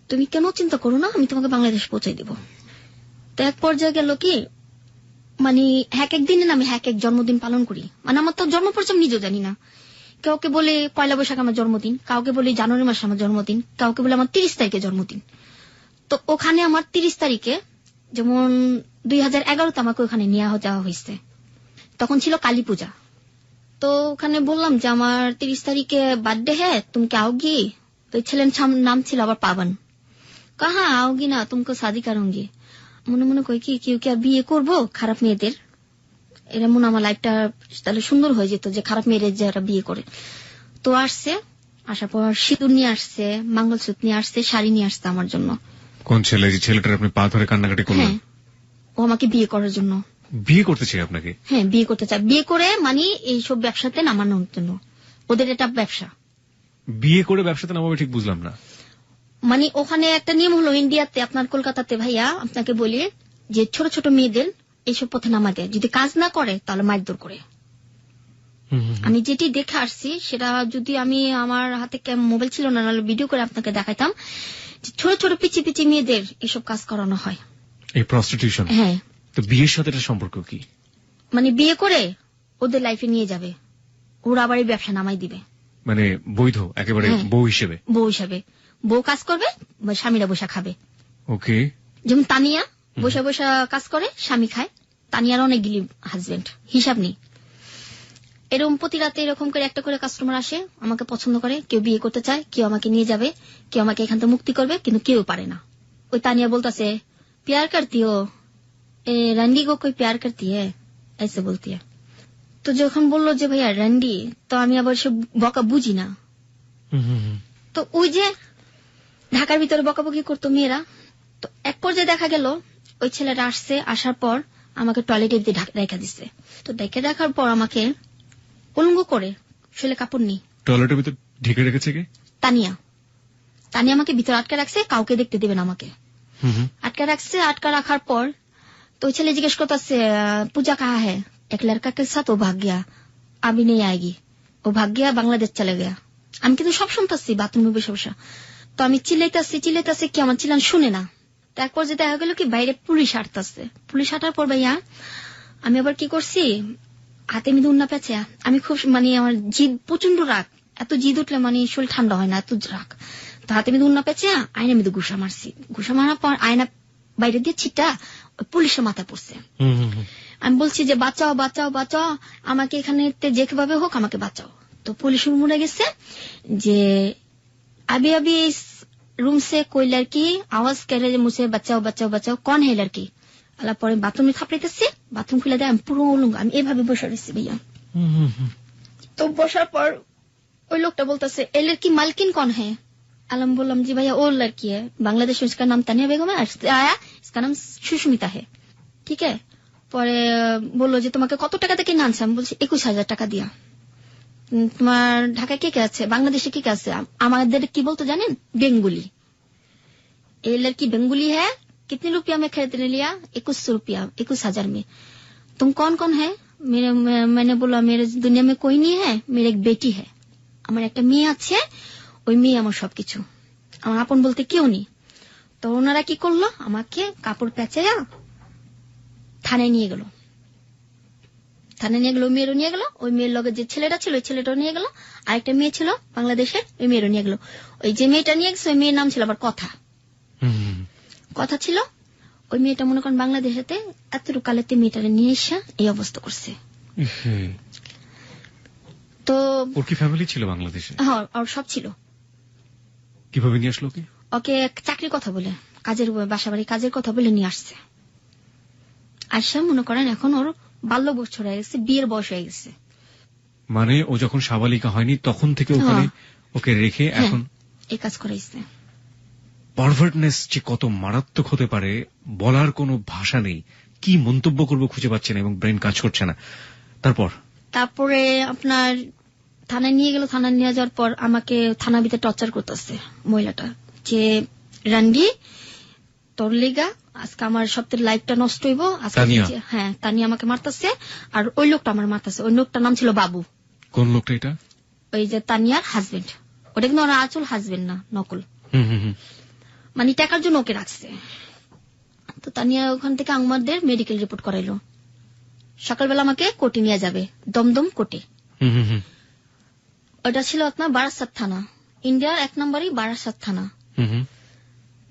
তুমি কেন চিন্তা করো না, আমি তোমাকে বাংলাদেশ পৌঁছে দিব। তো এক পর্যায়ে গেল কি, মানে এক এক দিনে আমি এক এক জন্মদিন পালন করি। মানে আমার তো জন্ম পরিচয় নিজেও জানি না। কাউকে বলে 1 বৈশাখ আমার জন্মদিন, কাউকে বলে জানুয়ারি মাসে আমার জন্মদিন, কাউকে বলে আমার 30 তারিখে জন্মদিন। তো ওখানে আমার 30 তারিখে, যেমন 2011তে আমাকে ওখানে নিয়ে যাওয়া হয়েছে, তখন ছিল কালী পূজা। তো ওখানে বললাম যে আমার 30 তারিখে বার্থডে হ্যাঁ, তুমি কি आओगी? তো ছেলের নাম ছিল আবার পাবন। কাহা आओगी না, তুমকো শাদি করুঙ্গি। মনে মনে কই কি কেউ কি আর বিয়ে করবো খারাপ মেয়েদের? এরা মনে আমার লাইফটা তাহলে সুন্দর হয়ে যেত যে খারাপ মেয়েদের যারা বিয়ে করে। তো আসছে, আসার পর সিঁদুর নিয়ে আসছে, মঙ্গলসূত্র নিয়ে আসছে, শাড়ি নিয়ে আসছে আমার জন্য। কোন ছেলে? যে ছেলেটার আপনি পা ধরে কান্নাকাটি করলেন? ও আমাকে বিয়ে করার জন্য। বিয়ে করতে চাই আপনাকে? হ্যাঁ, বিয়ে করতে চায়। বিয়ে করে মানে এইসব ব্যবসাতে নামানোর জন্য, ওদের এটা ব্যবসা। বিয়ে করে ব্যবসাতে নামাবে ঠিক বুঝলাম না। মানে ওখানে একটা নিয়ম হলো ইন্ডিয়াতে, আপনার কলকাতাতে ভাইয়া আপনাকে বলি যে ছোট ছোট মেয়েদের এইসব পথে নামা দেয়, যদি কাজ না করে তাহলে মারধর করে। আমি যেটি দেখে আসছি সেটা, যদি আমি আমার হাতে মোবাইল ছিল না, নাহলে ভিডিও করে আপনাকে দেখাইতাম, ছোট ছোট পিচি পিচি মেয়েদের এসব কাজ করানো হয়, এই প্রস্টিটিউশন। হ্যাঁ। তো বিয়ের সাথে এটা সম্পর্ক কি? মানে বিয়ে করে ওদের লাইফে নিয়ে যাবে, ওরা আবার এই ব্যবসা নামাই দিবে, মানে বৈধ একেবারে বউ হিসেবে। বউ হিসেবে বউ কাজ করবে, স্বামীরা বসা খাবে। ওকে। যেমন তানিয়া বসা বসা কাজ করে, স্বামী খায়। তানিয়ার অনেকগুলি হাজবেন্ড, হিসাব নেই। এরকম প্রতি রাতে এরকম করে একটা করে কাস্টমার আসে, আমাকে পছন্দ করে, কেউ বিয়ে করতে চায়, কেউ আমাকে নিয়ে যাবে, কেউ আমাকে এখান থেকে মুক্তি করবে, কিন্তু কেউ পারে না। ওই তানিয়া বলতেছে প্যার করতি হো, রন্ডি গো কই প্যার করতি হ্যাঁ, ऐसे বলতি। তো যখন বললো যে ভাইয়া রন্ডি, তো আমি আবার সে বকা বুঝি না। তো ওই যে ঢাকার ভিতরে বকাবকি করতো মেয়েরা। তো এক পর্যায়ে দেখা গেল ওই ছেলেটা আসছে, আসার পর আমাকে টয়লেটে রেখা দিচ্ছে। তো ডেকে রাখার পর আমাকে উলঙ্গ করে, শরীরে কাপড় নেই, টয়লেটের ভিতর ঢেকে রেখেছে কে? তানিয়া। তানিয়া আমাকে ভিতরে আটকে রাখছে, কাউকে দেখতে দেবে না আমাকে। আটকে রাখছে। আটকা রাখার পর তো ওই ছেলে জিজ্ঞেস করতেছে পূজা কাহা হ্যাঁ, এক লড়কা কে সাথ ও ভাগ গিয়া, আবি নেই আয়েগি, ও ভাগ গিয়া বাংলাদেশ চলে গিয়া। আমি কিন্তু সব শুনতেছি বাথরুমে বসে বসে। তো আমি চিল্লাইতেছি, কি আমার চিল্লান শুনে না। তারপর যে দেখা গেল কি বাইরে পুলিশ হাঁটতেছে। পুলিশ হাঁটার পর ভাইয়া আমি আবার কি করছি, হাতে মিদে উন্না পেঁচে, আমি খুব মানে আমার জিদ প্রচন্ড রাগ, এত জিদ উঠলে মানে শরীর ঠান্ডা হয় না, এত রাগ। তো হাতে মধ্যে উন্না পেঁচে আয়না মধ্যে ঘুষা মারছি। ঘুষা মারার পর আয়না বাইরে দিয়ে ছিটা পুলিশের মাথায় পড়ছে। আমি বলছি যে বাঁচাও বাঁচাও বাঁচাও, আমাকে এখানে যেভাবে হোক আমাকে বাঁচাও। তো পুলিশ মরে গেছে যে अभी अभी इस रूम से कोई लड़की आवाज कर रही है मुझे बचाओ बचाओ बचाओ, कौन है लड़की? আল্লাহ পরে বাথরুমে থাপড়াইতেছে, বাথরুম খুলে দেয়, আমি পুরো উলঙ্গ, আমি এভাবে বসে রয়েছি ভাইয়া। তো বসার পর ওই লোকটা বলতেছে এই লড়কি মালকিন कौन है? আলম বললাম জি ভাইয়া ও লড়কি है, बांग्लादेश में इसका नाम तानिया बेगम है, आया इसका नाम सुष्मिता है, ठीक है। পরে বললো যে তোমাকে কত টাকা থেকে আনছে? আমি বলছি 21,000 টাকা দিয়া। তোমার ঢাকায় কে কে আছে, বাংলাদেশে কে কে আছে? আমাদের কি বলতো জানেন? বেঙ্গুলি। ये लड़की बेंगुली है, कितने रुपया में खरीदने लिया? 21,000 में। तुम कौन कौन है? मैंने बोला मेरे दुनिया में कोई नहीं है, मेरी एक बेटी है, আমার একটা মেয়ে আছে, ওই মেয়ে আমার সবকিছু, আমার আপন বলতে কেউ নেই। তো ওনারা কি করলো, আমাকে কাপড় পেঁচাইয়া থানায় নিয়ে গেল। থানায় নিয়ে গেল, ওই মেয়েরও নিয়ে গেল, ওই মেয়ের লগে যে ছেলেটা ছিল ওই ছেলেটাও নিয়ে গেল, আরেকটা মেয়ে ছিল বাংলাদেশের, ওই মেয়েরও নিয়ে গেল। ওই যে মেয়েটা নিয়ে গেছে ওই মেয়ের নাম ছিল আবার কথা ছিল। ওই মেয়েটা মনে করেন বাংলাদেশেতে এতটুকু কালেতে মেয়েটা নিয়ে এসে এই অবস্থা করছে। তো ওর কি ফ্যামিলি ছিল বাংলাদেশে? হ্যাঁ, আর সব ছিল। কিভাবে নিয়ে আসলো ওকে? ওকে চাকরির কথা বলে, কাজের বাসা বাড়ি কাজের কথা বলে নিয়ে আসছে। আসা মনে করেন এখন ওর 12 বছর হয়ে গেছে, বিয়ের বয়স হয়ে গেছে। মানে ও যখন সাবালিকা হয়নি তখন থেকে ওখানে ওকে রেখে এখন এই কাজ করাইছে। পারভার্টনেস যে কত মারাত্মক হতে পারে বলার কোনো ভাষা নেই, কি মন্তব্য করবো খুঁজে পাচ্ছে না এবং ব্রেন কাজ করছে না। তারপরে আপনার থানায় নিয়ে গেল। থানায় নিয়ে যাওয়ার পর আমাকে থানার ভিতরে টর্চার করতেছে মহিলাটা, যে রান্ডি তোর লিগা আজকে আমার সপ্তাহের লাইফটা নষ্ট হইব। হ্যাঁ, তানিয়া আমাকে মারতেছে, আর ওই লোকটা আমার মারতেছে। ওই লোকটার নাম ছিল বাবু। কোন লোকটা এটা? ওই যে তানিয়ার হাজবেন্ড। ওটা কিন্তু ওর আসল হাজবেন্ড না, নকল। মানে টাকার জন্য ওকে রাখছে। তো তানিয়া ওখান থেকে আমাদের মেডিকেল রিপোর্ট করাইলো। সকালবেলা আমাকে কোর্টে নিয়ে যাবে, দমদম কোর্টে। ওটা ছিল আপনার বারাসাত থানা, ইন্ডিয়ার 1 নম্বরই বারাসাত থানা।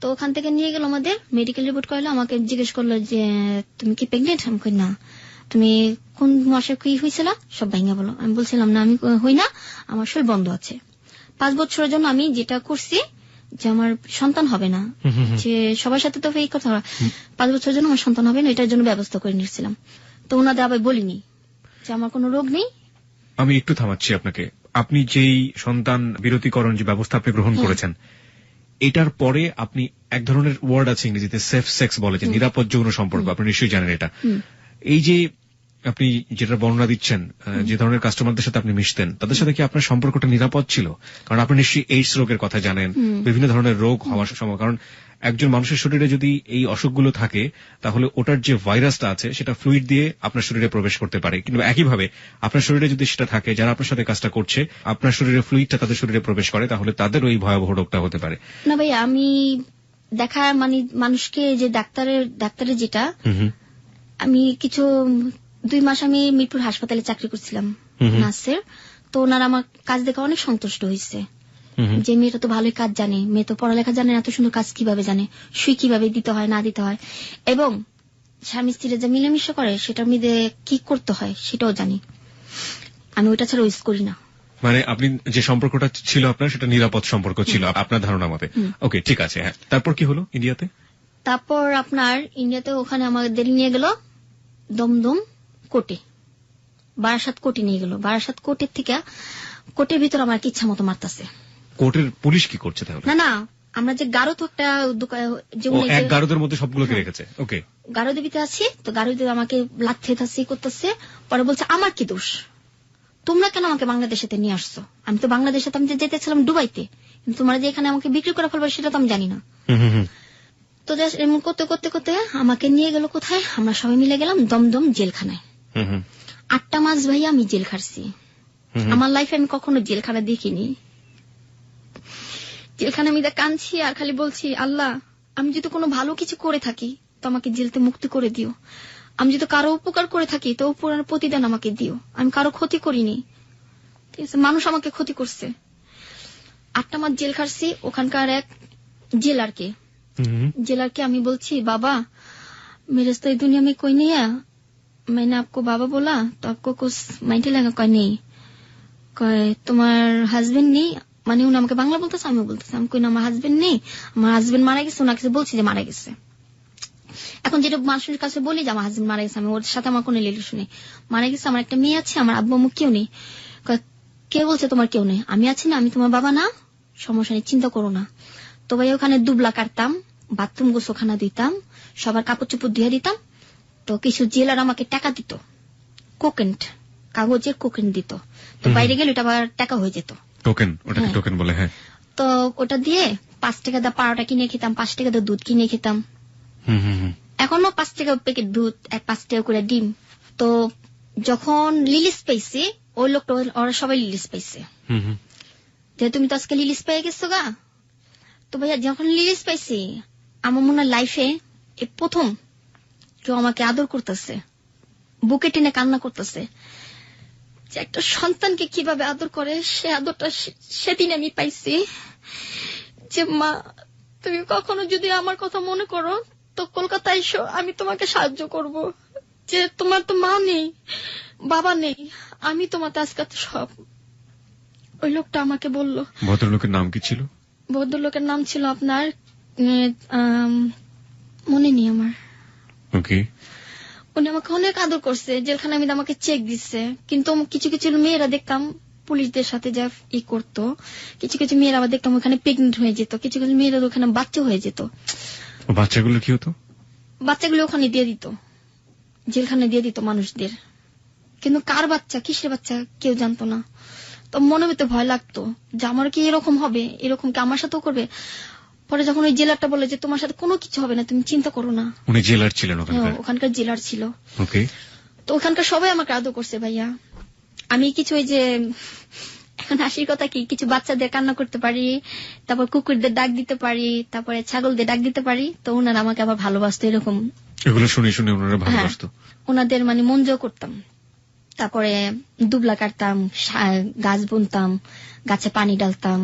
তো ওখান থেকে নিয়ে গেল, আমাদের মেডিকেল রিপোর্ট করাইলো। আমাকে জিজ্ঞেস করলো যে তুমি কি প্রেগনেন্ট? আমি কই না। তুমি কোন মাসে কি হয়েছিল সব ভাঙা বলো। আমি বলছিলাম না আমি হই না, আমার শরীর বন্ধ আছে। 5 বছরের জন্য আমি যেটা করছি যে আমার সন্তান হবে না, যে সবার সাথে তো এই কথা, 5 বছরের জন্য আমার সন্তান হবে না, এটার জন্য ব্যবস্থা করে নিয়েছিলাম। তো ওনাদের আবার বলিনি যে আমার কোনো রোগ নেই। আমি একটু থামাচ্ছি আপনাকে। আপনি যেই সন্তান বিরতিকরণ যে ব্যবস্থা আপনি গ্রহণ করেছেন, এটার পরে আপনি এক ধরনের ওয়ার্ড আছে ইংরেজিতে সেফ সেক্স বলে, যে নিরাপদ যৌন সম্পর্ক, আপনি নিশ্চয়ই জানেন এটা। এই যে আপনি যেটা বর্ণনা দিচ্ছেন, যে ধরনের কাস্টমারদের সাথে আপনি মিশতেন, তাদের সাথে কি আপনার সম্পর্কটা নিরাপদ ছিল? কারণ আপনি নিশ্চয়ই এইডস রোগের কথা জানেন, বিভিন্ন ধরনের রোগ হওয়ার সময়, কারণ একজন মানুষের শরীরে যদি এই অসুখগুলো থাকে তাহলে ওটার যে ভাইরাসটা আছে সেটা ফ্লুইড দিয়ে আপনার শরীরে প্রবেশ করতে পারে। কিন্তু একইভাবে আপনার শরীরে যদি সেটা থাকে, যারা আপনার সাথে কাজটা করছে, আপনার শরীরে ফ্লুইডটা তাদের শরীরে প্রবেশ করে, তাহলে তাদের ওই ভয়াবহ রোগটা হতে পারে। না ভাই, আমি দেখা মানে মানুষকে যে ডাক্তারের যেটা, আমি কিছু 2 মাস আমি মিরপুর হাসপাতালে চাকরি করছিলাম নার্সের। তো ওনারা আমার কাজ দেখে অনেক সন্তুষ্ট হয়েছে, যে মেয়েটা তো ভালোই কাজ জানে, মেয়ে তো পড়ালেখা জানে, এত সুন্দর কাজ কিভাবে জানে, সুই কিভাবে দিতে হয় না দিতে হয়, এবং স্বামী স্ত্রীরা যে মিলেমিশে করে সেটার মধ্যে কি করতে হয় সেটাও জানি। আমি ওইটা ছাড়া ইউজ করি না। মানে আপনি যে সম্পর্কটা ছিল আপনার, সেটা নিরাপদ সম্পর্ক ছিল আপনার ধারণা মতে। ওকে, ঠিক আছে। হ্যাঁ, তারপর কি হলো ইন্ডিয়াতে? তারপর আপনার ইন্ডিয়াতে ওখানে আমাদের নিয়ে গেল দমদম কোর্টে, বারাসাত কোর্টে নিয়ে গেল। বারাসাত কোর্টের থেকে কোর্টের ভিতর আমার ইচ্ছা মতো মারতেছে। কোর্টের পুলিশ কি করছে তাহলে? না, আমরা যে গারো তো একটা এক গারোদের মধ্যে সবগুলোকে রেখেছে। ওকে, গারোদের ভিতরে আছি, তো গারোদের আমাকে লাগছে করতেছে। পরে বলছে আমার কি দোষ, তোমরা কেন আমাকে বাংলাদেশেতে নিয়ে আসছো? আমি তো বাংলাদেশে আমি যেতেছিলাম দুবাইতে, কিন্তু তোমরা যে এখানে আমাকে বিক্রি করে ফেলবে সেটা তো আমি জানি না। তো এমন করতে করতে করতে আমাকে নিয়ে গেল কোথায়, আমরা সবাই মিলে গেলাম দমদম জেলখানায়। 8টা মাস ভাইয়া আমি জেল খাটছি। আমার লাইফে আমি কখনো জেলখানা দেখিনি। জেলখানা আমি কাঁদছি আর খালি বলছি, আল্লাহ আমি যদি কোনো ভালো কিছু করে থাকি তো আমাকে জেলতে মুক্তি করে দিও, আমি যদি কারো উপকার করে থাকি তো উপকার প্রতিদান আমাকে দিও, আমি কারো ক্ষতি করিনি, ঠিক আছে, মানুষ আমাকে ক্ষতি করছে। 8টা মাস জেল খাটছি। ওখানকার এক জেলারকে আমি বলছি, বাবা मेरे तो दुनिया में कोई नहीं है, मैंने आपको बाबा बोला तो आपको कुछ माइंड लगा? कोई नहीं। তোমার হাজবেন্ড নেই? মানে উনি আমাকে বাংলা বলতেছে, আমি বলতেছি আমি কই না আমার হাজবেন্ড নেই, আমার হাজবেন্ড মারা গেছে। ওনার কাছে বলছি যে মারা গেছে। এখন যেটা মানুষের কাছে বলি যে আমার হাজবেন্ড মারা গেছে, আমি ওর সাথে আমার কোনো রিলেশন নেই, মারা গেছে, আমার একটা মেয়ে আছে, আমার আব্বু আম্মু কেউ নেই। কে বলছে তোমার কেউ নেই? আমি আছি না, আমি তোমার বাবা না, সমস্যা নেই, চিন্তা করো না। তো ভাই ওখানে দুবলা কাটতাম, বাথরুম গোসলখানা দিতাম, সবার কাপড় চোপড় ধুয়ে দিতাম। তো কিছু জেলার আমাকে টাকা দিত, কোকেন্ট, কাগজের কোকেন দিত। তো বাইরে গেলে ওটা আবার টাকা হয়ে যেত। টোকেন, ওটাকে টোকেন বলে। হ্যাঁ। তো ওটা দিয়ে 5 টাকা দিয়ে পাউডার কিনে খেতাম, 5 টাকা দিয়ে দুধ কিনে খেতাম। এখনো 5 টাকা প্যাকেট দুধ, 5 টাকা করে ডিম। তো যখন লিলিস পাইছি, ওই লোকটা ওরা সবাই লিলিস পাইছে, যে তুমি তো আজকে লিলিস পেয়ে গেছো গা। তো ভাইয়া যখন লিলিস পাইছি, আমার মনে হয় লাইফে এই প্রথম কেউ আমাকে আদর করতেছে, বুকে টেনে কান্না করতেছে। যে একটা সন্তানকে কিভাবে আদর করে, সে আদরটা সেদিন আমি পাইছি। যে মা, তুমি কখনো যদি আমার কথা মনে করো তো কলকাতায় এসো, আমি তোমাকে সাহায্য করব। যে তোমার তো মা নেই, বাবা নেই, আমি তোমার আজকে সব। ওই লোকটা আমাকে বলল। ভদ্রলোকের নাম কি ছিল? ভদ্রলোকের নাম ছিল আপনার মনে নেই আমার। ওকে। উনি আমাকে অনেক আদর করছে, জেলখানা আমি আমাকে চেক দিচ্ছে। কিন্তু কিছু কিছু মেয়েরা দেখতাম পুলিশদের সাথে যা করতো, কিছু কিছু মেয়েরা আবার দেখতাম ওখানে প্রেগনেন্ট হয়ে যেত, কিছু কিছু মেয়েরা ওখানে বাচ্চা হয়ে যেত। বাচ্চাগুলো কি হতো? বাচ্চাগুলো ওখানে দিয়ে দিত, জেলখানে দিয়ে দিত মানুষদের। কিন্তু কার বাচ্চা, কিসের বাচ্চা কেউ জানতো না। তো মনে হতে ভয় লাগতো যে আমার কি এরকম হবে, এরকম কি আমার সাথেও করবে। পরে যখন ওই জেলারটা বলে যে তোমার সাথে কোনো কিছু হবে না, তুমি চিন্তা করো না। উনি জেলার ছিলেন ওখানকার জেলার ছিল। ওকে। তো ওখানকার সবাই আমাকে আদর করছে ভাইয়া। আমি কিছু ওই যে এখন হাসির কথা কি, কিছু বাচ্চাদের কান্না করতে পারি, তারপর কুকুরদের ডাক দিতে পারি, তারপরে ছাগলদের ডাক দিতে পারি। তো ওনারা আমাকে আবার ভালোবাসতো এরকম। এগুলো শুনে শুনে ওনারা ভালোবাসতো। ওনাদের মানে মন জয় করতাম। তারপরে দুবলা কাটতাম, গাছ বুনতাম, গাছে পানি ডালতাম।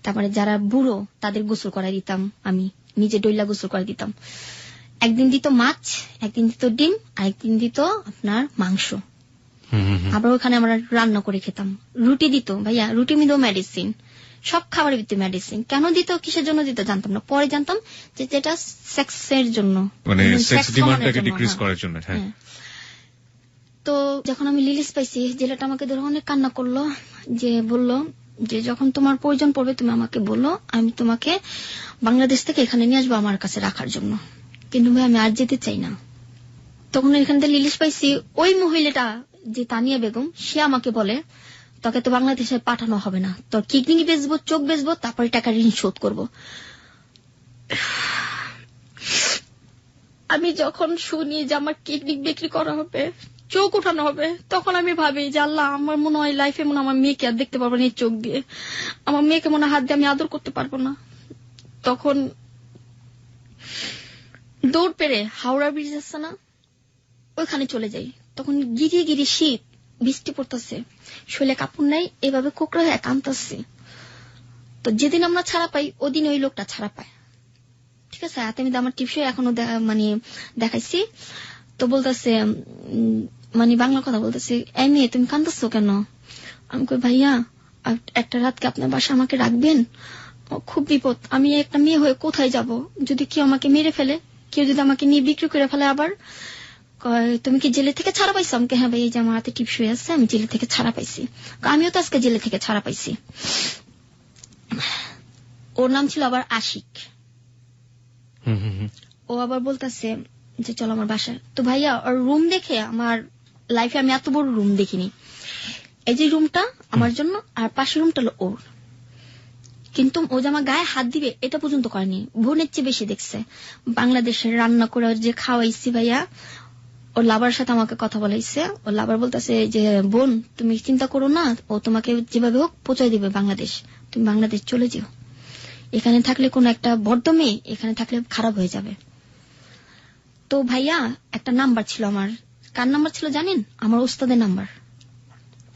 তারপরে যারা বুড়ো তাদের গোসল করাই দিতাম, আমি নিজে ডইলা গোসল করে দিতাম। একদিন দিত মাছ, একদিন দিত ডিম, আরেকদিন দিত আপনার মাংস। আবার ওখানে আমরা রান্না করে খেতাম। রুটি দিত ভাইয়া, রুটি দিত মেডিসিন, সব খাবারের ভিতরে মেডিসিন। কেন দিত, কিসের জন্য দিত জানতাম না, পরে জানতাম যে যেটা সেক্সের জন্য, মানে সেক্স ডিমান্ডটাকে ডিক্রিজ করার জন্য। হ্যাঁ। তো যখন আমি লিলিস পাইছি, জেলাটা আমাকে ধরে অনেক কান্না করলো, যে বলল যে যখন তোমার প্রয়োজন পড়বে তুমি আমাকে বলো, আমি তোমাকে বাংলাদেশ থেকে এখানে নিয়ে আসবো আমার কাছে রাখার জন্য। কিন্তু ভাই আমি আর যেতে চাই না। তখন এখান থেকে লিলিস পাইছি, ওই মহিলাটা যে তানিয়া বেগম, সে আমাকে বলে তোকে তো বাংলাদেশে পাঠানো হবে না, তোর কিডনি বেচবো, চোখ বেচবো, তারপরে টাকা ঋণ শোধ করবো। আমি যখন শুনি যে আমার কিডনি বিক্রি করা হবে, চোখ উঠানো হবে, তখন আমি ভাবি যে আল্লাহ, আমার মনে হয় লাইফে মনে আমার মেয়েকে আর দেখতে পারবো না এই চোখ দিয়ে, আমার মেয়েকে মনে হাত দিয়ে আমি আদর করতে পারবো না। তখন দৌড় পেরে হাওড়া ব্রিজ আছে না, ওইখানে চলে যাই। তখন গিরি গিরি শীত, বৃষ্টি পড়তেছে, শৈলে কাপড় নাই, এভাবে কোকড়া হয়ে কাঁদতেছে। তো যেদিন আমরা ছাড়া পাই, ওদিন ওই লোকটা ছাড়া পায়। ঠিক আছে, আমি আমার টিপসই এখনো মানে দেখাইছি। তো বলতেছে, মানে বাংলা কথা বলতেছে, এই মেয়ে তুমি কাঁদতেছো কেন? আমি কই ভাইয়া একটা রাতকে আপনার বাসা আমাকে রাখবেন, খুব বিপদ, আমি একটা মেয়ে হয়ে কোথায় যাব, যদি কেউ আমাকে মেরে ফেলে, কেউ যদি আমাকে নিয়ে বিক্রি করে ফেলে। আবার তুমি কি জেলে থেকে ছাড়া পাইছো? আমাকে হ্যাঁ ভাই, এই যে আমার হাতে টিপসই আছে, আমি জেলে থেকে ছাড়া পাইছি। আমিও তো আজকে জেলে থেকে ছাড়া পাইছি। ওর নাম ছিল আবার আশিক। ও আবার বলতেছে যে চলো আমার বাসায়। তো ভাইয়া ওর রুম দেখে আমার লাইফে আমি এত বড় রুম দেখিনি। এই যে রুমটা আমার জন্য, আর পাশের রুমটা হলো ওর। কিন্তু ও যে আমার গায়ে হাত দিবে এটা পর্যন্ত করেনি, বোনের চেয়ে বেশি দেখছে। বাংলাদেশের রান্না করে যে খাওয়াইছি ভাইয়া, ওর লাভার সাথে আমাকে কথা বলাইছে। ওর লাভার বলতেছে যে বোন তুমি চিন্তা করো না, ও তোমাকে যেভাবে হোক পৌঁছায় দিবে বাংলাদেশ, তুমি বাংলাদেশ চলে যাও, এখানে থাকলে কোন একটা বদ্ধ মেয়ে এখানে থাকলে খারাপ হয়ে যাবে। তো ভাইয়া একটা নাম্বার ছিল আমার। কার নাম্বার ছিল জানেন? আমার ওস্তাদের নাম্বার।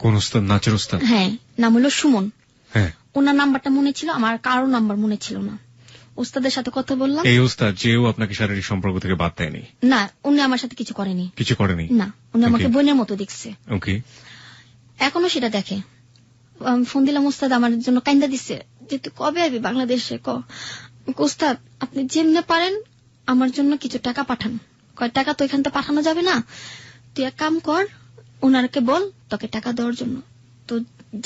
কোন ওস্তাদ? নাচের ওস্তাদ? হ্যাঁ, নাম হলো সুমন। হ্যাঁ। ওনার নাম্বারটা মনে ছিল, আমার কারো নাম্বার মনে ছিল না। ওস্তাদের সাথে কথা বললাম। এই ওস্তাদ যেও আপনাকে শারীরিক সম্পর্ক থেকে বাদ দেয়নি? না, উনি আমার সাথে কিছু করেনি। কিছু করেনি? না, উনি আমাকে বোনের মতো দেখছে। ওকে। এখনো সেটা দেখে। আমি ফোন দিলাম, ওস্তাদ আমার জন্য কাইন্দা দিচ্ছে যে তুই কবে আসবি বাংলাদেশে। ওস্তাদ আপনি যেমনে পারেন আমার জন্য কিছু টাকা পাঠান। কয় টাকা তো এখান থেকে পাঠানো যাবে না, তুই এক কাম কর, ওনারকে বল তোকে টাকা দেওয়ার জন্য। তো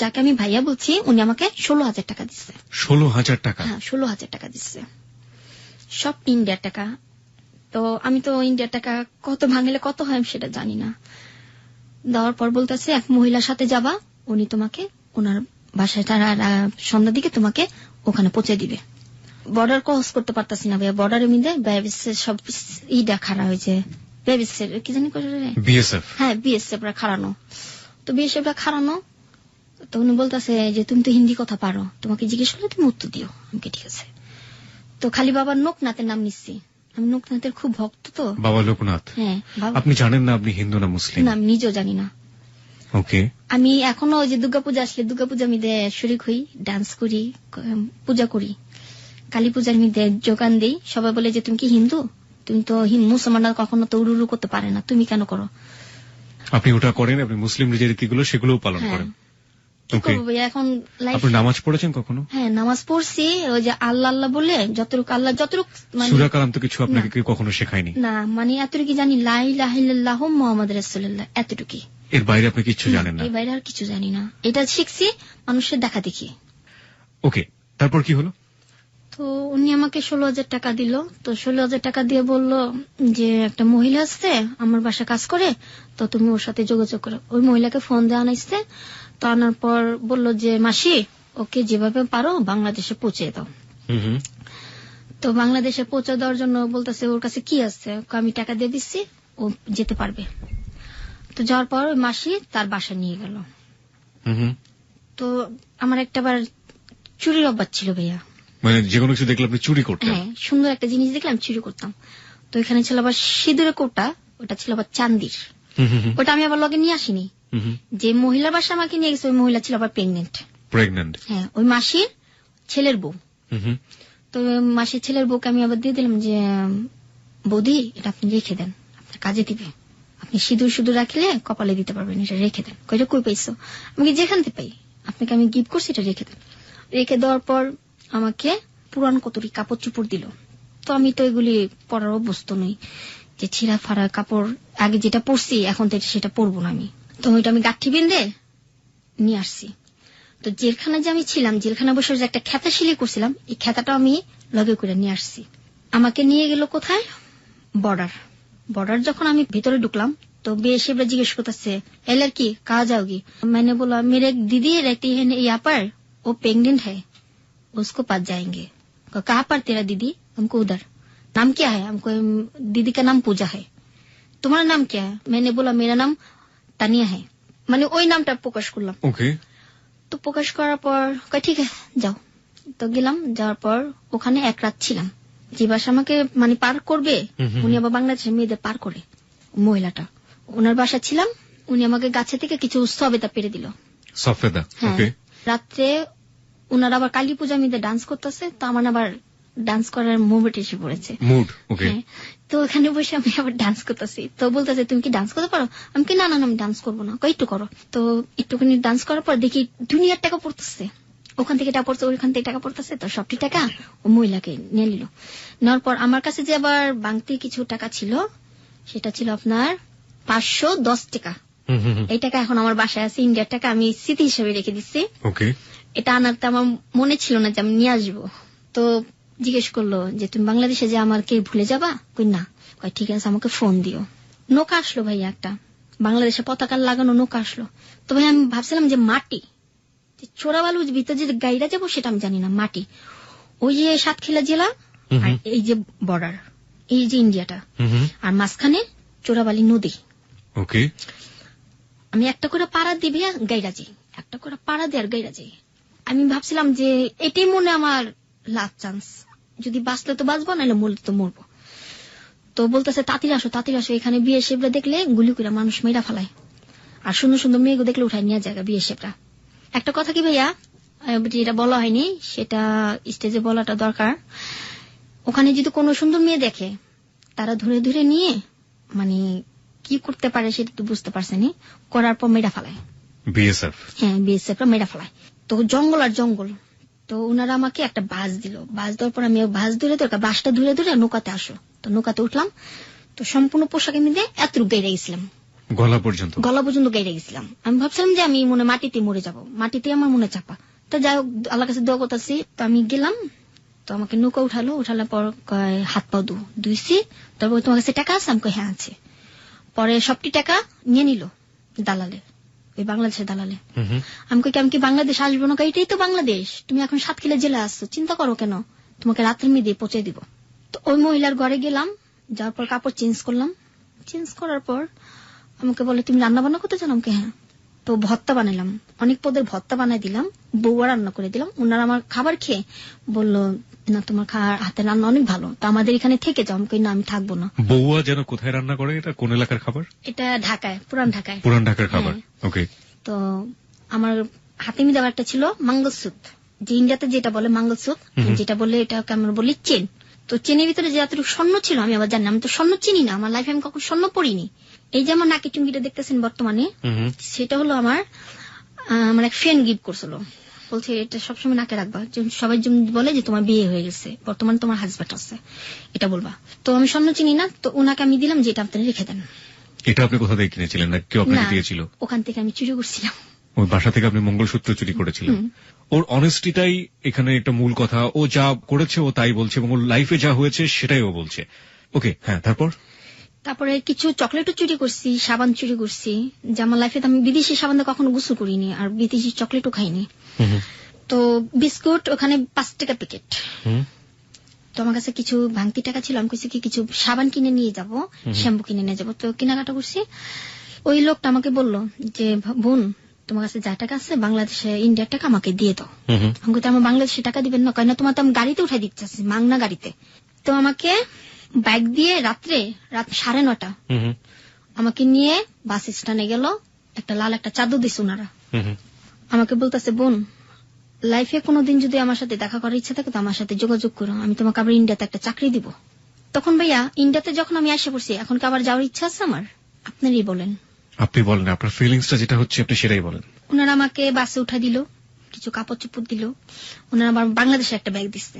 যাকে আমি ভাইয়া বলছি উনি আমাকে 16,000 টাকা দিচ্ছে। 16,000 টাকা? হ্যাঁ, 16,000 টাকা দিচ্ছে, সব ইন্ডিয়ার টাকা। তো আমি তো ইন্ডিয়ার টাকা কত ভাঙলে কত হয় আমি সেটা জানি না। দেওয়ার পর বলতেছে এক মহিলার সাথে যাবা, উনি তোমাকে ওনার বাসায় সন্ধ্যার দিকে তোমাকে ওখানে পৌঁছে দিবে। বর্ডার ক্রস করতে পারতাছি না ভাইয়া, বর্ডারের মধ্যে সব খাড়া হয়েছে, কি জানি বিএসএফ। হ্যাঁ, বিএসএফ রা খাড়ানো। তো বিএসএফ রা খাড়ানো, তো উনি বলতেছে যে তুমি তো হিন্দি কথা পারো, তোমাকে জিজ্ঞেস করলে তুমি উত্তর দিও। আমাকে ঠিক আছে। তো খালি বাবার লোকনাথের নাম নিচ্ছি, আমি লোকনাথের খুব ভক্ত। তো বাবা লোকনাথ? হ্যাঁ। আপনি জানেন না আপনি হিন্দু না মুসলিম? না, আমি নিজেও জানি না। ওকে। আমি এখনো ওই যে দুর্গাপূজা আসলে দুর্গাপূজা মিদে শরিক হই, ডান্স করি, পূজা করি। কালী পূজার মিদে যোগান দেই। সবাই বলে যে তুমি কি হিন্দু, তুমি তো মুসলমানরা কখনো তো উড়ু করতে পারে না, তুমি কেন করো? আপনি ওটা করেন, আপনি মুসলিম যে রীতিগুলো সেগুলোও পালন করেন। এখন আপনি নামাজ পড়েছেন কখনো? হ্যাঁ, নামাজ পড়ছি। ওই যে আল্লাহ আল্লাহ বলে যতটুকু আল্লাহ যতটুকু সূরা কালাম তো কিছু আপনাকে কখনো শেখায়নি? না, মানে এতটুকু জানি, লা ইলাহা ইল্লাল্লাহু মুহাম্মাদুর রাসূলুল্লাহ, এতটুকু। এর বাইরে আপনি কিছু জানেন না? এর বাইরে আর কিছু জানি না, এটা শিখছি মানুষের দেখা দেখি। ওকে, তারপর কি হলো? তো উনি আমাকে 16,000 টাকা দিল। তো 16,000 টাকা দিয়ে বলল যে একটা মহিলা আসছে আমার বাসা কাজ করে, তো তুমি ওর সাথে যোগাযোগ করো। ওই মহিলাকে ফোন দিয়ে আনাইছে। তো আনার পর বলল যে মাসি ওকে যেভাবে পারো বাংলাদেশে পৌঁছে দাও। তো বাংলাদেশে পৌঁছে দেওয়ার জন্য বলতেছে ওর কাছে কি আছে, আমি টাকা দিয়ে দিচ্ছি, ও যেতে পারবে। তো যাওয়ার পর ওই মাসি তার বাসা নিয়ে গেল। তো আমার একটা বার চুরির অভ্যাস ছিল ভাইয়া, মানে যে কোনো কিছু দেখলে আপনি চুরি করতেন? হ্যাঁ, সুন্দর একটা জিনিস দেখলে আমি চুরি করতাম। তো এখানে ছিল আবার সিঁদুরের কোটা, ওটা ছিল আবার চান্দির। ওটা আমি আবার লগে নিয়ে আসিনি। যে মহিলার বাসা আমাকে নিয়ে গেছে ওই মহিলা ছিল আবার প্রেগনেন্ট। হ্যাঁ, ওই মাসির ছেলের বউ। তো মাসির ছেলের বউকে আমি আবার দিয়ে দিলাম যে বৌদি এটা আপনি রেখে দেন, আপনার কাজে দিবে, আপনি সিঁদুর শুধু রাখলে কপালে দিতে পারবেন, এটা রেখে দেন। কইটা কই পাইছো? আমাকে যেখান থেকে পাই, আপনাকে আমি গিফট করছি, এটা রেখে দেন। রেখে দেওয়ার পর আমাকে পুরান কতরি কাপড় চুপড় দিল। তো আমি তো এগুলি পরার অভ্যস্ত নই, যে ছিঁড়া ফাড়া কাপড় আগে যেটা পরছি এখন তো সেটা পরবো না আমি। তো ওইটা আমি গাঁঠি বেঁধে নিয়ে আসছি। তো জেলখানা যে আমি ছিলাম, জেলখানা বসে যে একটা খেতা সিলি করছিলাম, এই খেতাটা আমি লগে করে নিয়ে আসছি। আমাকে নিয়ে গেল কোথায়? বর্ডার যখন আমি ভিতরে ঢুকলাম তো বেশি জিজ্ঞেস করতেছে এ लड़की कहाँ जाओगी? मैंने बोला मेरे दीदी रहती है यहाँ पर, वो प्रेग्नेंट है, उसको पास जाएंगे। कहाँ पर तेरा दीदी? हमको उधर। नाम क्या है? हमको दीदी का नाम पूजा है। तुम्हारा नाम क्या है? मैंने बोला मेरा नाम तानिया है। মানে ওই নামটা প্রকাশ করলাম। ওকে। তো প্রকাশ করার পর ঠিক আছে যাও। তো গেলাম, যাওয়ার পর ওখানে এক রাত ছিলাম। যে বাসা আমাকে মানে পার করবে, উনি আবার বাংলাদেশের মেয়েদের পার করে, মহিলাটা ওনার বাসা ছিলাম। উনি আমাকে গাছে থেকে কিছু সবেদা পেরে দিল। সফেদা? ওকে। রাত্রে ওনার আবার কালী পূজা মিদে ডান্স করতেছে, তো আমার আবার ডান্স করার মুড এসে পড়েছে। তো ওখানে বসে আমি আবার ডান্স করতেছি। তো বলতেছে তুমি কি ডান্স করতে পারো? আমি কি না আমি ডান্স করবো না, একটু করো। তো একটুখানি ডান্স করার পর দেখি দুনিয়ার টাকা পড়তেছে, ওখান থেকে টাকা পড়ছে, ওইখান থেকে টাকা পড়তেছে। তো সবটি টাকা ও মহিলাকে নিয়ে নিল। নেওয়ার পর আমার কাছে যে আবার বাংতি কিছু টাকা ছিল, সেটা ছিল আপনার 510 টাকা। এই টাকা এখন আমার বাসায় আছে, ইন্ডিয়ার টাকা, আমি স্মৃতি হিসেবে রেখে দিচ্ছি। এটা আনারতে আমার মনে ছিল না যে আমি নিয়ে আসবো। তো জিজ্ঞেস করলো যে তুমি বাংলাদেশে যে আমাকে ভুলে যাবা? কই না। কই ঠিক আছে, আমাকে ফোন দিও। নৌকা আসলো ভাইয়া, একটা বাংলাদেশে পতাকা লাগানো নৌকা আসলো। তো ভাই আমি ভাবছিলাম যে মাটি, চোরাবালু ভিতরে যে গাইরা যাবো সেটা আমি জানি না, মাটি। ওই যে সাতক্ষীরা জেলা আর এই যে বর্ডার, এই যে ইন্ডিয়াটা, আর মাঝখানে চোরাবালি নদী। ওকে। আমি একটা করে পাড়া দিবি গাইরা যাই, একটা করে পাড়া দিয়ে আর গাইরা যাই। আমি ভাবছিলাম যে এটাই মনে আমার লাস্ট চান্স, যদি বাঁচলে তো বাঁচবো, নাহলে মরলে তো মরবো। তো বলতেছে তাড়াতাড়ি আসো, এখানে বিয়ে শেপরা দেখলে গুলি করে মানুষ মেয়েরা ফেলায়, আর সুন্দর সুন্দর মেয়েগুলো দেখলে উঠায় নিয়ে যায় বিয়ে শেপরা। একটা কথা কি ভাইয়া, যেটা বলা হয়নি সেটা স্টেজে বলাটা দরকার। ওখানে যদি কোনো সুন্দর মেয়ে দেখে তারা ধরে ধরে নিয়ে মানে কি করতে পারে সেটা তো বুঝতে পারছেনি, করার পর মেয়েরা ফেলায়। বিএসএফ? হ্যাঁ, বিএসএফ মেয়েরা ফেলায়। তো জঙ্গল আর জঙ্গল, তো ওনারা আমাকে একটা বাস দিল। বাস দেওয়ার পর আমি বাস ধরে বাসটা ধরে ধরে নৌকাতে আসো। তো নৌকাতে উঠলাম, তো সম্পূর্ণ পোশাকে মিলে এতটুকু গাইড়ে গেছিলাম, গলা পর্যন্ত গাইড়ে গেছিলাম। আমি ভাবছিলাম যে আমি মনে মাটিতে মরে যাব, মাটিতে আমার মনে চাপা। তো যাই হোক আল্লাহর কাছে দোয়া করতেছি। তো আমি গেলাম, তো আমাকে নৌকা উঠানোর পর হাত পাও ধুইছি। তারপর তোমার কাছে টাকা আছে? আমি কই হ্যাঁ আছে। পরে সবটি টাকা নিয়ে নিল দালালে, ওই বাংলাদেশের দালালে। আমি কই আমি কি বাংলাদেশ আসবো না? এটাই তো বাংলাদেশ, তুমি এখন 7 কিলো জেলে আসছো, চিন্তা করো কেন, তোমাকে রাত্রে মেয়ে দিয়ে পৌঁছে দিব। তো ওই মহিলার ঘরে গেলাম, যাওয়ার পর কাপড় চেঞ্জ করলাম। চেঞ্জ করার পর আমাকে বলে তুমি রান্না বান্না করতে জানো? আমাকে হ্যাঁ। তো ভর্তা বানাইলাম, অনেক পদের ভর্তা বানাই দিলাম, বউয়া রান্না করে দিলাম। ওনারা আমার খাবার খেয়ে বললো না তোমার হাতের রান্না অনেক ভালো, তো আমাদের এখানে থেকে যাও। আমি কই না আমি থাকবো না। বউয়া যেন কোথায় রান্না করে? এটা কোন এলাকার খাবার? এটা ঢাকায়, পুরান ঢাকায়। পুরান ঢাকার খাবার, ওকে। তো আমার হাতে মিলে একটা ছিল মঙ্গলসূত্র, যে ইন্ডিয়াতে যেটা বলে মঙ্গলসূত্র, যেটা বলে এটাকে আমরা বলি চেন। তো চেনের ভিতরে যে এতটুকু স্বর্ণ ছিল আমি আবার জানি, আমি তো স্বর্ণ চিনি না, আমার লাইফে আমি কখন স্বর্ণ পড়িনি। এই যে আমার নাকি চুমকিটা দেখতেছেন বর্তমানে, সেটা হলো আমার এক ফ্রেন্ড গিফট করছিল। বলছে এটা সবসময় নাকে রাখবা, সবাই বলে যে তোমার বিয়ে হয়ে গেছে, বর্তমানে তোমার হাজবেন্ড আছে, এটা বলবা। তো আমি স্বর্ণ চিনি না, তো ওনাকে আমি দিলাম যে এটা আপনি রেখে দেন। এটা আপনি কোথা থেকে কিনেছিলেন না কেউ আপনাকে দিয়েছিল? ওখান থেকে আমি চুরি করছিলাম, ওই বাসা থেকে আপনি মঙ্গলসূত্র চুরি করেছিলেন। ওর অনেস্টিটাই এখানে একটা মূল কথা, ও যা করেছে ও তাই বলছে এবং ওর লাইফে যা হয়েছে সেটাই ও বলছে। ওকে, হ্যাঁ, তারপরে কিছু চকলেটও চুরি করছি, সাবান চুরি করছি, যে আমার লাইফে আমি বিদেশি সাবান দিয়ে কখনো গোসল করিনি, আর বিদেশি চকলেটও খাইনি। তো বিস্কুট ওখানে 5 টাকা প্যাকেট। তো আমার কাছে কিছু ভাঙতি টাকা ছিল, আমি কইছি কি কিছু সাবান কিনে নিয়ে যাব, শ্যাম্পু কিনে নিয়ে যাব। তো কেনাকাটা করছি। ওই লোকটা আমাকে বললো যে বোন তোমার কাছে যা টাকা আছে বাংলাদেশে ইন্ডিয়ার টাকা আমাকে দিয়ে দাও। আমি কই আমার বাংলাদেশে টাকা দিবেন না? কেন তোমার তো আমি গাড়িতে উঠাই দিতে চাচ্ছি, মাংনা গাড়িতে। তো আমাকে বাইক দিয়ে রাত 9:30 আমাকে নিয়ে বাস স্ট্যান্ডে গেল, একটা লাল একটা চাদর দিছে ওনারা। আমাকে বলতেছে বোন লাইফে কোনোদিন যদি আমার সাথে দেখা করার ইচ্ছা থাকে তো আমার সাথে যোগাযোগ করো, আমি তোমাকে আবার ইন্ডিয়াতে একটা চাকরি দিব। তখন ভাইয়া ইন্ডিয়াতে যখন আমি আসে পড়ছি, এখন কি আবার যাওয়ার ইচ্ছা আছে আমার? আপনারই বলেন, আপনি বলেন আপনার ফিলিংসটা যেটা হচ্ছে আপনি সেটাই বলেন। ওনারা আমাকে বাসে উঠা দিল, কিছু কাপড় চোপড় দিল, ওনারা আবার বাংলাদেশে একটা ব্যাগ দিচ্ছে।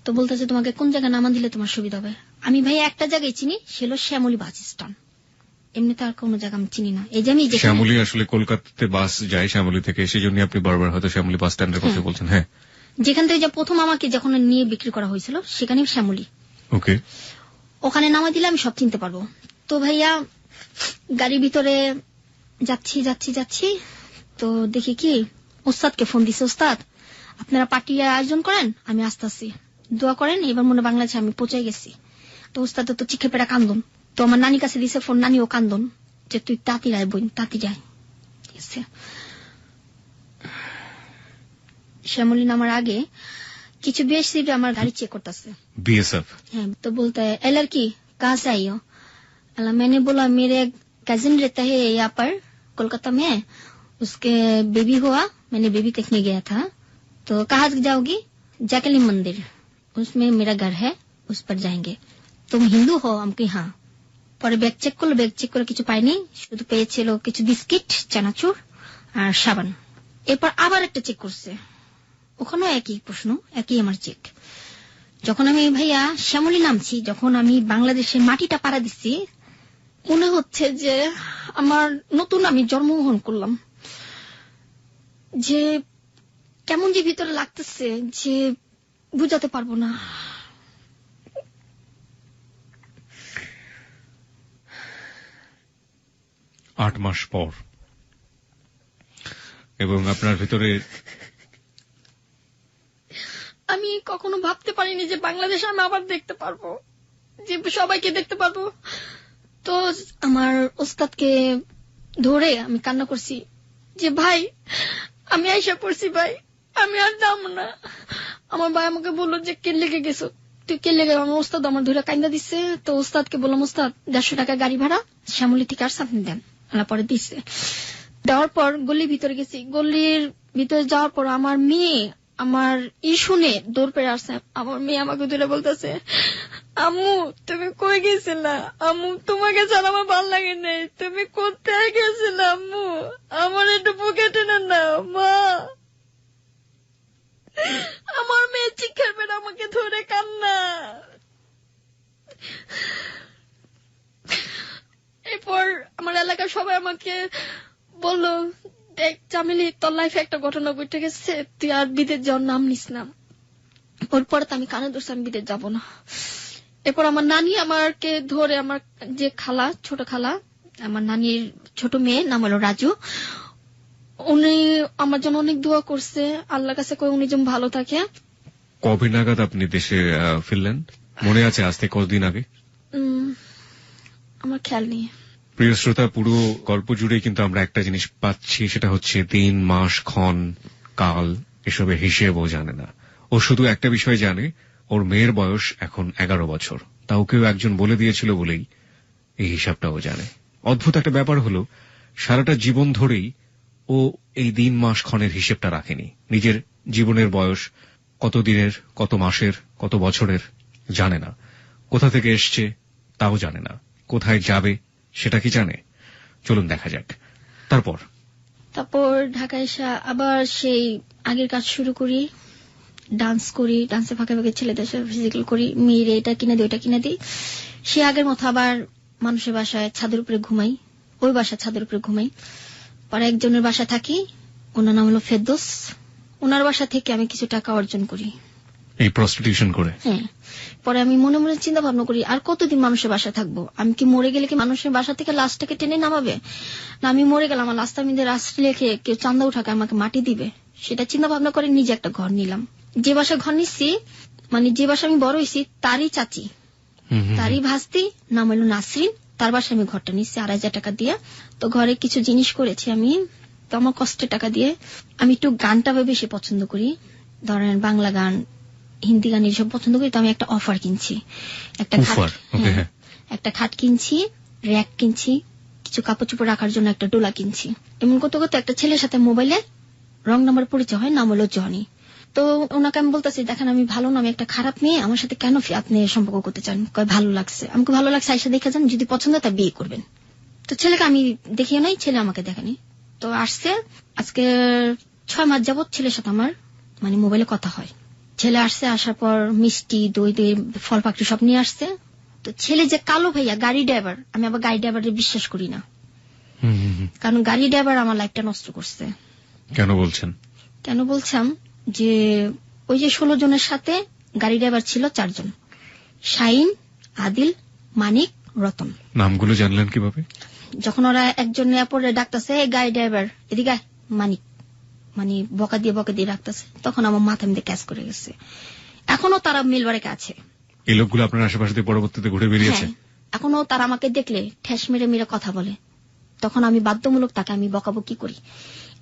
তো বলতেছে তোমাকে কোন জায়গায় নামা দিলে তোমার সুবিধা হবে। আমি ভাইয়া একটা জায়গায় চিনি, সেটা শ্যামলী বাস স্ট্যান্ড, এমনি তো আর কোনো জায়গা আমি চিনি না। এই যে আমি শ্যামলী আসলে কলকাতাতে বাস যায় শ্যামলী থেকে, সেই জন্য আপনি বারবার হয়তো শ্যামলী বাস স্ট্যান্ডের কথা বলছেন। হ্যাঁ, যেখান থেকে প্রথম আমাকে যখন নিয়ে বিক্রি করা হয়েছিল সেখানে শ্যামলী। ওকে, ওখানে নামা দিলে আমি সব চিনতে পারবো। তো ভাইয়া গাড়ির ভিতরে যাচ্ছি, তো দেখি কি ওস্তাদকে ফোন দিছে, ওস্তাদ আপনারা পার্টি আয়োজন করেন, আমি আসতেছি, দোয়া করেন, এবার মনে বাংলাদেশে আমি পৌঁছে গেছি। তো ওস্তাদ তো চিখে পেড়া কান্দন। তো আমার নানির কাছে দিছে ফোন, নানিও কান্দন যে তুই তাঁতি রায় বোন, তাঁতি যায়। শ্যামলী নামার আগে কিছু বিএসসি আমার গাড়ি চেক করতেছে, बीएसएफ। হ্যাঁ, তো বলতে है लड़की कहाँ से आई हो? मैंने बोला मेरे कजिन रहता है यहाँ पर कोलकाता में, उसके बेबी हुआ, मैंने बेबी देखने गया था। तो कहाँ जाओगी? जैकलिन मंदिर, उसमें मेरा घर है, उस पर जाएंगे। तुम हिंदू हो? हमको हाँ। পরে ব্যাগ চেক করে কিছু পাইনি, শুধু পেয়েছিল কিছু বিস্কিট, চানাচুর আর সাবান। এরপর আবার একটা চেক করছে, ওখানেও একই প্রশ্ন, একই আমার চেক। যখন আমি ভাইয়া শ্যামলী নামছি, যখন আমি বাংলাদেশের মাটিটা পাড়া দিচ্ছি, মনে হচ্ছে যে আমার নতুন আমি জন্মগ্রহণ করলাম, যে কেমন যে ভিতরে লাগতেছে যে বুঝাতে পারবো না। आठ মাস পর এবং আপনার ভিতরে আমি কখনো ভাবতে পারিনি যে বাংলাদেশ আমি আবার দেখতে পারবো, যে সবাইকে দেখতে পারবো। তো আমার ওস্তাদকে ধরে আমি কান্না করছি যে ভাই আমি আইসা পড়ছি, ভাই আমি আর যাবো না। আমার ভাই আমাকে বললো যে কে লেগে গেছো, তুই কে লেগে? আমার ওস্তাদ আমার ধরে কান্দা দিচ্ছে। তো ওস্তাদকে বললাম ওস্তাদ 150 টাকা গাড়ি ভাড়া শ্যামলী থেকে আসছে, আপনি দেন। পরে দিচ্ছে, দেওয়ার পর গলির ভিতরে গেছি, গলির ভিতরে যাওয়ার পর আমার মেয়ে আমার শুনে দৌড় পেয়ে আসছে। আমার মেয়ে আমাকে ধরে বলতেছে, আম্মু তুমি কই গেছিলা? আম্মু তোমাকে ছাড়া আমার ভাল লাগে নাই, তুমি কোথায় গেছিলা? আম্মু আমার একটু বুকে টেনে নাও মা। আমার মেয়ে চিৎকার মেরে আমাকে ধরে কান্না। এরপর আমার এলাকার সবাই আমাকে বললো, দেখ চামেলি, তোর লাইফে একটা ঘটনা ঘটে গেছে, তুই আর বিদেশ যাওয়ার নাম নিস না। ওর পরে তো আমি কানে ধরছি আমি বিদেশ যাবো না। এরপর আমার নানি আমাকে ধরে, আমার যে খালা, ছোট খালা, আমার নানির ছোট মেয়ে নাম হলো রাজু, উনি আমার জন্য অনেক দোয়া করছে, আল্লাহর কাছে কই উনি যেন ভালো থাকে। কবে নাগাদ আপনি দেশে ফিরলেন? মনে আছে আজ থেকে কতদিন আগে? আমার খেয়াল নেই। প্রিয় শ্রোতা, পুরো গল্প জুড়ে কিন্তু আমরা একটা জিনিস পাচ্ছি, সেটা হচ্ছে দিন, মাস, ক্ষণ, কাল এসবের হিসেবও জানে না। ও শুধু একটা বিষয় জানে, ওর মেয়ের বয়স এখন 11 বছর। তাও কেউ একজন বলে দিয়েছিল বলেই এই হিসাবটাও জানে। অদ্ভুত একটা ব্যাপার হলো, সারাটা জীবন ধরেই ও এই দিন, মাস, ক্ষণের হিসেবটা রাখেনি। নিজের জীবনের বয়স কত দিনের, কত মাসের, কত বছরের জানে না। কোথা থেকে এসছে তাও জানে না। কোথায় যাবে সেটা কি জানে? চলুন দেখা যাক। তারপর ঢাকায় এসে আবার সেই আগের কাজ শুরু করি, ডান্স করি, ডান্সের ফাঁকে ফাঁকে ছেলেদের সাথে ফিজিক্যাল করি, মেয়েরে এটা কিনে দিই ওটা কিনে দিই। সে আগের মতো আবার মানুষের বাসায় ছাদের উপরে ঘুমাই, ওই বাসায় ছাদের উপরে ঘুমাই। পরে একজনের বাসা থাকি, ওনার নাম হলো ফেরদৌস। ওনার বাসা থেকে আমি কিছু টাকা অর্জন করি এই প্রস্টিটিউশন করে। হ্যাঁ। পরে আমি মনে মনে চিন্তা ভাবনা করি, আর কতদিন মানুষের বাসা থাকবো? আমি কি মরে গেলে কি মানুষের বাসা থেকে লাশটাকে টেনে নামাবে? না আমি মরে গেলাম, আমার লাশটা আমি রাস্তা লেখে কেউ চান্দা উঠাকে আমাকে মাটি দিবে? সেটা চিন্তা ভাবনা করে নিজে একটা ঘর নিলাম। যে বাসা ঘর নিচ্ছি, মানে যে বাসা আমি বড় হয়েছি তারই চাচি, তারই ভাস্তি, নাম হলো নাসরিন, তার বাসায় আমি ঘরটা নিচ্ছি 2,500 টাকা দিয়ে। তো ঘরে কিছু জিনিস করেছি আমি, তো আমার কষ্টের টাকা দিয়ে। আমি একটু গানটা বেশি পছন্দ করি, ধরেন বাংলা গান, হিন্দি গান এসব পছন্দ করি। তো আমি একটা অফার কিনছি, একটা খাট কিনছি, র্যাক কিনছি, কিছু কাপড় চোপড় রাখার জন্য একটা ডোলা কিনছি। এমন করতে করতে একটা ছেলের সাথে মোবাইলে রং নাম্বার পরিচয় হয়, নাম হলো জনি। তো ওনাকে আমি বলতেছি, দেখেন আমি ভালো না, আমি একটা খারাপ মেয়ে, আমার সাথে কেন আপনি সম্পর্ক করতে চান? কয় ভালো লাগছে। আমাকে ভালো লাগছে, আইসা দেখে যান, যদি পছন্দ তা বিয়ে করবেন। তো ছেলেকে আমি দেখিও নাই, ছেলে আমাকে দেখেনি। তো আসছে, আজকে 6 মাস যাবত ছেলের সাথে আমার মানে মোবাইলে কথা হয়। ছেলে আসছে, আসার পর মিষ্টি, দই দই, ফল পাকড়ি সব নিয়ে আসছে। তো ছেলে যে কালো ভাইয়া গাড়ি ড্রাইভার, আমি আবার গাড়ি ড্রাইভারের বিশ্বাস করি না, কারণ গাড়ি ড্রাইভার আমার লাইফটা নষ্ট করছে। কেন বলছেন? কেন বলছাম যে ওই যে 16 জনের সাথে গাড়ি ড্রাইভার ছিল 4 জন, শাহিন, আদিল, মানিক, রতন। নামগুলো জানলেন কিভাবে? যখন ওরা একজন এয়ারপোর্টে ডাকতেছে, গাড়ি ড্রাইভার এদিকে মানিক, মানে বকা দিয়ে রাখতেছে, তখন আমার মাথা মধ্যে ক্যাচ করে গেছে। এখনো তারা মিলবারেকে আছে। এই লোকগুলো আপনার আশেপাশে পরবর্তীতে ঘুরে বেরিয়েছে? এখনো তারা আমাকে দেখলে ঠেস মেরে মেরে কথা বলে, তখন আমি বাধ্যমূলক তাকে আমি বকাবকি করি।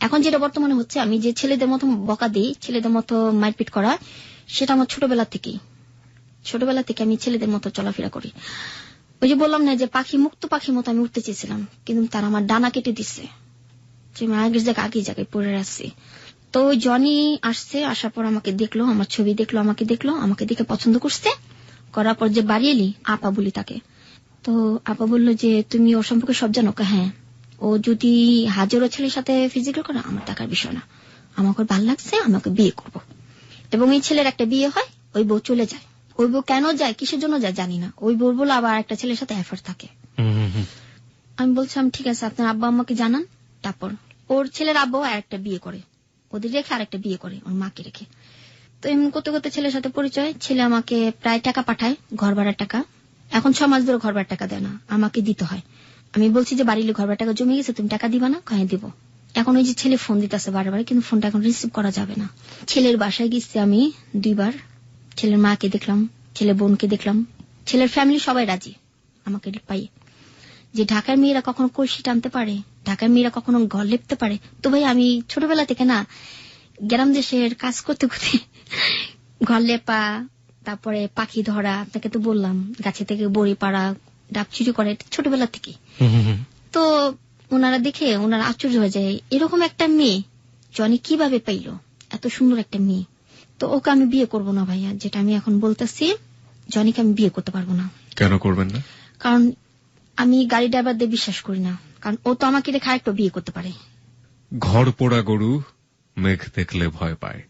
এখন যেটা বর্তমানে হচ্ছে, আমি যে ছেলেদের মতো বকা দিই, ছেলেদের মতো মারপিট করা, সেটা আমার ছোটবেলা থেকে আমি ছেলেদের মতো চলাফেরা করি। ওই যে বললাম না যে পাখি, মুক্ত পাখির মতো আমি উঠতে চেয়েছিলাম, কিন্তু তারা আমার ডানা কেটে দিচ্ছে, যে আমি আগের জায়গায় পড়ে আসছি। তো ওই জনি আসছে, আসার পর আমাকে দেখলো, আমার ছবি দেখলো, আমাকে দেখে পছন্দ করছে। করার পর যে বাড়ি এলি, আপা বলি তাকে। তো আপা বললো যে তুমি ওর সম্পর্কে সব জানো? হ্যাঁ। ও যদি হাজারো ছেলের সাথে ফিজিক্যাল করে, আমার টাকার বিষয় না, আমাকে ভালো লাগছে, আমাকে বিয়ে করব। এবং এই ছেলের একটা বিয়ে হয়, ওই বউ চলে যায়। ওই বউ কেন যায়, কিসের জন্য যায় জানি না, ওই বউ বলে আবার একটা ছেলের সাথে অ্যাফেয়ার থাকে। আমি বলছিলাম ঠিক আছে, আপনার আব্বা আম্মাকে জানান। তারপর ওর ছেলের আব্বা আর একটা বিয়ে করে, ওদের রেখে আর একটা বিয়ে করে, ওর মাকে রেখে। তো এমন করতে করতে ছেলের সাথে পরিচয়। ছেলে আমাকে প্রায় টাকা পাঠায়, ঘর ভাড়ার টাকা। এখন 6 মাস ধরে ঘর ভাড়ার টাকা দেয় না, আমাকে দিতে হয়। আমি বলছি যে বাড়ির ঘর ভাড়ার টাকা জমে গেছে, তুমি টাকা দিবা না? কয়ে দিব। এখন ওই যে ছেলে ফোন দিতেছে বারবার, কিন্তু ফোনটা এখন রিসিভ করা যাবে না। ছেলের বাসায় গেছি আমি 2 বার, ছেলের মাকে দেখলাম, ছেলে বোনকে দেখলাম, ছেলের ফ্যামিলি সবাই রাজি আমাকে পাই। যে ঢাকার মেয়েরা কখনো কলসি টানতে পারে, ঢাকার মেয়েরা কখনো ঘর লেপতে পারে। তো ভাই আমি ছোটবেলা থেকে না গ্রাম দেশের কাজ করতে করতে ঘর লেপা, তারপরে পাখি ধরা, আপনাকে তো বললাম, গাছে থেকে বড়ি পাড়া, ডাব চুরি করে ছোটবেলা থেকে। তো ওনারা দেখে ওনারা আশ্চর্য হয়ে যায়, এরকম একটা মেয়ে জনি কিভাবে পাইলো এত সুন্দর একটা মেয়ে। তো ওকে আমি বিয়ে করব না ভাইয়া, যেটা আমি এখন বলতেছি, জনিকে আমি বিয়ে করতে পারবো না। কেন করবেন না? কারণ আমি গাড়ি ড্রাইভারদের বিশ্বাস করি না, কারণ ও তো আমাকে রেখে আরেকটা বিয়ে করতে পারে। ঘর পোড়া গরু মেঘ দেখলে ভয় পায়।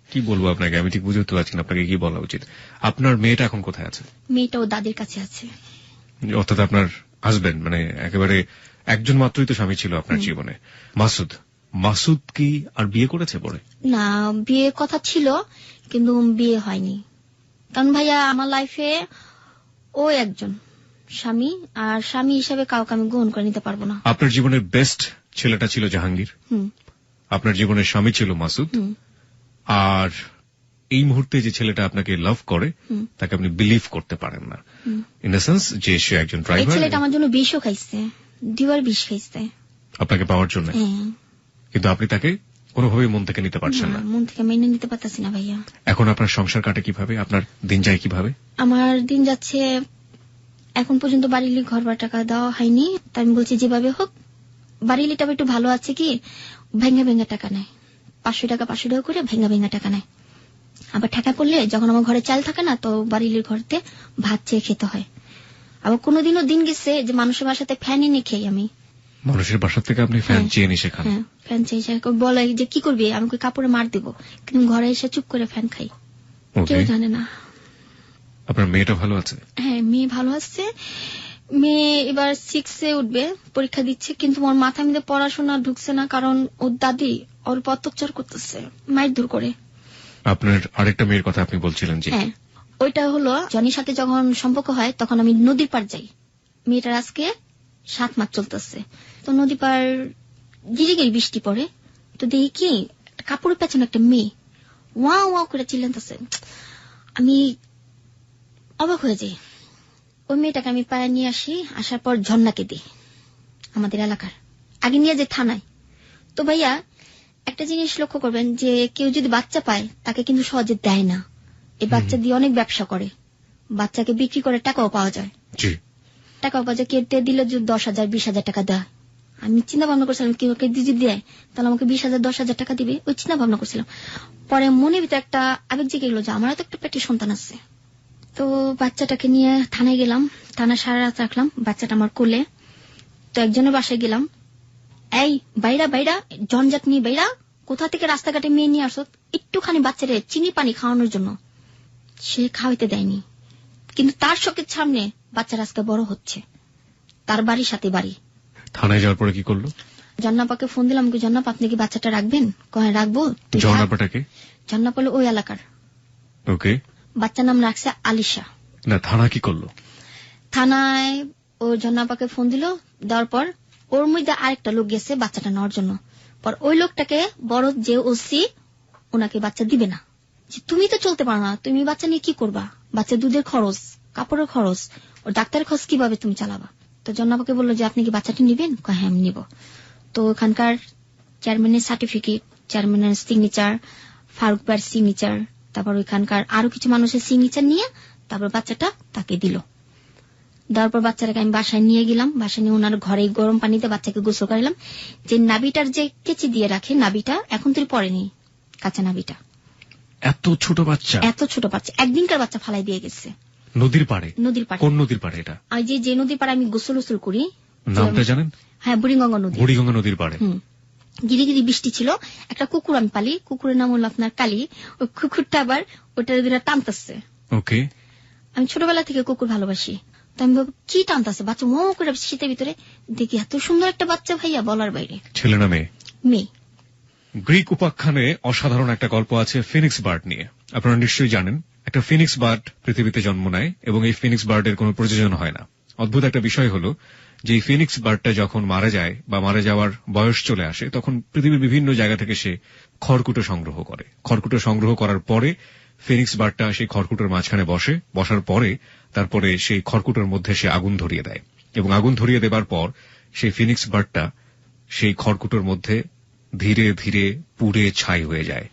কি বলবো আপনাকে, আমি ঠিক বুঝতে পারছি না আপনাকে কি বলা উচিত। আপনার মেয়েটা এখন কোথায় আছে? মেয়েটা ও দাদির কাছে আছে। অর্থাৎ আপনার হাজবেন্ড, মানে একেবারে একজন মাত্রই তো স্বামী ছিল আপনার জীবনে, মাসুদ। মাসুদ কি আর বিয়ে করেছে পরে? না, বিয়ে কথা ছিল কিন্তু বিয়ে হয়নি। কারণ ভাইয়া আমার লাইফে ও একজন স্বামী, আর স্বামী হিসাবে কাউকে আমি গ্রহণ করে নিতে পারবো না। আপনার জীবনের বেস্ট ছেলেটা ছিল জাহাঙ্গীর, আপনার জীবনের স্বামী ছিল মাসুদ, আর এই মুহূর্তে যে ছেলেটা আপনাকে লাভ করে তাকে আপনি বিলিভ করতে পারেন না, ইন দ্য সেন্স যে সে একজন ড্রাইভার। ছেলেটা আমার জন্য বিষও খাইছে, 2 বার বিষ খাইছে আপনাকে পাওয়ার জন্য, কিন্তু আপনি তাকে কোনোভাবেই মন থেকে নিতে পারছেন না। মন থেকে মেনে নিতে পারতেছি না ভাইয়া। এখন আপনার সংসার কাটে কিভাবে, আপনার দিন যায় কিভাবে? আমার দিন যাচ্ছে, এখন পর্যন্ত বাড়ির ঘর ভাড়া টাকা দেওয়া হয়নি, তাই আমি বলছি যেভাবে হোক। বাড়িলিটা একটু ভালো আছে কি, ভেঙে ভেঙে টাকা নেয়, 500 টাকা 500 টাকা করে ভেঙে ভেঙে টাকা নেয়। আবার টাকা পড়লে যখন আমার ঘরে চাল থাকে না, তো বাড়ির ঘরতে ভাত চেয়ে খেতে হয়। আবার কোনোদিনও দিন গেছে যে মানুষের বাসাতে ফ্যান এনে খেয়ে আমি। মানুষের বাসা থেকে আপনি ফ্যান চেয়ে নিয়ে খান? হ্যাঁ, ফ্যান চেয়ে বলে যে কি করবি, আমি কাপড়ে মার দিব, কিন্তু ঘরে এসে চুপ করে ফ্যান খাই, কেউ জানে না। আপনার মেয়েটা ভালো আছে? হ্যাঁ, মেয়ে ভালো আছে। মেয়ে এবার 6-এ উঠবে, পরীক্ষা দিচ্ছে, কিন্তু ওর মাথা মধ্যে পড়াশোনা ঢুকছে না, কারণ ওর দাদি ওর অত্যাচার করতেছে, মাইর দূর করে। আপনার আরেকটা মেয়ের কথা আপনি বলছিলেন যে? হ্যাঁ, ওইটা হলো জনির সাথে যখন সম্পর্ক হয় তখন আমি নদীর পার যাই। মেয়েটার আজকে 7 মাস চলতেছে। তো নদী পার গিরি গিরি বৃষ্টি পড়ে, তো দেখি কি কাপড়ের পেছনে একটা মেয়ে ওয়া ওয়া করে চিল্লাতেছে। আমি অবাক হয়ে যাই। ওই মেয়েটাকে আমি পায়ে নিয়ে আসি, আসার পর ঝর্ণাকে দিই, আমাদের এলাকার আগে নিয়ে যে থানায়। তো ভাইয়া একটা জিনিস লক্ষ্য করবেন যে কেউ যদি বাচ্চা পায় তাকে কিন্তু সহজে দেয় না। এই বাচ্চা দিয়ে অনেক ব্যবসা করে, বাচ্চাকে বিক্রি করে টাকাও পাওয়া যায়। টাকাও পাওয়া যায়, কেটে দিলে 10,000 20,000 টাকা দেয়। আমি চিন্তা ভাবনা করছিলাম কেউ যদি দেয় তাহলে আমাকে 20,000 10,000 টাকা দিবে, ওই চিন্তা ভাবনা করছিলাম। পরে মনের ভিতরে একটা আবেগ জেগে গেল যে আমারও তো একটা পেটে সন্তান আছে। তো বাচ্চাটাকে নিয়ে থানায় গেলাম, থানায় সারা রাত রাখলাম বাচ্চাটা আমার কোলে। তো একজনের বাসায় গেলাম, এই বাইরা বাইরা জঞ্জাট নিয়ে বাইরা, কোথা থেকে রাস্তাঘাটে মেয়ে নিয়ে আসো, একটুখানি বাচ্চারে চিনি পানি খাওয়ানোর জন্য। সে খাওয়াইতে দেয়নি, কিন্তু তার চোখের সামনে বাচ্চারা আজকে বড় হচ্ছে, তার বাড়ির সাথে বাড়ি। থানায় যাওয়ার পরে কি করলো? জন্নাপাকে ফোন দিলাম, জন্নাপা আপনি কি বাচ্চাটা রাখবেন? কয় রাখবো। জন্নাপাটাকে? জন্নাপা ওই এলাকার। ওকে। বাচ্চার নাম রাখছে আলিশা। না, থানা কি করলো? থানায় ও জন্নাপাকে ফোন দিল, দেওয়ার পর ওর মধ্যে আরেকটা লোক গেছে বাচ্চাটা নেওয়ার জন্য। পর ওই লোকটাকে বড় যে ওসি, ওনাকে বাচ্চা দিবে না। তুমি তো চলতে পারো না, তুমি বাচ্চা নিয়ে কি করবা? বাচ্চা দুধের খরচ, কাপড়ের খরচ, ও ডাক্তারের খরচ কিভাবে তুমি চালাবা? তো জন্নাপাকে বললো যে আপনি কি বাচ্চাটি নিবেন? হ্যাঁ আমি নিব। তো ওখানকার চেয়ারম্যানের সার্টিফিকেট, চেয়ারম্যানের সিগনেচার, ফারুক ভাইয়ের সিগনেচার, তারপর ওইখানকার আরো কিছু মানুষের সিগনেচার নিয়ে তারপর বাচ্চাটা তাকে দিল। দেওয়ার পর বাচ্চাটাকে আমি বাসায় নিয়ে গেলাম, বাসায় নিয়ে ওনার ঘরে গরম পানিতে বাচ্চাকে গোসল করালাম। যে নাবিটার যে কেচি দিয়ে রাখে, নাবিটা এখন তুই পড়েনি, কাঁচা নাবিটা। এত ছোট বাচ্চা? এত ছোট বাচ্চা, একদিনকার বাচ্চা ফালাই দিয়ে গেছে নদীর পাড়ে। নদীর পাড়ে। কোন নদীর পাড়ে এটা? আর যে নদীর পাড়ে আমি গোসল করি, নামটা জানেন? হ্যাঁ, বুড়িগঙ্গা নদী। বুড়িগঙ্গা নদীর পাড়ে। গিরি গিরি বৃষ্টি ছিল, একটা কুকুর আমি পালি, কুকুরের নাম হলো আপনার কালী। ওই কুকুরটা আবার ওটা টানতেছে। ওকে। আমি ছোটবেলা থেকে কুকুর ভালোবাসি, তো আমি ভাবি কি টানতেছে, বাচ্চা মো করে শীতের ভিতরে দেখি এত সুন্দর একটা বাচ্চা, ভাইয়া বলার বাইরে। ছেলে না মেয়ে? মেয়ে। গ্রিক উপাখ্যানে অসাধারণ একটা গল্প আছে ফিনিক্স বার্ড নিয়ে। আপনারা নিশ্চয়ই জানেন, একটা ফিনিক্স বার্ড পৃথিবীতে জন্ম নেয় এবং এই ফিনিক্স বার্ডের কোনো প্রযোজন হয় না। অদ্ভুত একটা বিষয় হলো যে এই ফিনিক্স বার্ডটা যখন মারা যায় বা মারা যাওয়ার বয়স চলে আসে, তখন পৃথিবীর বিভিন্ন জায়গা থেকে সে খড়কুটো সংগ্রহ করে। খড়কুটো সংগ্রহ করার পরে ফিনিক্স বার্ডটা সেই খড়কুটোর মাঝখানে বসে, বসার পরে তারপরে সেই খড়কুটোর মধ্যে সে আগুন ধরিয়ে দেয়, এবং আগুন ধরিয়ে দেবার পর সেই ফিনিক্স বার্ডটা সেই খড়কুটোর মধ্যে ধীরে ধীরে পুড়ে ছাই হয়ে যায়,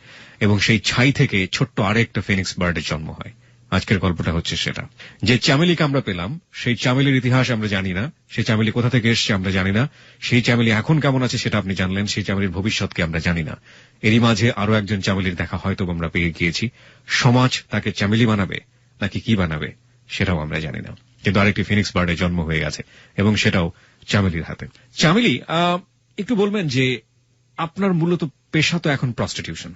এবং সেই ছাই থেকে ছোট্ট আরেকটা ফিনিক্স বার্ডের জন্ম হয়। আজকের গল্পটা হচ্ছে সেটা, যে চামেলিকে আমরা পেলাম সেই চামেলির ইতিহাস আমরা জানি না, সেই চামেলি কোথা থেকে এসছে আমরা জানি না, সেই চামেলি এখন কেমন আছে সেটা আপনি জানলেন, সেই চামেলির ভবিষ্যৎকে আমরা জানি না। এরই মাঝে আরো একজন চামেলির দেখা হয়তো আমরা পেয়ে গিয়েছি। সমাজ তাকে চামেলি বানাবে নাকি কি বানাবে সেটাও আমরা জানি না, কিন্তু আরেকটি ফিনিক্স বার্ডে জন্ম হয়ে গেছে এবং সেটাও চামেলির হাতে। চামেলি, একটু বলবেন যে আপনার মূলত পেশা তো এখন প্রস্টিটিউশন,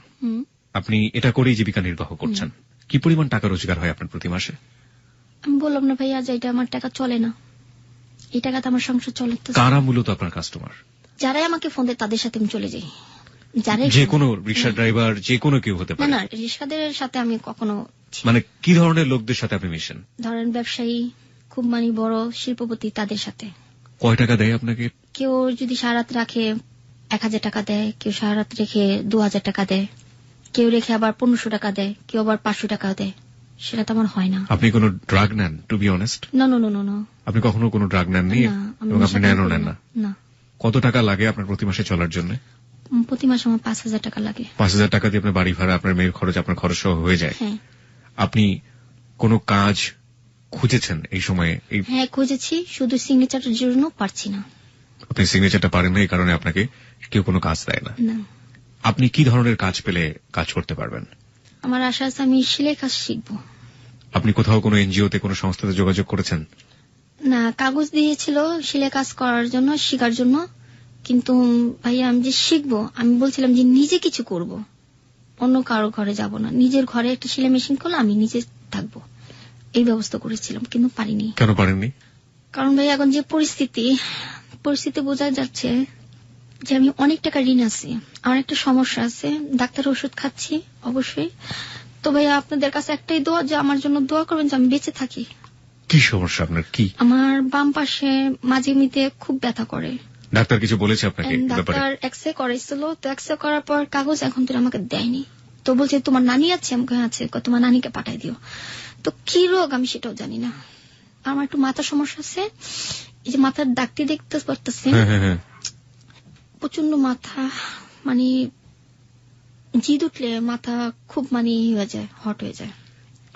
আপনি এটা করেই জীবিকা নির্বাহ করছেন। কি পরিমাণ টাকা রোজগার হয় আপনার প্রতি মাসে? আমি বললাম না ভাইয়া যে এটা আমার টাকা চলে না, এই টাকাতে আমার সংসার চলে। কারা মূলত আপনার কাস্টমার? যারাই আমাকে ফোন দেয় তাদের সাথে আমি চলে যাই। যে কোনো রিক্সা ড্রাইভার, যে কোনো কেউ হতে পারে? না, রিক্সাদের সাথে আমি কখনো। মানে কি ধরনের লোকদের সাথে আপনি মিশেন? ধরেন ব্যবসায়ী, খুব বড় শিল্পপতি, তাদের সাথে। কয় টাকা দেয় আপনাকে? কেউ যদি সারাত রাখে 1000 টাকা দেয়, কেউ সারাত রেখে 2000 টাকা দেয়, কেউ রেখে আবার 1500 টাকা দেয়, কেউ আবার 500 টাকা দেয়। সেটা তো আমার হয় না। আপনি কোনো ড্রাগ নেন? টু বি অনেস্ট, না। আপনি কখনো কোনো ড্রাগ নেননি এবং আপনি নেনও নেন না? না। কত টাকা লাগে আপনার প্রতি মাসে চলার জন্য? প্রতি মাসে আমার 5000 টাকা লাগে। 5000 টাকা দিয়ে আপনার বাড়ি ভাড়া, আপনার মেয়ের খরচ, আপনার খরচ সহ হয়ে যায়। হ্যাঁ। আপনি কোনো কাজ খুঁজেছেন এই সময়ে? হ্যাঁ, খুঁজেছি, শুধু সিগনেচারের জন্য পারছি না। আপনি সিগনেচারটা পারেন না, এই কারণে আপনাকে কেউ কোনো কাজ দেয় না। আপনি কি ধরনের কাজ পেলে কাজ করতে পারবেন? আমার আশা আছে আমি সেলাই কাজ শিখবো। আপনি কোথাও কোনো এনজিওতে, কোনো সংস্থাতে যোগাযোগ করেছেন? না, কাগজ দিয়েছিল সেলাই কাজ করার জন্য, শেখার জন্য, কিন্তু ভাইয়া আমি যে শিখবো, আমি বলছিলাম যে নিজে কিছু করব, অন্য কারো ঘরে যাব না, নিজের ঘরে একটা সেলাই মেশিন করলে আমি নিজে থাকবো, এই ব্যবস্থা করেছিলাম, কিন্তু পারিনি। কেন পারেননি? কারণ ভাই এখন যে পরিস্থিতি বোঝা যাচ্ছে যে আমি অনেক টাকা ঋণ আছি, আমার একটা সমস্যা আছে, ডাক্তার ওষুধ খাচ্ছি অবশ্যই। তো ভাইয়া আপনাদের কাছে একটাই দোয়া, যে আমার জন্য দোয়া করবেন যে আমি বেঁচে থাকি। কি সমস্যা আপনার? কি? আমার বাম পাশে মাঝে মিতে খুব ব্যথা করে। ডাক্তার কিছু বলেছে আপনাকে? ডাক্তার এক্সরে করাইছিল, তো এক্সরে করার পর কাগজ এখন তো আমাকে দেয়নি, তো বলছে তোমার নানি আছে, আমাকে আছে, তোমার নানিকে পাঠাই দিও। তো কি রোগ আমি সেটাও জানি না। আমার একটু মাথার সমস্যা আছে, এই যে মাথার ডাক্তি দেখতে পারতেছেন, প্রচন্ড মাথা, জিদ উঠলে মাথা খুব হয়ে যায়, হট হয়ে যায়।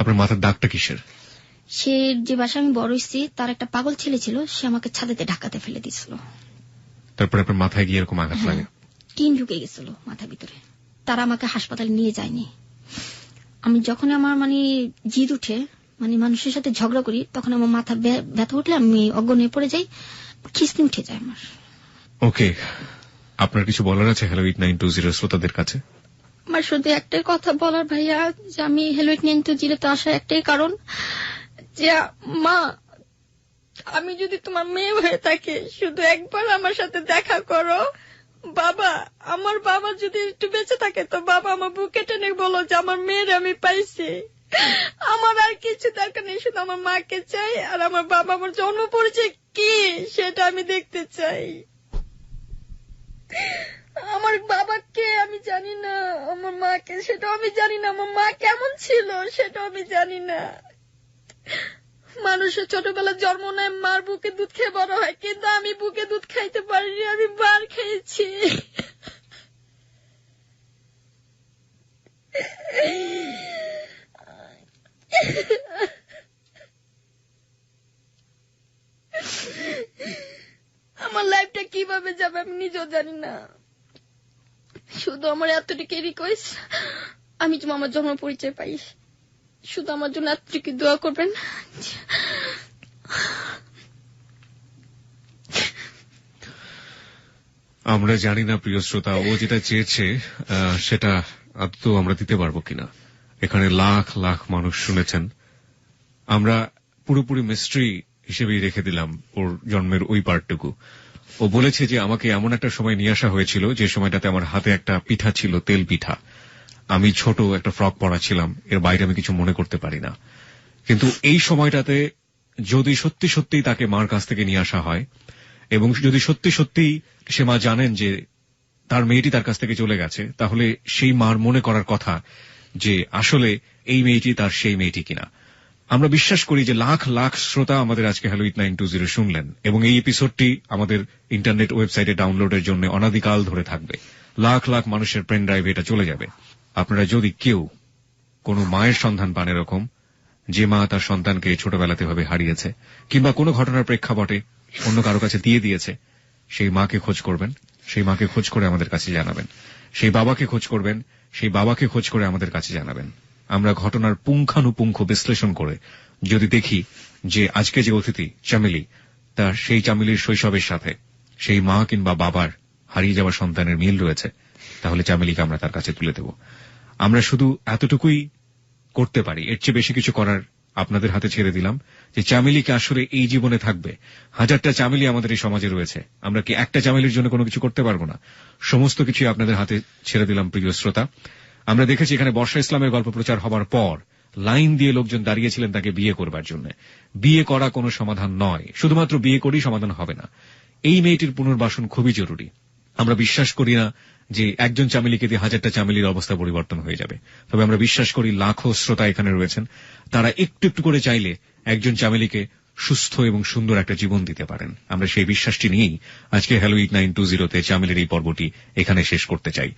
আপনার মাথার দাগটা কিসের? সে যে বাসায় আমি বড় হয়েছি, তার একটা পাগল ছেলে ছিল, সে আমাকে ছাদেতে ঢাকাতে ফেলে দিয়েছিল। তারপরে আপনার মাথায় গিয়ে এরকম আঘাত লাগে? টিন ঢুকে গেছিল মাথার ভিতরে, তারা আমাকে হাসপাতালে নিয়ে যায়নি। আমি যখন আমার জিদ উঠে, মানুষের সাথে ঝগড়া করি, তখন আমার মাথা ব্যথা উঠলে আমি অজ্ঞান হয়ে পড়ে যাই, খিস্তি উঠে যায় আমার। ওকে, আপনার কিছু বলার আছে হ্যালো 8920 শ্রোতাদের কাছে? আমার শুধু একটাই কথা বলার ভাইয়া, যে আমি হ্যালো 8920 তে আসার একটাই কারণ, যে মা, আমি যদি তোমার মেয়ে হয়ে থাকি, শুধু একবার আমার সাথে দেখা করো। বাবা, আমার বাবা যদি একটু বেঁচে থাকে, তো বাবা আমার বুকে টেনে বলো যে আমার মেয়ের আমি পাইছি। আমার আর কিছু দরকার নেই, শুধু আমার মাকে চাই, আর আমার বাবা আমার জন্ম পরিচয় কি সেটা আমি দেখতে চাই। আমার বাবাকে আমি জানি না, আমার মাকে সেটাও আমি জানি না, আমার মা কেমন ছিল সেটাও আমি জানি না। মানুষের ছোটবেলা জন্ম নেয়, মার বুকে দুধ খেয়ে বড় হয়, কিন্তু আমি বুকে দুধ খাইতে পারিনি, আমি বার খেয়েছি। আমার লাইফটা কিভাবে যাবে আমি নিজেও জানি না। শুধু আমার এতটুকু রিকোয়েস্ট, আমি যেন আমার জন্ম পরিচয় পাই, শুধু আমার জন্য এতটুকু দোয়া করবেন। আমরা জানি না প্রিয় শ্রোতা, ও যেটা চেয়েছে সেটা আদৌ আমরা দিতে পারবো কিনা। এখানে লাখ লাখ মানুষ শুনেছেন, আমরা পুরোপুরি মিস্ট্রি হিসেবেই রেখে দিলাম ওর জন্মের ওই পার্টটুকু। ও বলেছে যে আমাকে এমন একটা সময় নিয়ে আসা হয়েছিল, যে সময়টাতে আমার হাতে একটা পিঠা ছিল, তেল পিঠা, আমি ছোট একটা ফ্রক পরা ছিলাম, এর বাইরে আমি কিছু মনে করতে পারি না। কিন্তু এই সময়টাতে যদি সত্যি সত্যি তাকে মার কাছ থেকে নিয়ে আসা হয়, এবং যদি সত্যি সত্যি সে মা জানেন যে তার মেয়েটি তার কাছ থেকে চলে গেছে, তাহলে সেই মার মনে করার কথা যে আসলে এই মেয়েটি তার সেই মেয়েটি কিনা। আমরা বিশ্বাস করি যে লাখ লাখ শ্রোতা আমাদের আজকে হ্যালো 8920 শুনলেন, এবং এই এপিসোডটি আমাদের ইন্টারনেট ওয়েবসাইটে ডাউনলোডের জন্য অনাদিকাল ধরে থাকবে। লাখ লাখ মানুষের পেন ড্রাইভে এটা চলে যাবে। আপনারা যদি কেউ কোনো মায়ের সন্ধান পান এরকম, যে মা তার সন্তানকে ছোটবেলাতে ভাবে হারিয়েছে কিংবা কোনো ঘটনার প্রেক্ষাপটে অন্য কারো কাছে দিয়ে দিয়েছে, সেই মাকে খোঁজ করবেন, সেই মাকে খোঁজ করে আমাদের কাছে জানাবেন। সেই বাবাকে খোঁজ করবেন, সেই বাবাকে খোঁজ করে আমাদের কাছে জানাবেন। আমরা ঘটনার পুঙ্খানুপুঙ্খ বিশ্লেষণ করে যদি দেখি যে আজকে যে অতিথি চামেলি, তার সেই চামেলির শৈশবের সাথে সেই মা কিংবা বাবার হারিয়ে যাওয়া সন্তানের মিল রয়েছে, তাহলে চামেলিকে আমরা তার কাছে তুলে দেব। আমরা শুধু এতটুকুই করতে পারি, এর চেয়ে বেশি কিছু করার আপনাদের হাতে ছেড়ে দিলাম। যে চামেলিকে আসলে এই জীবনে থাকবে, হাজারটা চামেলি আমাদের এই সমাজে রয়েছে, আমরা কি একটা চামেলির জন্য কোনো কিছু করতে পারবো না? সমস্ত কিছু আপনাদের হাতে ছেড়ে দিলাম প্রিয় শ্রোতা। আমরা দেখেছি এখানে বর্ষা ইসলামের গল্প প্রচার হবার পর লাইন দিয়ে লোকজন দাঁড়িয়েছিলেন তাকে বিয়ে করবার জন্য। বিয়ে করা কোনো সমাধান নয়, শুধুমাত্র বিয়ে করেই সমাধান হবে না। এই মেয়েটির পুনর্বাসন খুবই জরুরি। আমরা বিশ্বাস করি না যে একজন চামেলিকে দিয়ে হাজারটা চামেলির অবস্থা পরিবর্তন হয়ে যাবে, তবে আমরা বিশ্বাস করি লাখো শ্রোতা এখানে রয়েছেন, তারা একটু একটু করে চাইলে একজন চামেলিকে সুস্থ এবং সুন্দর একটা জীবন দিতে পারেন। আমরা সেই বিশ্বাসটি নিয়েই আজকে হ্যালো 8920 তে চামেলির এই পর্বটি এখানে শেষ করতে চাই।